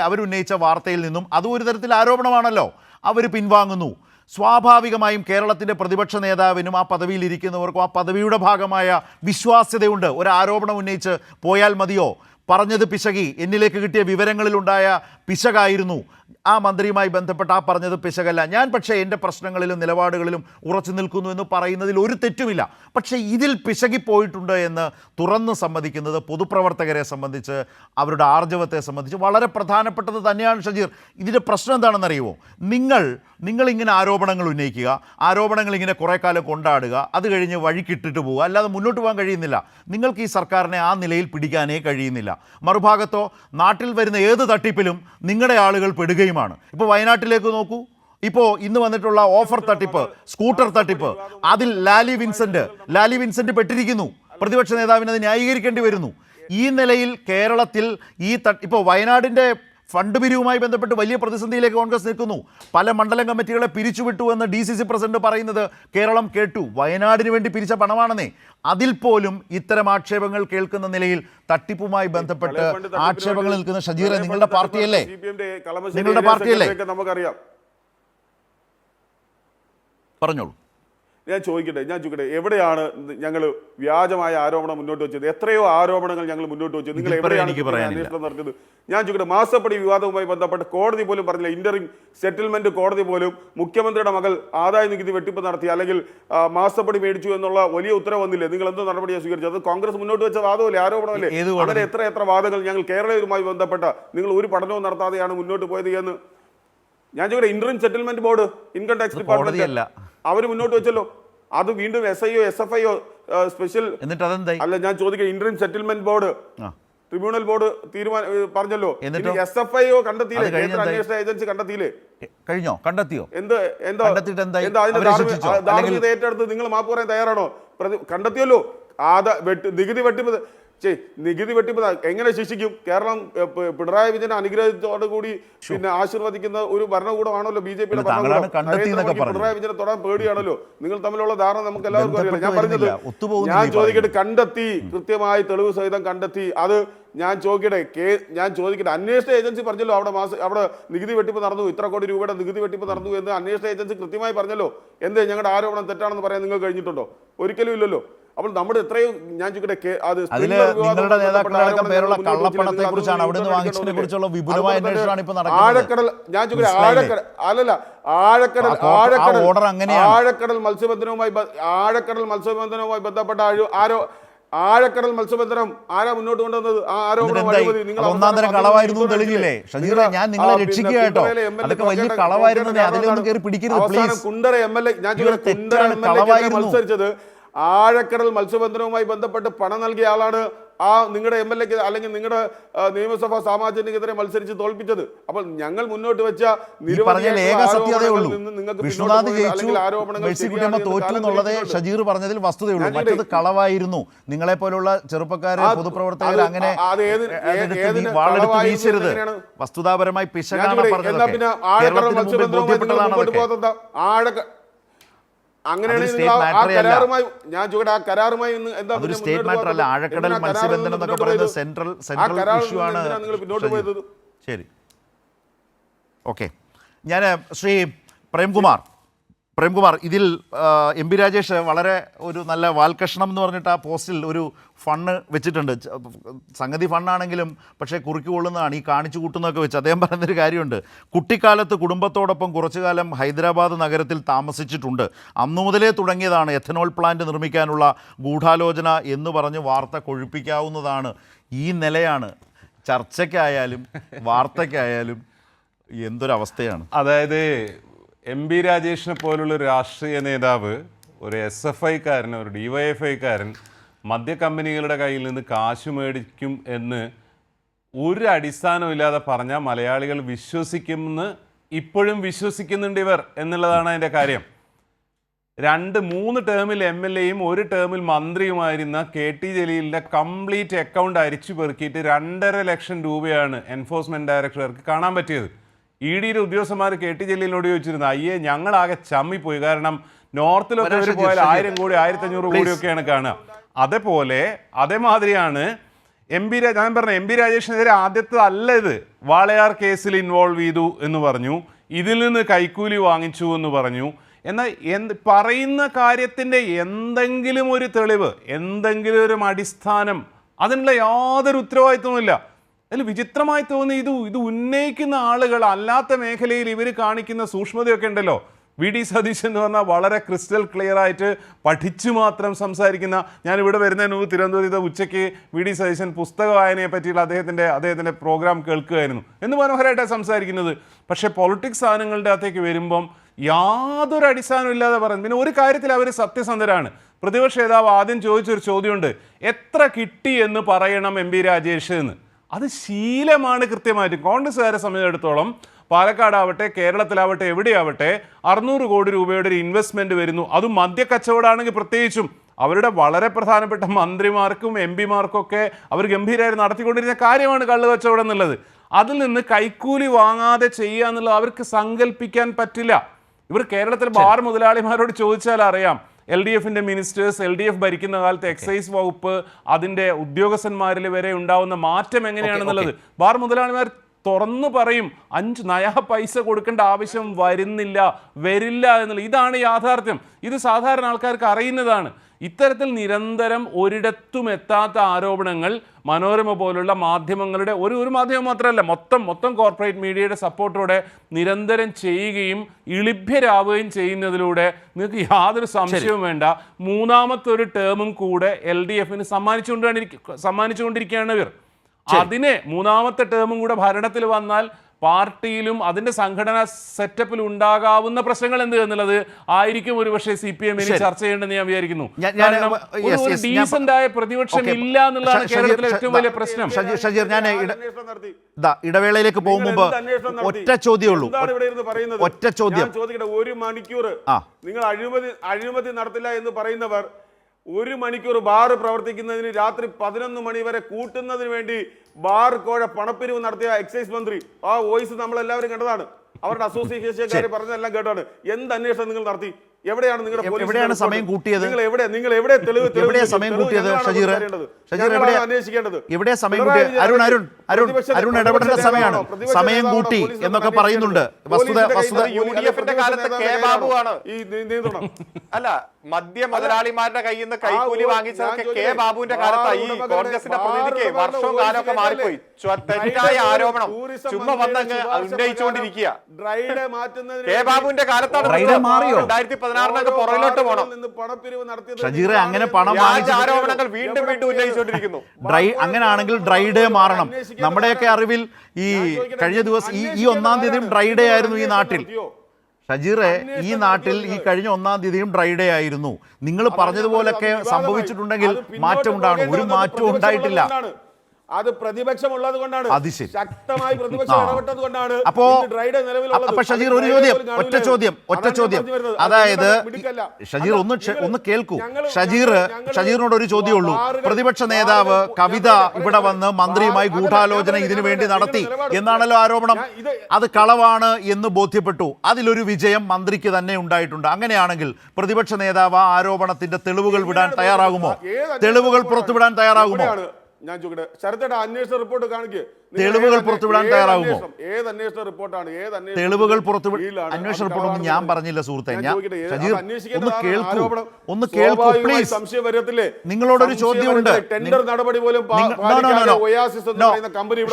അവരുന്നയിച്ച വാർത്തയിൽ നിന്നും അതും ഒരു തരത്തിൽ ആരോപണമാണല്ലോ, അവർ പിൻവാങ്ങുന്നു. സ്വാഭാവികമായും കേരളത്തിൻ്റെ പ്രതിപക്ഷ നേതാവിനും ആ പദവിയിൽ ഇരിക്കുന്നവർക്കും ആ പദവിയുടെ ഭാഗമായ വിശ്വാസ്യതയുണ്ട്. ഒരു ആരോപണം ഉന്നയിച്ച് പോയാൽ മതിയോ? പറഞ്ഞത് പിശകി, എന്നിലേക്ക് കിട്ടിയ വിവരങ്ങളിലുണ്ടായ പിശകായിരുന്നു, ആ മന്ത്രിയുമായി ബന്ധപ്പെട്ട് ആ പറഞ്ഞത് പിശകല്ല. ഞാൻ പക്ഷേ എൻ്റെ പ്രശ്നങ്ങളിലും നിലപാടുകളിലും ഉറച്ചു നിൽക്കുന്നു എന്ന് പറയുന്നതിൽ ഒരു തെറ്റുമില്ല. പക്ഷേ ഇതിൽ പിശകിപ്പോയിട്ടുണ്ട് എന്ന് തുറന്ന് സമ്മതിക്കുന്നത് പൊതുപ്രവർത്തകരെ സംബന്ധിച്ച്, അവരുടെ ആർജവത്തെ സംബന്ധിച്ച് വളരെ പ്രധാനപ്പെട്ടത് തന്നെയാണ്. ഷജീർ, ഇതിൻ്റെ പ്രശ്നം എന്താണെന്നറിയുമോ? നിങ്ങളിങ്ങനെ ആരോപണങ്ങൾ ഉന്നയിക്കുക, ആരോപണങ്ങൾ ഇങ്ങനെ കുറേ കാലം കൊണ്ടാടുക, അത് കഴിഞ്ഞ് വഴിക്കിട്ടിട്ട് പോവുക, അല്ലാതെ മുന്നോട്ട് പോകാൻ കഴിയുന്നില്ല. നിങ്ങൾക്ക് ഈ സർക്കാരിനെ ആ നിലയിൽ പിടിക്കാനേ കഴിയുന്നില്ല. മറുഭാഗത്തോ നാട്ടിൽ വരുന്ന ഏത് തട്ടിപ്പിലും നിങ്ങളുടെ ആളുകൾ പെടുകയുമാണ്. ഇപ്പോൾ വയനാട്ടിലേക്ക് നോക്കൂ, ഇപ്പോൾ ഇന്ന് വന്നിട്ടുള്ള ഓഫർ തട്ടിപ്പ്, സ്കൂട്ടർ തട്ടിപ്പ്, അതിൽ ലാലി വിൻസെന്റ് പെട്ടിരിക്കുന്നു. പ്രതിപക്ഷ നേതാവിന് അത് ന്യായീകരിക്കേണ്ടി വരുന്നു. ഈ നിലയിൽ കേരളത്തിൽ ഇപ്പോൾ വയനാടിൻ്റെ ഫണ്ട് പിരിവുമായി ബന്ധപ്പെട്ട് വലിയ പ്രതിസന്ധിയിലേക്ക് കോൺഗ്രസ് നിൽക്കുന്നു. പല മണ്ഡലം കമ്മിറ്റികളെ പിരിച്ചുവിട്ടു എന്ന് DCC പ്രസിഡന്റ് പറയുന്നത് കേരളം കേട്ടു. വയനാടിന് വേണ്ടി പിരിച്ച പണമാണെന്നേ. അതിൽ പോലും ഇത്തരം ആക്ഷേപങ്ങൾ കേൾക്കുന്ന നിലയിൽ തട്ടിപ്പുമായി ബന്ധപ്പെട്ട് ആക്ഷേപങ്ങൾ നിൽക്കുന്ന ഷജീർ, നിങ്ങളുടെ പാർട്ടിയല്ലേ? നമുക്കറിയാം. പറഞ്ഞോളൂ. ഞാൻ ചോദിക്കട്ടെ, എവിടെയാണ് ഞങ്ങൾ വ്യാജമായ ആരോപണം മുന്നോട്ട് വെച്ചത്? എത്രയോ ആരോപണങ്ങൾ ഞങ്ങൾ മുന്നോട്ട് വെച്ചത്. നിങ്ങൾ എവിടെയാണ് അന്വേഷണം നടത്തിയത്? ഞാൻ ചോദിക്കട്ടെ, മാസപ്പടി വിവാദവുമായി ബന്ധപ്പെട്ട് കോടതി പോലും പറഞ്ഞില്ല, ഇന്ററിം സെറ്റിൽമെന്റ് കോടതി പോലും മുഖ്യമന്ത്രിയുടെ മകൾ ആദായ നികുതി വെട്ടിപ്പ് നടത്തി അല്ലെങ്കിൽ മാസപ്പടി മേടിച്ചു എന്നുള്ള വലിയ ഉത്തരവ് വന്നില്ലേ? നിങ്ങൾ എന്ത് നടപടിയാണ് സ്വീകരിച്ചത്? അത് കോൺഗ്രസ് മുന്നോട്ട് വെച്ച വാദമല്ലേ, ആരോപണമല്ലേ? അങ്ങനെ എത്ര വാദങ്ങൾ ഞങ്ങൾ കേരളവുമായി ബന്ധപ്പെട്ട നിങ്ങൾ ഒരു പഠനവും നടത്താതെയാണ് മുന്നോട്ട് പോയത് എന്ന് ഞാൻ ചോദിക്കട്ടെ. Interim settlement board, income tax department അവർ മുന്നോട്ട് വെച്ചല്ലോ. അത് വീണ്ടും SIO SFIO സ്പെഷ്യൽ അല്ല, ഞാൻ ചോദിക്കുക, interim settlement board, tribunal board പറഞ്ഞല്ലോ. SFIO കണ്ടെത്തിയില്ലേ? കേന്ദ്ര അന്വേഷണ ഏജൻസി കണ്ടെത്തിയില്ലേ? കണ്ടെത്തിയോ? ധാർമ്മികത ഏറ്റെടുത്ത് നിങ്ങൾ മാപ്പ് പറയാൻ തയ്യാറാണോ? കണ്ടെത്തിയല്ലോ. നികുതി വെട്ടിപ്പ് എങ്ങനെ ശിക്ഷിക്കും? കേരളം പിണറായി വിജയൻ അനുഗ്രഹത്തോടു കൂടി പിന്നെ ആശീർവദിക്കുന്ന ഒരു ഭരണകൂടമാണല്ലോ BJPയുടെ ഭരണകൂടം. പിണറായി വിജയനെ തൊടാൻ പേടിയാണല്ലോ. നിങ്ങൾ തമ്മിലുള്ള ധാരണ നമുക്ക് എല്ലാവർക്കും അറിയാം. ഞാൻ പറഞ്ഞത്, ഞാൻ ചോദിക്കട്ടെ, കണ്ടെത്തി, കൃത്യമായി തെളിവ് സഹിതം കണ്ടെത്തി. അത് ഞാൻ ചോദിക്കട്ടെ, അന്വേഷണ ഏജൻസി പറഞ്ഞല്ലോ അവിടെ നികുതി വെട്ടിപ്പ് നടന്നു, ഇത്ര കോടി രൂപയുടെ നികുതി വെട്ടിപ്പ് നടന്നു എന്ന് അന്വേഷണ ഏജൻസി കൃത്യമായി പറഞ്ഞല്ലോ. എന്തേ ഞങ്ങളുടെ ആരോപണം തെറ്റാണെന്ന് പറയാൻ നിങ്ങൾ കഴിഞ്ഞിട്ടുണ്ടോ? ഒരിക്കലും ഇല്ലല്ലോ. അപ്പോൾ നമ്മുടെ എത്രയോ, ഞാൻ ചോദിക്കട്ടെ, നിങ്ങളുടെ നേതാക്കളടക്കം പേരുള്ള കള്ളപ്പണത്തെ കുറിച്ചാണ്, അവിടുന്ന് വാങ്ങിച്ചതിനെ കുറിച്ചുള്ള വിപുലമായ അന്വേഷണമാണ് ഇപ്പോൾ നടക്കുന്നത്. ആഴക്കടൽ, ഞാൻ ചോദിക്കട്ടെ, ആഴക്കടൽ മത്സ്യബന്ധനവുമായി ബന്ധപ്പെട്ട ആഴക്കടൽ മത്സ്യബന്ധനം ആരാ മുന്നോട്ട് കൊണ്ടുവന്നത്? ആ ആരോപണം ഒന്നാന്തരം കളവായിരുന്നു തെളിഞ്ഞില്ലേ? ഷജീറ, ഞാൻ നിങ്ങളെ രക്ഷിക്കുക കേട്ടോ. അതൊക്കെ വലിയ കളവായിരുന്നു. അതിലൊന്നും കയറി പിടിക്കരുത് പ്ലീസ്. കുണ്ടറ MLA, ഞാൻ ചോദിക്കട്ടെ, കുണ്ടറ MLA മത്സരിച്ചത് ആഴക്കടൽ മത്സ്യബന്ധനവുമായി ബന്ധപ്പെട്ട് പണം നൽകിയ ആളാണ് ആ നിങ്ങളുടെ MLA അല്ലെങ്കിൽ നിങ്ങളുടെ നിയമസഭാ സാമാജികനെതിരെ മത്സരിച്ച് തോൽപ്പിച്ചത്. അപ്പോൾ ഞങ്ങൾ മുന്നോട്ട് വെച്ച വിഷ്ണുനാഥ് ജയിച്ചു, മേഴ്സിക്കുട്ടിയമ്മ തോറ്റു എന്നുള്ളത് ഷജീർ പറഞ്ഞതിൽ വസ്തുതയുള്ളൂ. മറ്റത് കളവായിരുന്നു. നിങ്ങളെ പോലുള്ള ചെറുപ്പക്കാരെ പൊതുപ്രവർത്തകർ അങ്ങനെ വീശരുത്. വസ്തുതാപരമായി പിശകാണ് പറഞ്ഞത്. ആഴക്കടൽ മത്സ്യബന്ധനം എന്നൊക്കെ പറയുന്നത് സെൻട്രൽ ഇഷ്യൂ ആണ്. ശരി, ഓക്കെ. ഞാൻ ശ്രീ പ്രേംകുമാർ, ഇതിൽ MP രാജേഷ് വളരെ ഒരു നല്ല വാൽകഷ്ണം എന്ന് പറഞ്ഞിട്ട് ആ പോസ്റ്റിൽ ഒരു ഫണ്ണ് വെച്ചിട്ടുണ്ട്. സംഗതി ഫണ്ണാണെങ്കിലും പക്ഷേ കുറുക്കി കൊള്ളുന്നതാണ് ഈ കാണിച്ചു കൂട്ടുന്നതൊക്കെ വെച്ച്. അദ്ദേഹം പറയുന്നൊരു കാര്യമുണ്ട്. കുട്ടിക്കാലത്ത് കുടുംബത്തോടൊപ്പം കുറച്ചു കാലം ഹൈദരാബാദ് നഗരത്തിൽ താമസിച്ചിട്ടുണ്ട്. അന്നു മുതലേ തുടങ്ങിയതാണ് എഥനോൾ പ്ലാന്റ് നിർമ്മിക്കാനുള്ള ഗൂഢാലോചന എന്ന് പറഞ്ഞ് വാർത്ത കൊഴുപ്പിക്കാവുന്നതാണ്. ഈ നിലയാണ് ചർച്ചയ്ക്കായാലും വാർത്തയ്ക്കായാലും. എന്തൊരവസ്ഥയാണ്. അതായത് MP രാജേഷിനെ പോലുള്ള ഒരു രാഷ്ട്രീയ നേതാവ്, ഒരു SFI-കാരൻ, ഒരു DYFI-കാരൻ മദ്യ കമ്പനികളുടെ കയ്യിൽ നിന്ന് കാശ് മേടിക്കും എന്ന് ഒരു അടിസ്ഥാനമില്ലാതെ പറഞ്ഞാൽ മലയാളികൾ വിശ്വസിക്കുമെന്ന് ഇപ്പോഴും വിശ്വസിക്കുന്നുണ്ട് ഇവർ എന്നുള്ളതാണ് അതിൻ്റെ കാര്യം. 2-3 ടേമിൽ MLA-യും 1 ടേമിൽ മന്ത്രിയുമായിരുന്ന KT ജലീലിൻ്റെ കംപ്ലീറ്റ് അക്കൗണ്ട് അരിച്ചു പെറുക്കിയിട്ട് 2.5 ലക്ഷം രൂപയാണ് എൻഫോഴ്സ്മെൻറ്റ് ഡയറക്ടർക്ക് കാണാൻ പറ്റിയത്. ED-യുടെ ഉദ്യോഗസ്ഥന്മാർ KT ജലീലിനോട് ചോദിച്ചിരുന്നു, അയ്യേ ഞങ്ങളാകെ ചമ്മിപ്പോയി, കാരണം നോർത്തിലൊക്കെ അവർ പോയാൽ 1000 കോടി 1500 കോടിയൊക്കെയാണ് കാണുക. അതേമാതിരിയാണ് ഞാൻ പറഞ്ഞ MP രാജേഷിനെതിരെ ആദ്യത്തെ അല്ല ഇത്. വാളയാർ കേസിൽ ഇൻവോൾവ് ചെയ്തു എന്ന് പറഞ്ഞു, ഇതിൽ നിന്ന് കൈക്കൂലി വാങ്ങിച്ചു എന്ന് പറഞ്ഞു. എന്നാൽ പറയുന്ന കാര്യത്തിൻ്റെ എന്തെങ്കിലും ഒരു തെളിവ്, എന്തെങ്കിലും ഒരു അടിസ്ഥാനം, അതിനുള്ള യാതൊരു ഉത്തരവാദിത്വമില്ല. അതിൽ വിചിത്രമായി തോന്നി ഇത് ഉന്നയിക്കുന്ന ആളുകൾ അല്ലാത്ത മേഖലയിൽ ഇവർ കാണിക്കുന്ന സൂക്ഷ്മതയൊക്കെ ഉണ്ടല്ലോ. VD സതീശൻ എന്ന് പറഞ്ഞാൽ വളരെ ക്രിസ്റ്റൽ ക്ലിയർ ആയിട്ട് പഠിച്ചു മാത്രം സംസാരിക്കുന്ന. ഞാനിവിടെ വരുന്നതിന് മുമ്പ് തിരുവനന്തപുരത്ത് ഉച്ചയ്ക്ക് VD സതീശൻ പുസ്തക വായനയെ പറ്റിയുള്ള അദ്ദേഹത്തിൻ്റെ പ്രോഗ്രാം കേൾക്കുകയായിരുന്നു. എന്ന് മനോഹരമായിട്ടാണ് സംസാരിക്കുന്നത്. പക്ഷേ പൊളിറ്റിക്സ് സാധനങ്ങളുടെ അകത്തേക്ക് വരുമ്പം യാതൊരു അടിസ്ഥാനവും ഇല്ലാതെ പറയുന്നു. പിന്നെ ഒരു കാര്യത്തിൽ അവർ സത്യസന്ധരാണ്. പ്രതിപക്ഷ നേതാവ് ആദ്യം ചോദിച്ചൊരു ചോദ്യമുണ്ട്, എത്ര കിട്ടി എന്ന് പറയണം MP രാജേഷ് എന്ന്. അത് ശീലമാണ് കൃത്യമായിട്ട്. കോൺഗ്രസ്സുകാരെ സംബന്ധിച്ചിടത്തോളം പാലക്കാടാവട്ടെ കേരളത്തിലാവട്ടെ എവിടെയാവട്ടെ 600 കോടി രൂപയുടെ ഒരു ഇൻവെസ്റ്റ്മെൻറ്റ് വരുന്നു. അതും മദ്യക്കച്ചവടമാണെങ്കിൽ പ്രത്യേകിച്ചും അവരുടെ വളരെ പ്രധാനപ്പെട്ട മന്ത്രിമാർക്കും MP-മാർക്കും ഒക്കെ അവർ ഗംഭീരമായി നടത്തിക്കൊണ്ടിരുന്ന കാര്യമാണ് കള്ള് കച്ചവടം എന്നുള്ളത്. അതിൽ നിന്ന് കൈക്കൂലി വാങ്ങാതെ ചെയ്യുക എന്നുള്ളത് അവർക്ക് സങ്കല്പിക്കാൻ പറ്റില്ല. ഇവർ കേരളത്തിലെ ബാർ മുതലാളിമാരോട് ചോദിച്ചാൽ അറിയാം. LDF-ന്റെ മിനിസ്റ്റേഴ്സ്, LDF ഭരിക്കുന്ന കാലത്ത് എക്സൈസ് വകുപ്പ്, അതിൻ്റെ ഉദ്യോഗസ്ഥന്മാരിൽ വരെ ഉണ്ടാവുന്ന മാറ്റം എങ്ങനെയാണെന്നുള്ളത് ബാർ മുതലാളിമാർ തുറന്നു പറയും. 5 നയ പൈസ കൊടുക്കേണ്ട ആവശ്യം വരില്ല എന്നുള്ളത്. ഇതാണ് യാഥാർത്ഥ്യം. ഇത് സാധാരണ ആൾക്കാർക്ക് അറിയുന്നതാണ്. ഇത്തരത്തിൽ നിരന്തരം ഒരിടത്തും എത്താത്ത ആരോപണങ്ങൾ മനോരമ പോലുള്ള മാധ്യമങ്ങളുടെ ഒരു മാധ്യമം മാത്രമല്ല, മൊത്തം കോർപ്പറേറ്റ് മീഡിയയുടെ സപ്പോർട്ടോടെ നിരന്തരം ചെയ്യുകയും ഇളിഭ്യരാവുകയും ചെയ്യുന്നതിലൂടെ നിങ്ങൾക്ക് യാതൊരു സംശയവും വേണ്ട, മൂന്നാമത്തെ ഒരു ടേമും കൂടെ LDF-ന് സമ്മാനിച്ചുകൊണ്ടിരിക്കുകയാണ് ഇവർ. അതിനെ മൂന്നാമത്തെ ടേമും കൂടെ ഭരണത്തിൽ വന്നാൽ പാർട്ടിയിലും അതിന്റെ സംഘടനാ സെറ്റപ്പിൽ ഉണ്ടാകാവുന്ന പ്രശ്നങ്ങൾ എന്ത് എന്നുള്ളത് ആയിരിക്കും ഒരുപക്ഷെ CPM-ന് ചർച്ച ചെയ്യേണ്ടെന്ന് ഞാൻ വിചാരിക്കുന്നു. ഡീസന്റ് ആയ പ്രതിപക്ഷം ഇല്ല എന്നുള്ളതാണ് കേരളത്തിലെ ഏറ്റവും വലിയ പ്രശ്നം. ഷജീർ, ഞാൻ ഇടവേളയിലേക്ക് പോകും മുമ്പ് ഒറ്റ ചോദ്യമുള്ളൂ. ഒറ്റ ചോദ്യം. 1 മണിക്കൂർ നിങ്ങൾ അഴിമതി നടത്തില്ല എന്ന് പറയുന്നവർ 1 മണിക്കൂർ ബാർ പ്രവർത്തിക്കുന്നതിന് രാത്രി 11 മണി വരെ കൂട്ടുന്നതിന് വേണ്ടി ബാർ കോഴ പണപ്പിരിവ് നടത്തിയ എക്സൈസ് മന്ത്രി, ആ വോയിസ് നമ്മളെല്ലാവരും കണ്ടതാണ്. അവരുടെ അസോസിയേഷൻകാർ പറഞ്ഞതെല്ലാം കേട്ടാണ്. എന്ത് അന്വേഷണം നിങ്ങൾ നടത്തി? എവിടെയാണ് എവിടെയാണ് സമയം കൂട്ടിയത്? നിങ്ങൾ എവിടെ തെളിവ് സമയം കൂട്ടിയത്? അന്വേഷിക്കേണ്ടത് എവിടെ സമയം കൂട്ടിയത്? അരുൺ ഇടപെടേണ്ട സമയമാണ്. സമയം കൂട്ടി എന്നൊക്കെ പറയുന്നുണ്ട്. അല്ല, മദ്യ മുതലാളിമാരുടെ കയ്യിൽ നിന്ന് കൈക്കൂലി വാങ്ങിച്ചതൊക്കെ K ബാബുവിന്റെ കാലത്തായി. ഈ കോൺഗ്രസിന്റെ പ്രതിനിധിക്ക് വർഷവും കാലമൊക്കെ മാറിപ്പോയി. തെറ്റായ ആരോപണം ചുമ്മാ വന്നങ്ങ് ഉന്നയിച്ചുകൊണ്ടിരിക്കുക. K ബാബുവിന്റെ കാലത്താണ് 2016 പുറകിലോട്ട് പോകണം. ഷജീറെ, അങ്ങനെ പണം ആരോപണങ്ങൾ വീണ്ടും ഉന്നയിച്ചുകൊണ്ടിരിക്കുന്നു. അങ്ങനെയാണെങ്കിൽ ഡ്രൈ ഡേ മാറണം. നമ്മുടെയൊക്കെ അറിവിൽ ഈ കഴിഞ്ഞ ദിവസം ഈ 1-ാം തീയതിയും ഡ്രൈ ഡേ ആയിരുന്നു ഈ നാട്ടിൽ. ഷജീറെ, ഈ നാട്ടിൽ ഈ കഴിഞ്ഞ 1-ാം തീയതിയും ഡ്രൈ ഡേ ആയിരുന്നു. നിങ്ങൾ പറഞ്ഞതുപോലൊക്കെ സംഭവിച്ചിട്ടുണ്ടെങ്കിൽ മാറ്റം ഉണ്ടാകണം. ഒരു മാറ്റവും ഉണ്ടായിട്ടില്ല. അത് പ്രതിപക്ഷമുള്ളത് കൊണ്ടാണ്, അത് ശരി. ശക്തമായി പ്രതിപക്ഷം ഇടപെട്ടത് കൊണ്ടാണ്. അപ്പോ ഷജീർ ഒരു ചോദ്യം, ഒറ്റ ചോദ്യം, അതായത് ഷജീർ ഒന്ന് കേൾക്കൂ. ഷജീറിനോട് ഒരു ചോദ്യമേ ഉള്ളൂ. പ്രതിപക്ഷ നേതാവ് കവിത ഇവിടെ വന്ന് മന്ത്രിയുമായി ഗൂഢാലോചന ഇതിനു വേണ്ടി നടത്തി എന്നാണല്ലോ ആരോപണം. അത് കളവാണ് എന്ന് ബോധ്യപ്പെട്ടു. അതിലൊരു വിജയം മന്ത്രിക്ക് തന്നെ ഉണ്ടായിട്ടുണ്ട്. അങ്ങനെയാണെങ്കിൽ പ്രതിപക്ഷ നേതാവ് ആ ആരോപണത്തിന്റെ തെളിവുകൾ വിടാൻ തയ്യാറാകുമോ? തെളിവുകൾ പുറത്തുവിടാൻ തയ്യാറാകുമോ? ഞാൻ ചോദിക്കട്ടെ, ശരത്തേടെ അന്വേഷണ റിപ്പോർട്ട് കാണിക്ക്. തെളിവുകൾ പുറത്തുവിടാൻ തയ്യാറാകുമോ? ഏത് അന്വേഷണ റിപ്പോർട്ടാണ്? തെളിവുകൾ അന്വേഷണ റിപ്പോർട്ടൊന്നും ഞാൻ പറഞ്ഞില്ല സുഹൃത്തെ. ഒന്ന് കേൾക്കൂ പ്ലീസ്. സംശയം വരത്തില്ലേ? നിങ്ങളോടൊരു ചോദ്യമുണ്ട്. ടെൻഡർ നടപടി പോലും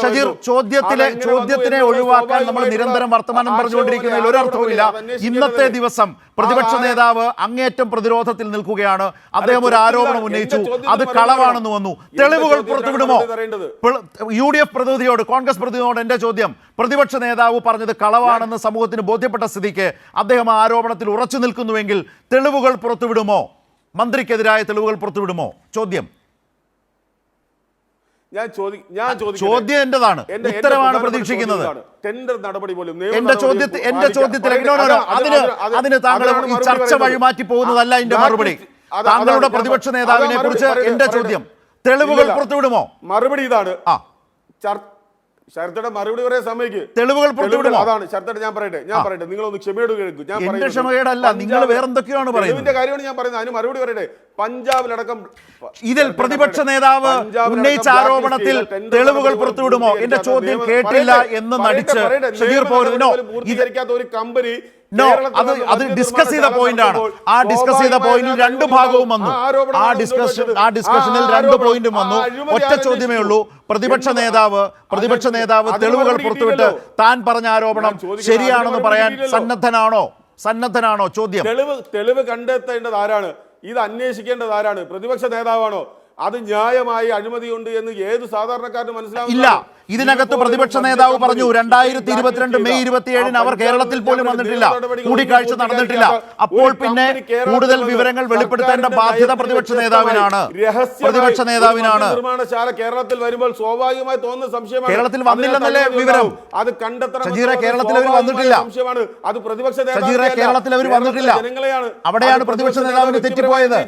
ഷജീർ, ചോദ്യത്തിനെ ഒഴിവാക്കാൻ നമ്മൾ നിരന്തരം വർത്തമാനം പറഞ്ഞുകൊണ്ടിരിക്കുന്നതിൽ ഒരർത്ഥവുമില്ല. ഇന്നത്തെ ദിവസം പ്രതിപക്ഷ നേതാവ് അങ്ങേയറ്റം പ്രതിരോധത്തിൽ നിൽക്കുകയാണ്. അദ്ദേഹം ഒരു ആരോപണം ഉന്നയിച്ചു, അത് കളവാണെന്ന് വന്നു. തെളിവുകൾ പുറത്തുവിടുമോ? UDF പ്രതിനിധിയോട്, കോൺഗ്രസ് പ്രതിനിധിയോട് എന്റെ ചോദ്യം, പ്രതിപക്ഷ നേതാവ് പറഞ്ഞത് കളവാണെന്ന് സമൂഹത്തിന് ബോധ്യപ്പെട്ട സ്ഥിതിക്ക് അദ്ദേഹം ആ ആരോപണത്തിൽ ഉറച്ചു നിൽക്കുന്നുവെങ്കിൽ തെളിവുകൾ പുറത്തുവിടുമോ? മന്ത്രിക്കെതിരായ തെളിവുകൾ പുറത്തുവിടുമോ? ചോദ്യം ചോദ്യം എന്റേതാണ്, ഉത്തരവാണ് പ്രതീക്ഷിക്കുന്നത്. ടെൻഡർ നടപടി പോലും എന്റെ ചോദ്യത്തിൽ അതിന് താങ്കൾ ഈ ചർച്ച വഴിമാറ്റി പോകുന്നതല്ല എന്റെ മറുപടി. താങ്കളുടെ പ്രതിപക്ഷ നേതാവിനെ കുറിച്ച് എന്റെ ചോദ്യം, തെളിവുകൾ പുറത്തുവിടുമോ? മറുപടി ഇതാണ്. ശരത്തയുടെ മറുപടി പറയാൻ സമയത്ത് തെളിവുകൾ പുറത്തുവിടുമോ? അതാണ് ശരത്തയുടെ. ഞാൻ പറയട്ടെ, നിങ്ങളൊന്ന് ക്ഷമയോട് കേൾക്കും. എന്റെ ക്ഷമയോടല്ല, നിങ്ങൾ വേറെന്തൊക്കെയാണ് പറയുന്നത്. കാര്യമാണ് ഞാൻ പറയുന്നത്. അതിന് മറുപടി പറയട്ടെ. പഞ്ചാബിലടക്കം ഇതിൽ പ്രതിപക്ഷ നേതാവ് ഉന്നയിച്ച ആരോപണത്തിൽ തെളിവുകൾ പുറത്തുവിടുമോ? എന്റെ ചോദ്യം കേട്ടില്ല എന്ന് നടിച്ച് ഷജീർ പോരുന്നോ? ഒരു കമ്പനി അത് ഡിസ്കസ് ചെയ്ത പോയിന്റ് ആണ്. ആ ഡിസ്കസ് ചെയ്ത പോയിന്റിൽ രണ്ട് ഭാഗവും വന്നു. ആ ഡിസ്കഷനിൽ രണ്ട് പോയിന്റും വന്നു. ഒറ്റ ചോദ്യമേ ഉള്ളൂ. പ്രതിപക്ഷ നേതാവ് തെളിവുകൾ പുറത്തുവിട്ട് താൻ പറഞ്ഞ ആരോപണം ശരിയാണെന്ന് പറയാൻ സന്നദ്ധനാണോ? ചോദ്യം. തെളിവ് കണ്ടെത്തേണ്ടത് ആരാണ്? ഇത് അന്വേഷിക്കേണ്ടത് ആരാണ്? പ്രതിപക്ഷ നേതാവാണോ? അത് ന്യായമായി അഴിമതിയുണ്ട് എന്ന് ഏത് സാധാരണക്കാരന് മനസ്സിലാവില്ല. ഇതിനകത്ത് പ്രതിപക്ഷ നേതാവ് പറഞ്ഞു 2022 മെയ് 27 അവർ കേരളത്തിൽ പോലും വന്നിട്ടില്ല, കൂടിക്കാഴ്ച നടന്നിട്ടില്ല. അപ്പോൾ പിന്നെ കൂടുതൽ വിവരങ്ങൾ വെളിപ്പെടുത്തേണ്ട ബാധ്യത പ്രതിപക്ഷ നേതാവിനാണ്. നിർമ്മാണശാല കേരളത്തിൽ വരുമ്പോൾ സ്വാഭാവികമായി തോന്നുന്ന സംശയമാണ്. കേരളത്തിൽ വന്നില്ലെന്നല്ലേ വിവരം? അത് കണ്ടെത്തണം. കേരളത്തിൽ അവർ വന്നിട്ടില്ല. അത് പ്രതിപക്ഷ കേരളത്തിൽ അവർ വന്നിട്ടില്ല. അവിടെയാണ് പ്രതിപക്ഷ നേതാവിന് തെറ്റിപ്പോയത്.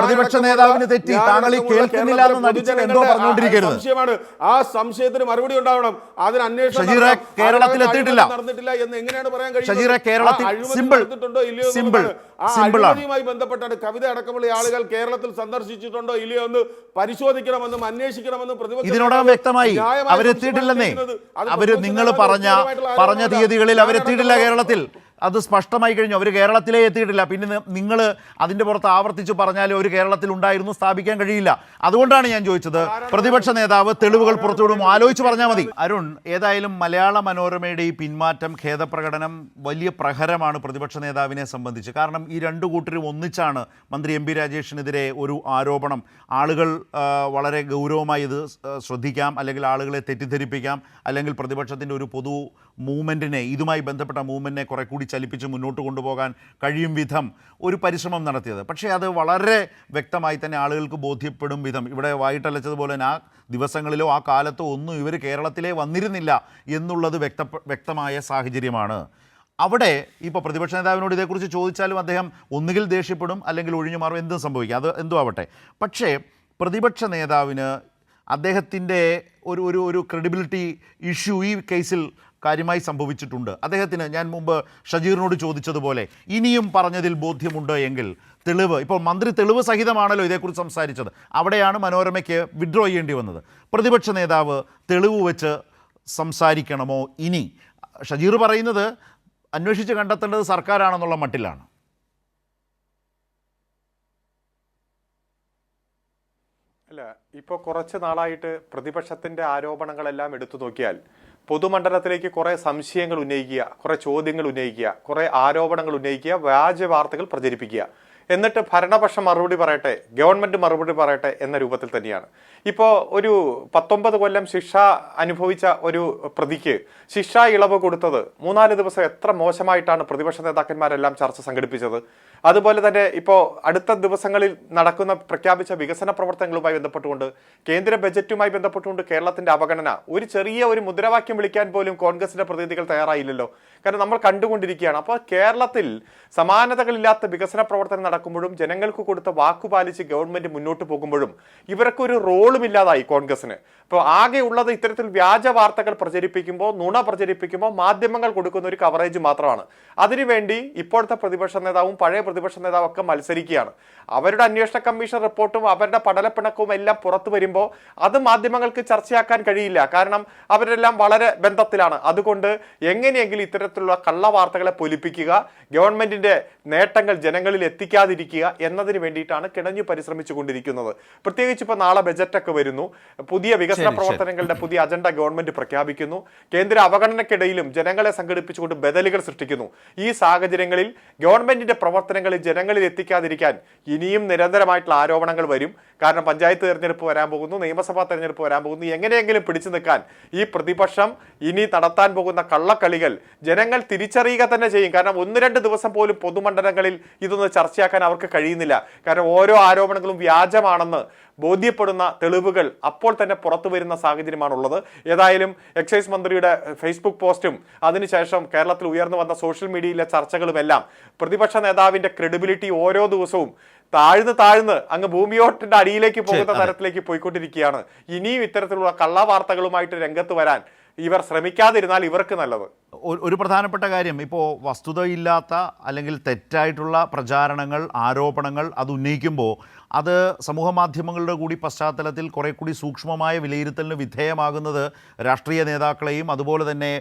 പ്രതിപക്ഷ നേതാവിന് തെറ്റി. താങ്കൾ ഈ കേൾക്കുന്നില്ല എന്ന് നടിച്ചത് എന്തോ പറഞ്ഞുകൊണ്ടിരിക്കരുത്. സംശയമാണ്. ആ സംശയത്തിന് മറുപടി ഉണ്ടാവണം. അതിന് അന്വേഷണം കേരളത്തിൽ എത്തിയിട്ടില്ല നടന്നിട്ടില്ല എന്ന് എങ്ങനെയാണ് പറയാൻ കഴിയുന്നത്? കേരളത്തിൽ അഴിമതിയുമായി ബന്ധപ്പെട്ടാണ് കവിത അടക്കമുള്ള ആളുകൾ കേരളത്തിൽ സന്ദർശിച്ചിട്ടുണ്ടോ ഇല്ലയോ എന്ന് പരിശോധിക്കണമെന്നും അന്വേഷിക്കണമെന്നും പ്രതിപക്ഷം ഇതിനോടകം വ്യക്തമായി. അവരെത്തിയിട്ടില്ലെന്നേ. നിങ്ങൾ പറഞ്ഞ തീയതികളിൽ അവരെത്തിയിട്ടില്ല കേരളത്തിൽ. അത് സ്പഷ്ടമായി കഴിഞ്ഞു. അവർ കേരളത്തിലേ എത്തിയിട്ടില്ല. പിന്നെ നിങ്ങൾ അതിൻ്റെ പുറത്ത് ആവർത്തിച്ച് പറഞ്ഞാലും ഒരു കേരളത്തിൽ ഉണ്ടായിരുന്നു സ്ഥാപിക്കാൻ കഴിയില്ല. അതുകൊണ്ടാണ് ഞാൻ ചോദിച്ചത്, പ്രതിപക്ഷ നേതാവ് തെളിവുകൾ പുറത്തുവിടുമോ? ആലോചിച്ച് പറഞ്ഞാൽ മതി. അരുൺ, ഏതായാലും മലയാള മനോരമയുടെ ഈ പിന്മാറ്റം, ഖേദപ്രകടനം വലിയ പ്രഹരമാണ് പ്രതിപക്ഷ നേതാവിനെ സംബന്ധിച്ച്. കാരണം ഈ രണ്ടു കൂട്ടരും ഒന്നിച്ചാണ് മന്ത്രി എം പി രാജേഷിനെതിരെ ഒരു ആരോപണം. ആളുകൾ വളരെ ഗൗരവമായി ഇത് ശ്രദ്ധിക്കാം, അല്ലെങ്കിൽ ആളുകളെ തെറ്റിദ്ധരിപ്പിക്കാം, അല്ലെങ്കിൽ പ്രതിപക്ഷത്തിൻ്റെ ഒരു പൊതു മൂവ്മെൻറ്റിനെ, ഇതുമായി ബന്ധപ്പെട്ട മൂവ്മെൻറ്റിനെ കുറെ കൂടി ചലിപ്പിച്ച് മുന്നോട്ട് കൊണ്ടുപോകാൻ കഴിയും വിധം ഒരു പരിശ്രമം നടത്തിയത്. പക്ഷേ അത് വളരെ വ്യക്തമായി തന്നെ ആളുകൾക്ക് ബോധ്യപ്പെടും വിധം, ഇവിടെ വായിട്ടലച്ചതുപോലെ ആ ദിവസങ്ങളിലോ ആ കാലത്തോ ഒന്നും ഇവർ കേരളത്തിലേ വന്നിരുന്നില്ല എന്നുള്ളത് വ്യക്തമായ സാഹചര്യമാണ്. അവിടെ ഇപ്പോൾ പ്രതിപക്ഷ നേതാവിനോട് ഇതേക്കുറിച്ച് ചോദിച്ചാലും അദ്ദേഹം ഒന്നുകിൽ ദേഷ്യപ്പെടും, അല്ലെങ്കിൽ ഒഴിഞ്ഞു മാറും, എന്തും സംഭവിക്കും, അത് എന്തോ ആവട്ടെ. പക്ഷേ പ്രതിപക്ഷ നേതാവിന് അദ്ദേഹത്തിൻ്റെ ഒരു ക്രെഡിബിലിറ്റി ഇഷ്യൂ ഈ കേസിൽ കാര്യമായി സംഭവിച്ചിട്ടുണ്ട്. അദ്ദേഹത്തിന്, ഞാൻ മുമ്പ് ഷജീറിനോട് ചോദിച്ചതുപോലെ, ഇനിയും പറഞ്ഞതിൽ ബോധ്യമുണ്ട് എങ്കിൽ തെളിവ്, ഇപ്പോൾ മന്ത്രി തെളിവ് സഹിതമാണല്ലോ ഇതേക്കുറിച്ച് സംസാരിച്ചത്, അവിടെയാണ് മനോരമയ്ക്ക് വിഡ്രോ ചെയ്യേണ്ടി വന്നത്. പ്രതിപക്ഷ നേതാവ് തെളിവ് വെച്ച് സംസാരിക്കണമോ? ഇനി ഷജീർ പറയുന്നത് അന്വേഷിച്ച് കണ്ടെത്തേണ്ടത് സർക്കാരാണെന്നുള്ള മട്ടിലാണ്. അല്ല, ഇപ്പോൾ കുറച്ച് നാളായിട്ട് പ്രതിപക്ഷത്തിൻ്റെ ആരോപണങ്ങളെല്ലാം എടുത്തു നോക്കിയാൽ പൊതുമണ്ഡലത്തിലേക്ക് കുറേ സംശയങ്ങൾ ഉന്നയിക്കുക, കുറേ ചോദ്യങ്ങൾ ഉന്നയിക്കുക, കുറേ ആരോപണങ്ങൾ ഉന്നയിക്കുക, വ്യാജ വാർത്തകൾ പ്രചരിപ്പിക്കുക. എന്നിട്ട് ഭരണപക്ഷം മറുപടി പറയട്ടെ, ഗവൺമെൻറ് മറുപടി പറയട്ടെ എന്ന രൂപത്തിൽ തന്നെയാണ്. ഇപ്പോൾ ഒരു 19 കൊല്ലം ശിക്ഷ അനുഭവിച്ച ഒരു പ്രതിക്ക് ശിക്ഷാ ഇളവ് കൊടുത്തത് 3-4 ദിവസം എത്ര മോശമായിട്ടാണ് പ്രതിപക്ഷ നേതാക്കന്മാരെല്ലാം ചർച്ച സംഘടിപ്പിച്ചത്. അതുപോലെ തന്നെ ഇപ്പോൾ അടുത്ത ദിവസങ്ങളിൽ നടക്കുന്ന പ്രഖ്യാപിച്ച വികസന പ്രവർത്തനങ്ങളുമായി ബന്ധപ്പെട്ടുകൊണ്ട്, കേന്ദ്ര ബജറ്റുമായി ബന്ധപ്പെട്ടുകൊണ്ട് കേരളത്തിന്റെ അവഗണന, ഒരു ചെറിയ മുദ്രാവാക്യം വിളിക്കാൻ പോലും കോൺഗ്രസിന്റെ പ്രതിനിധികൾ തയ്യാറായില്ലല്ലോ. കാരണം നമ്മൾ കണ്ടുകൊണ്ടിരിക്കുകയാണ്. അപ്പോൾ കേരളത്തിൽ സമാനതകളില്ലാത്ത വികസന പ്രവർത്തനം നടക്കുമ്പോഴും ജനങ്ങൾക്ക് കൊടുത്ത വാക്കുപാലിച്ച് ഗവൺമെന്റ് മുന്നോട്ട് പോകുമ്പോഴും ഇവർക്കൊരു റോളും ഇല്ലാതായി കോൺഗ്രസിന്. അപ്പോൾ ആകെ ഉള്ളത് ഇത്തരത്തിൽ വ്യാജ വാർത്തകൾ പ്രചരിപ്പിക്കുമ്പോൾ, നുണ പ്രചരിപ്പിക്കുമ്പോൾ മാധ്യമങ്ങൾ കൊടുക്കുന്ന ഒരു കവറേജ് മാത്രമാണ്. അതിനുവേണ്ടി ഇപ്പോഴത്തെ പ്രതിപക്ഷ നേതാവും പഴയ പ്രതിപക്ഷ നേതാവും ഒക്കെ മത്സരിക്കുകയാണ്. അവരുടെ അന്വേഷണ കമ്മീഷൻ റിപ്പോർട്ടും അവരുടെ പടലപ്പിണക്കവും എല്ലാം പുറത്തു വരുമ്പോൾ അത് മാധ്യമങ്ങൾക്ക് ചർച്ചയാക്കാൻ കഴിയില്ല. കാരണം അവരെല്ലാം വളരെ ബന്ധത്തിലാണ്. അതുകൊണ്ട് എങ്ങനെയെങ്കിലും ഇത്തരത്തിലുള്ള കള്ളവാർത്തകളെ പൊലിപ്പിക്കുക, ഗവൺമെന്റിന്റെ നേട്ടങ്ങൾ ജനങ്ങളിൽ എത്തിക്കാതിരിക്കുക എന്നതിന് വേണ്ടിയിട്ടാണ് കിണഞ്ഞു പരിശ്രമിച്ചു കൊണ്ടിരിക്കുന്നത്. പ്രത്യേകിച്ച് ഇപ്പോൾ നാളെ ബജറ്റൊക്കെ വരുന്നു. പുതിയ വികസന പ്രവർത്തനങ്ങളുടെ പുതിയ അജണ്ട ഗവൺമെന്റ് പ്രഖ്യാപിക്കുന്നു. കേന്ദ്ര അവഗണനയ്ക്കിടയിലും ജനങ്ങളെ സംഘടിപ്പിച്ചുകൊണ്ട് ബദലുകൾ സൃഷ്ടിക്കുന്നു. ഈ സാഹചര്യങ്ങളിൽ ഗവൺമെന്റിന്റെ പ്രവർത്തനങ്ങളിൽ ജനങ്ങളിൽ എത്തിക്കാതിരിക്കാൻ ഇനിയും നിരന്തരമായിട്ടുള്ള ആരോപണങ്ങൾ വരും. കാരണം പഞ്ചായത്ത് തെരഞ്ഞെടുപ്പ് വരാൻ പോകുന്നു, നിയമസഭാ തെരഞ്ഞെടുപ്പ് വരാൻ പോകുന്നു. എങ്ങനെയെങ്കിലും പിടിച്ചു നിൽക്കാൻ ഈ പ്രതിപക്ഷം ഇനി നടത്താൻ പോകുന്ന കള്ളക്കളികൾ ജനങ്ങൾ തിരിച്ചറിയുക തന്നെ ചെയ്യും. കാരണം 1-2 ദിവസം പോലും പൊതുമണ്ഡലങ്ങളിൽ ഇതൊന്ന് ചർച്ചയാക്കാൻ അവർക്ക് കഴിയുന്നില്ല. കാരണം ഓരോ ആരോപണങ്ങളും വ്യാജമാണെന്ന് ബോധ്യപ്പെടുന്ന തെളിവുകൾ അപ്പോൾ തന്നെ പുറത്തു വരുന്ന സാഹചര്യമാണുള്ളത്. ഏതായാലും എക്സൈസ് മന്ത്രിയുടെ ഫേസ്ബുക്ക് പോസ്റ്റും അതിനുശേഷം കേരളത്തിൽ ഉയർന്നു വന്ന സോഷ്യൽ മീഡിയയിലെ ചർച്ചകളുമെല്ലാം പ്രതിപക്ഷ നേതാവിന്റെ ക്രെഡിബിലിറ്റി ഓരോ ദിവസവും താഴ്ന്ന് അങ്ങ് ഭൂമിയോട്ടിന്റെ അടിയിലേക്ക് പോകുന്ന തരത്തിലേക്ക് പോയിക്കൊണ്ടിരിക്കുകയാണ്. ഇനിയും ഇത്തരത്തിലുള്ള കള്ളവാർത്തകളുമായിട്ട് രംഗത്ത് വരാൻ ഇവർ ശ്രമിക്കാതിരുന്നാൽ ഇവർക്ക് നല്ലത്. ഒരു പ്രധാനപ്പെട്ട കാര്യം, ഇപ്പോൾ വസ്തുതയില്ലാത്ത അല്ലെങ്കിൽ തെറ്റായിട്ടുള്ള പ്രചാരണങ്ങൾ, ആരോപണങ്ങൾ അത് ഉന്നയിക്കുമ്പോൾ അത് സമൂഹ മാധ്യമങ്ങളുടെ കൂടി പശ്ചാത്തലത്തിൽ കുറെ കൂടി സൂക്ഷ്മമായ വിലയിരുത്തലിന് വിധേയമാകുന്നത് രാഷ്ട്രീയ നേതാക്കളെയും അതുപോലെ തന്നെ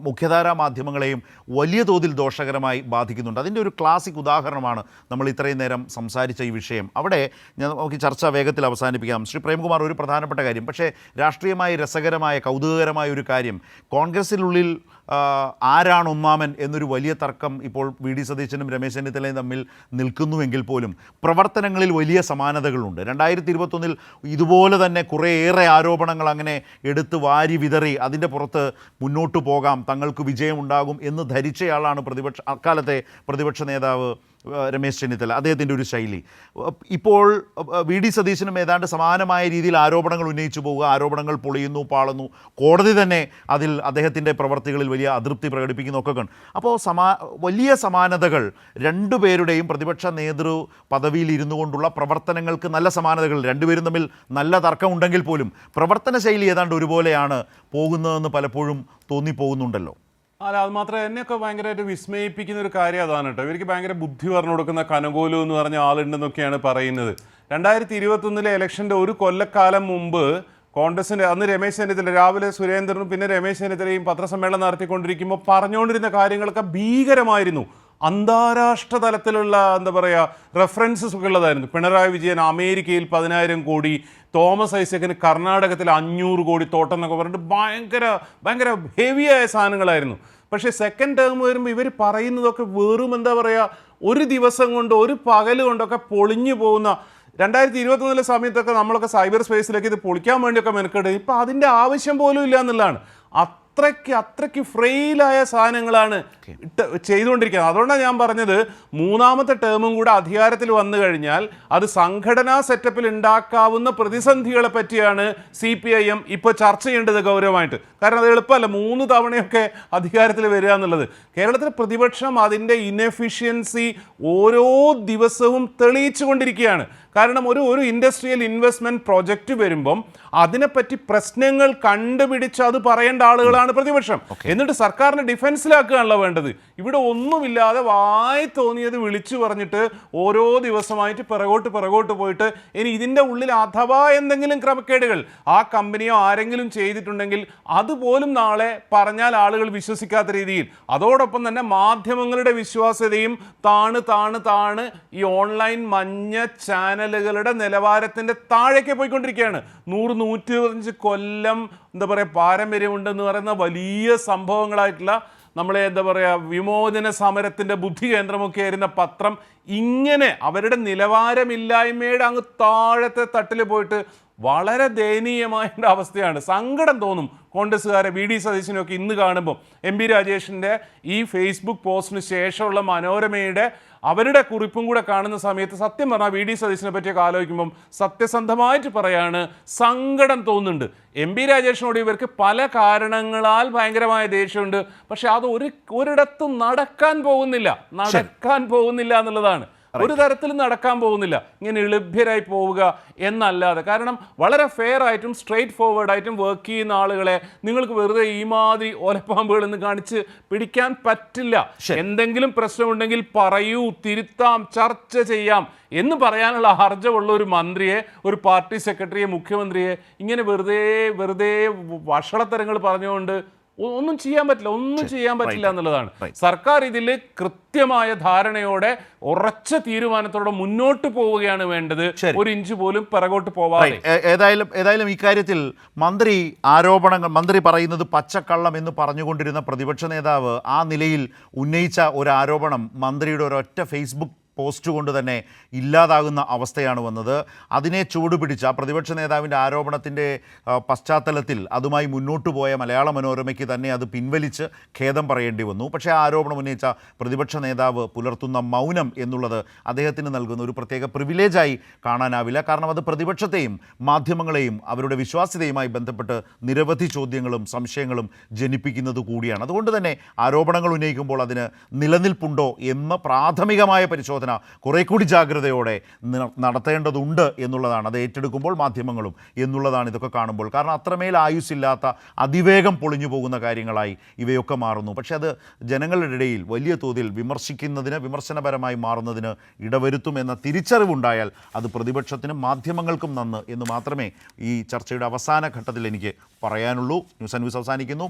മുഖ്യധാരാ മാധ്യമങ്ങളെയും വലിയ തോതിൽ ദോഷകരമായി ബാധിക്കുന്നുണ്ട്. അതിൻ്റെ ഒരു ക്ലാസിക് ഉദാഹരണമാണ് നമ്മൾ ഇത്രയും നേരം സംസാരിച്ച ഈ വിഷയം. അവിടെ നമുക്ക് ചർച്ച വേഗത്തിൽ അവസാനിപ്പിക്കാം. ശ്രീ പ്രേംകുമാർ, ഒരു പ്രധാനപ്പെട്ട കാര്യം, പക്ഷേ രാഷ്ട്രീയമായി രസകരമായ കൗതുകകരമായ ഒരു കാര്യം, കോൺഗ്രസിനുള്ളിൽ ആരാണ് ഒന്നാമൻ എന്നൊരു വലിയ തർക്കം ഇപ്പോൾ വി ഡി സതീശനും രമേശ് ചെന്നിത്തലയും തമ്മിൽ നിൽക്കുന്നുവെങ്കിൽ പോലും പ്രവർത്തനങ്ങളിൽ വലിയ സമാനതകളുണ്ട്. 2021 ഇതുപോലെ തന്നെ കുറേയേറെ ആരോപണങ്ങൾ അങ്ങനെ എടുത്ത് വാരി വിതറി അതിൻ്റെ പുറത്ത് മുന്നോട്ട് പോകാം, തങ്ങൾക്ക് വിജയമുണ്ടാകും എന്ന് ധരിച്ചയാളാണ് അക്കാലത്തെ പ്രതിപക്ഷ നേതാവ് രമേശ് ചെന്നിത്തല, അദ്ദേഹത്തിൻ്റെ ഒരു ശൈലി. ഇപ്പോൾ വി ഡി സതീശനും ഏതാണ്ട് സമാനമായ രീതിയിൽ ആരോപണങ്ങൾ ഉന്നയിച്ചു പോവുക, ആരോപണങ്ങൾ പൊളിയുന്നു, പാളുന്നു, കോടതി തന്നെ അതിൽ അദ്ദേഹത്തിൻ്റെ പ്രവർത്തികളിൽ വലിയ അതൃപ്തി പ്രകടിപ്പിക്കുന്നതൊക്കെ കണ്ടു. അപ്പോൾ വലിയ സമാനതകൾ രണ്ടുപേരുടെയും പ്രതിപക്ഷ നേതൃ പദവിയിൽ ഇരുന്നു കൊണ്ടുള്ള പ്രവർത്തനങ്ങൾക്ക് നല്ല സമാനതകൾ, രണ്ടുപേരും തമ്മിൽ നല്ല തർക്കമുണ്ടെങ്കിൽ പോലും പ്രവർത്തന ശൈലി ഏതാണ്ട് ഒരുപോലെയാണ് പോകുന്നതെന്ന് പലപ്പോഴും തോന്നിപ്പോകുന്നുണ്ടല്ലോ. അല്ല, അത് മാത്രമേ എന്നെയൊക്കെ ഭയങ്കരമായിട്ട് വിസ്മയിപ്പിക്കുന്ന ഒരു കാര്യം അതാണ് കേട്ടോ. ഇവർക്ക് ഭയങ്കര ബുദ്ധി പറഞ്ഞു കൊടുക്കുന്ന കനകോലു എന്ന് പറഞ്ഞ ആളുണ്ടെന്നൊക്കെയാണ് പറയുന്നത്. 2021 ഇലക്ഷൻ്റെ ഒരു കൊല്ലക്കാലം മുമ്പ് കോൺഗ്രസിൻ്റെ അന്ന് രമേശ് ചെന്നിത്തല, രാവിലെ സുരേന്ദ്രനും പിന്നെ രമേശ് ചെന്നിത്തലയും പത്രസമ്മേളനം നടത്തിക്കൊണ്ടിരിക്കുമ്പോൾ പറഞ്ഞുകൊണ്ടിരുന്ന കാര്യങ്ങളൊക്കെ ഭീകരമായിരുന്നു. അന്താരാഷ്ട്ര തലത്തിലുള്ള എന്താ പറയുക റെഫറൻസസ് ഒക്കെ ഉള്ളതായിരുന്നു. പിണറായി വിജയൻ അമേരിക്കയിൽ 10,000 കോടി, തോമസ് ഐസക്കിന് കർണാടകത്തിൽ 500 കോടി തോട്ടം എന്നൊക്കെ പറഞ്ഞിട്ട് ഭയങ്കര ഹെവിയായ സാധനങ്ങളായിരുന്നു. പക്ഷേ സെക്കൻഡ് ടേം വരുമ്പോൾ ഇവർ പറയുന്നതൊക്കെ വെറും എന്താ പറയുക, ഒരു ദിവസം കൊണ്ട് ഒരു പകൽ കൊണ്ടൊക്കെ പൊളിഞ്ഞു പോകുന്ന. 2021 സമയത്തൊക്കെ നമ്മളൊക്കെ സൈബർ സ്പേസിലേക്ക് ഇത് പൊളിക്കാൻ വേണ്ടിയൊക്കെ മെനക്കെട്ട്, ഇപ്പം അതിൻ്റെ ആവശ്യം പോലും ഇല്ല എന്നുള്ളതാണ്. അത്രയ്ക്ക് ഫ്രെയിലായ സാധനങ്ങളാണ് ചെയ്തുകൊണ്ടിരിക്കുന്നത്. അതുകൊണ്ടാണ് ഞാൻ പറഞ്ഞത്, മൂന്നാമത്തെ ടേമും കൂടെ അധികാരത്തിൽ വന്നു കഴിഞ്ഞാൽ അത് സംഘടനാ സെറ്റപ്പിൽ ഉണ്ടാക്കാവുന്ന പ്രതിസന്ധികളെ പറ്റിയാണ് CPIM ഇപ്പോൾ ചർച്ച ചെയ്യേണ്ടത് ഗൗരവമായിട്ട്. കാരണം അത് എളുപ്പമല്ല, 3 തവണയൊക്കെ അധികാരത്തിൽ വരിക എന്നുള്ളത്. കേരളത്തിലെ പ്രതിപക്ഷം അതിൻ്റെ ഇൻഎഫിഷ്യൻസി ഓരോ ദിവസവും തെളിയിച്ചു കൊണ്ടിരിക്കുകയാണ്. കാരണം ഒരു ഇൻഡസ്ട്രിയൽ ഇൻവെസ്റ്റ്മെൻറ്റ് പ്രോജക്റ്റ് വരുമ്പം അതിനെപ്പറ്റി പ്രശ്നങ്ങൾ കണ്ടുപിടിച്ച് അത് പറയേണ്ട ആളുകളാണ് പ്രതിപക്ഷം. എന്നിട്ട് സർക്കാരിനെ ഡിഫൻസിലാക്കുകയാണല്ലോ വേണ്ടത്. ഇവിടെ ഒന്നുമില്ലാതെ വായി തോന്നിയത് വിളിച്ചു പറഞ്ഞിട്ട് ഓരോ ദിവസമായിട്ട് പിറകോട്ട് പോയിട്ട് ഇനി ഇതിൻ്റെ ഉള്ളിൽ അഥവാ എന്തെങ്കിലും ക്രമക്കേടുകൾ ആ കമ്പനിയോ ആരെങ്കിലും ചെയ്തിട്ടുണ്ടെങ്കിൽ അതുപോലും നാളെ പറഞ്ഞാൽ ആളുകൾ വിശ്വസിക്കാത്ത രീതിയിൽ, അതോടൊപ്പം തന്നെ മാധ്യമങ്ങളുടെ വിശ്വാസ്യതയും താണ് ഈ ഓൺലൈൻ മഞ്ഞ ചാനലുകളുടെ നിലവാരത്തിൻ്റെ താഴേക്ക് പോയിക്കൊണ്ടിരിക്കുകയാണ്. 100-125 കൊല്ലം എന്താ പറയുക പാരമ്പര്യമുണ്ടെന്ന് പറയുന്ന വലിയ സംഭവങ്ങളായിട്ടുള്ള നമ്മളെ എന്താ പറയുക വിമോചന സമരത്തിൻ്റെ ബുദ്ധി കേന്ദ്രമൊക്കെ ആയിരുന്ന പത്രം ഇങ്ങനെ അവരുടെ നിലവാരമില്ലായ്മയുടെ അങ്ങ് താഴത്തെ തട്ടിൽ പോയിട്ട് വളരെ ദയനീയമായ അവസ്ഥയാണ്. സങ്കടം തോന്നും കോൺഗ്രസ്സുകാരെ വി ഡി സതീശനൊക്കെ ഇന്ന് കാണുമ്പോൾ. എം പി രാജേഷിൻ്റെ ഈ ഫേസ്ബുക്ക് പോസ്റ്റിന് ശേഷമുള്ള മനോരമയുടെ അവരുടെ കുറിപ്പും കൂടെ കാണുന്ന സമയത്ത് സത്യം പറഞ്ഞാൽ വി ഡി സതീശനെ പറ്റിയൊക്കെ ആലോചിക്കുമ്പം സത്യസന്ധമായിട്ട് പറയാണ് സങ്കടം തോന്നുന്നുണ്ട്. എം പി രാജേഷിനോട് ഇവർക്ക് പല കാരണങ്ങളാൽ ഭയങ്കരമായ ദേഷ്യമുണ്ട്. പക്ഷെ അത് ഒരിടത്തും നടക്കാൻ പോകുന്നില്ല എന്നുള്ളതാണ്. ഒരു തരത്തിലും നടക്കാൻ പോകുന്നില്ല. ഇങ്ങനെ എളുഭ്യരായി പോവുക എന്നല്ലാതെ. കാരണം വളരെ ഫെയർ ആയിട്ടും സ്ട്രെയിറ്റ് ഫോർവേഡായിട്ടും വർക്ക് ചെയ്യുന്ന ആളുകളെ നിങ്ങൾക്ക് വെറുതെ ഈ മാതിരി ഓലപ്പാമ്പുകൾ എന്ന് കാണിച്ച് പിടിക്കാൻ പറ്റില്ല. എന്തെങ്കിലും പ്രശ്നമുണ്ടെങ്കിൽ പറയൂ, തിരുത്താം, ചർച്ച ചെയ്യാം എന്ന് പറയാനുള്ള ആർജവുള്ള ഒരു മന്ത്രിയെ, ഒരു പാർട്ടി സെക്രട്ടറിയെ, മുഖ്യമന്ത്രിയെ ഇങ്ങനെ വെറുതെ വഷളത്തരങ്ങൾ പറഞ്ഞുകൊണ്ട് ഒന്നും ചെയ്യാൻ പറ്റില്ല എന്നുള്ളതാണ്. സർക്കാർ ഇതിൽ കൃത്യമായ ധാരണയോടെ ഉറച്ച തീരുമാനത്തോടെ മുന്നോട്ട് പോവുകയാണ് വേണ്ടത്. ഒരു ഇഞ്ച് പോലും പിറകോട്ട് പോവാതെ. ഏതായാലും ഇക്കാര്യത്തിൽ മന്ത്രി പറയുന്നത് പച്ചക്കള്ളം എന്ന് പറഞ്ഞുകൊണ്ടിരുന്ന പ്രതിപക്ഷ നേതാവ് ആ നിലയിൽ ഉന്നയിച്ച ഒരു ആരോപണം മന്ത്രിയുടെ ഒരൊറ്റ ഫേസ്ബുക്ക് പോസ്റ്റ് കൊണ്ട് തന്നെ ഇല്ലാതാകുന്ന അവസ്ഥയാണ് വന്നത്. അതിനെ ചൂടുപിടിച്ച പ്രതിപക്ഷ നേതാവിൻ്റെ ആരോപണത്തിൻ്റെ പശ്ചാത്തലത്തിൽ അതുമായി മുന്നോട്ട് പോയ മലയാള മനോരമയ്ക്ക് തന്നെ അത് പിൻവലിച്ച് ഖേദം പറയേണ്ടി വന്നു. പക്ഷേ ആ ആരോപണം ഉന്നയിച്ച പ്രതിപക്ഷ നേതാവ് പുലർത്തുന്ന മൗനം എന്നുള്ളത് അദ്ദേഹത്തിന് നൽകുന്ന ഒരു പ്രത്യേക പ്രിവിലേജായി കാണാനാവില്ല. കാരണം അത് പ്രതിപക്ഷത്തെയും മാധ്യമങ്ങളെയും അവരുടെ വിശ്വാസ്യതയുമായി ബന്ധപ്പെട്ട് നിരവധി ചോദ്യങ്ങളും സംശയങ്ങളും ജനിപ്പിക്കുന്നത് കൂടിയാണ്. അതുകൊണ്ട് തന്നെ ആരോപണങ്ങൾ ഉന്നയിക്കുമ്പോൾ അതിന് നിലനിൽപ്പുണ്ടോ എന്ന പ്രാഥമികമായ പരിശോധന കുറെ കൂടി ജാഗ്രതയോടെ നടത്തേണ്ടതുണ്ട് എന്നുള്ളതാണ്. അത് ഏറ്റെടുക്കുമ്പോൾ മാധ്യമങ്ങളും എന്നുള്ളതാണ് ഇതൊക്കെ കാണുമ്പോൾ. കാരണം അത്രമേൽ ആയുസ്സില്ലാത്ത അതിവേഗം പൊളിഞ്ഞു പോകുന്ന കാര്യങ്ങളായി ഇവയൊക്കെ മാറുന്നു. പക്ഷേ അത് ജനങ്ങളുടെ ഇടയിൽ വലിയ തോതിൽ വിമർശനപരമായി മാറുന്നതിന് ഇടവരുത്തുമെന്ന തിരിച്ചറിവുണ്ടായാൽ അത് പ്രതിപക്ഷത്തിനും മാധ്യമങ്ങൾക്കും നന്ന് എന്ന് മാത്രമേ ഈ ചർച്ചയുടെ അവസാന ഘട്ടത്തിൽ എനിക്ക് പറയാനുള്ളൂ. ന്യൂസ് ആൻഡ് വ്യൂസ് അവസാനിക്കുന്നു.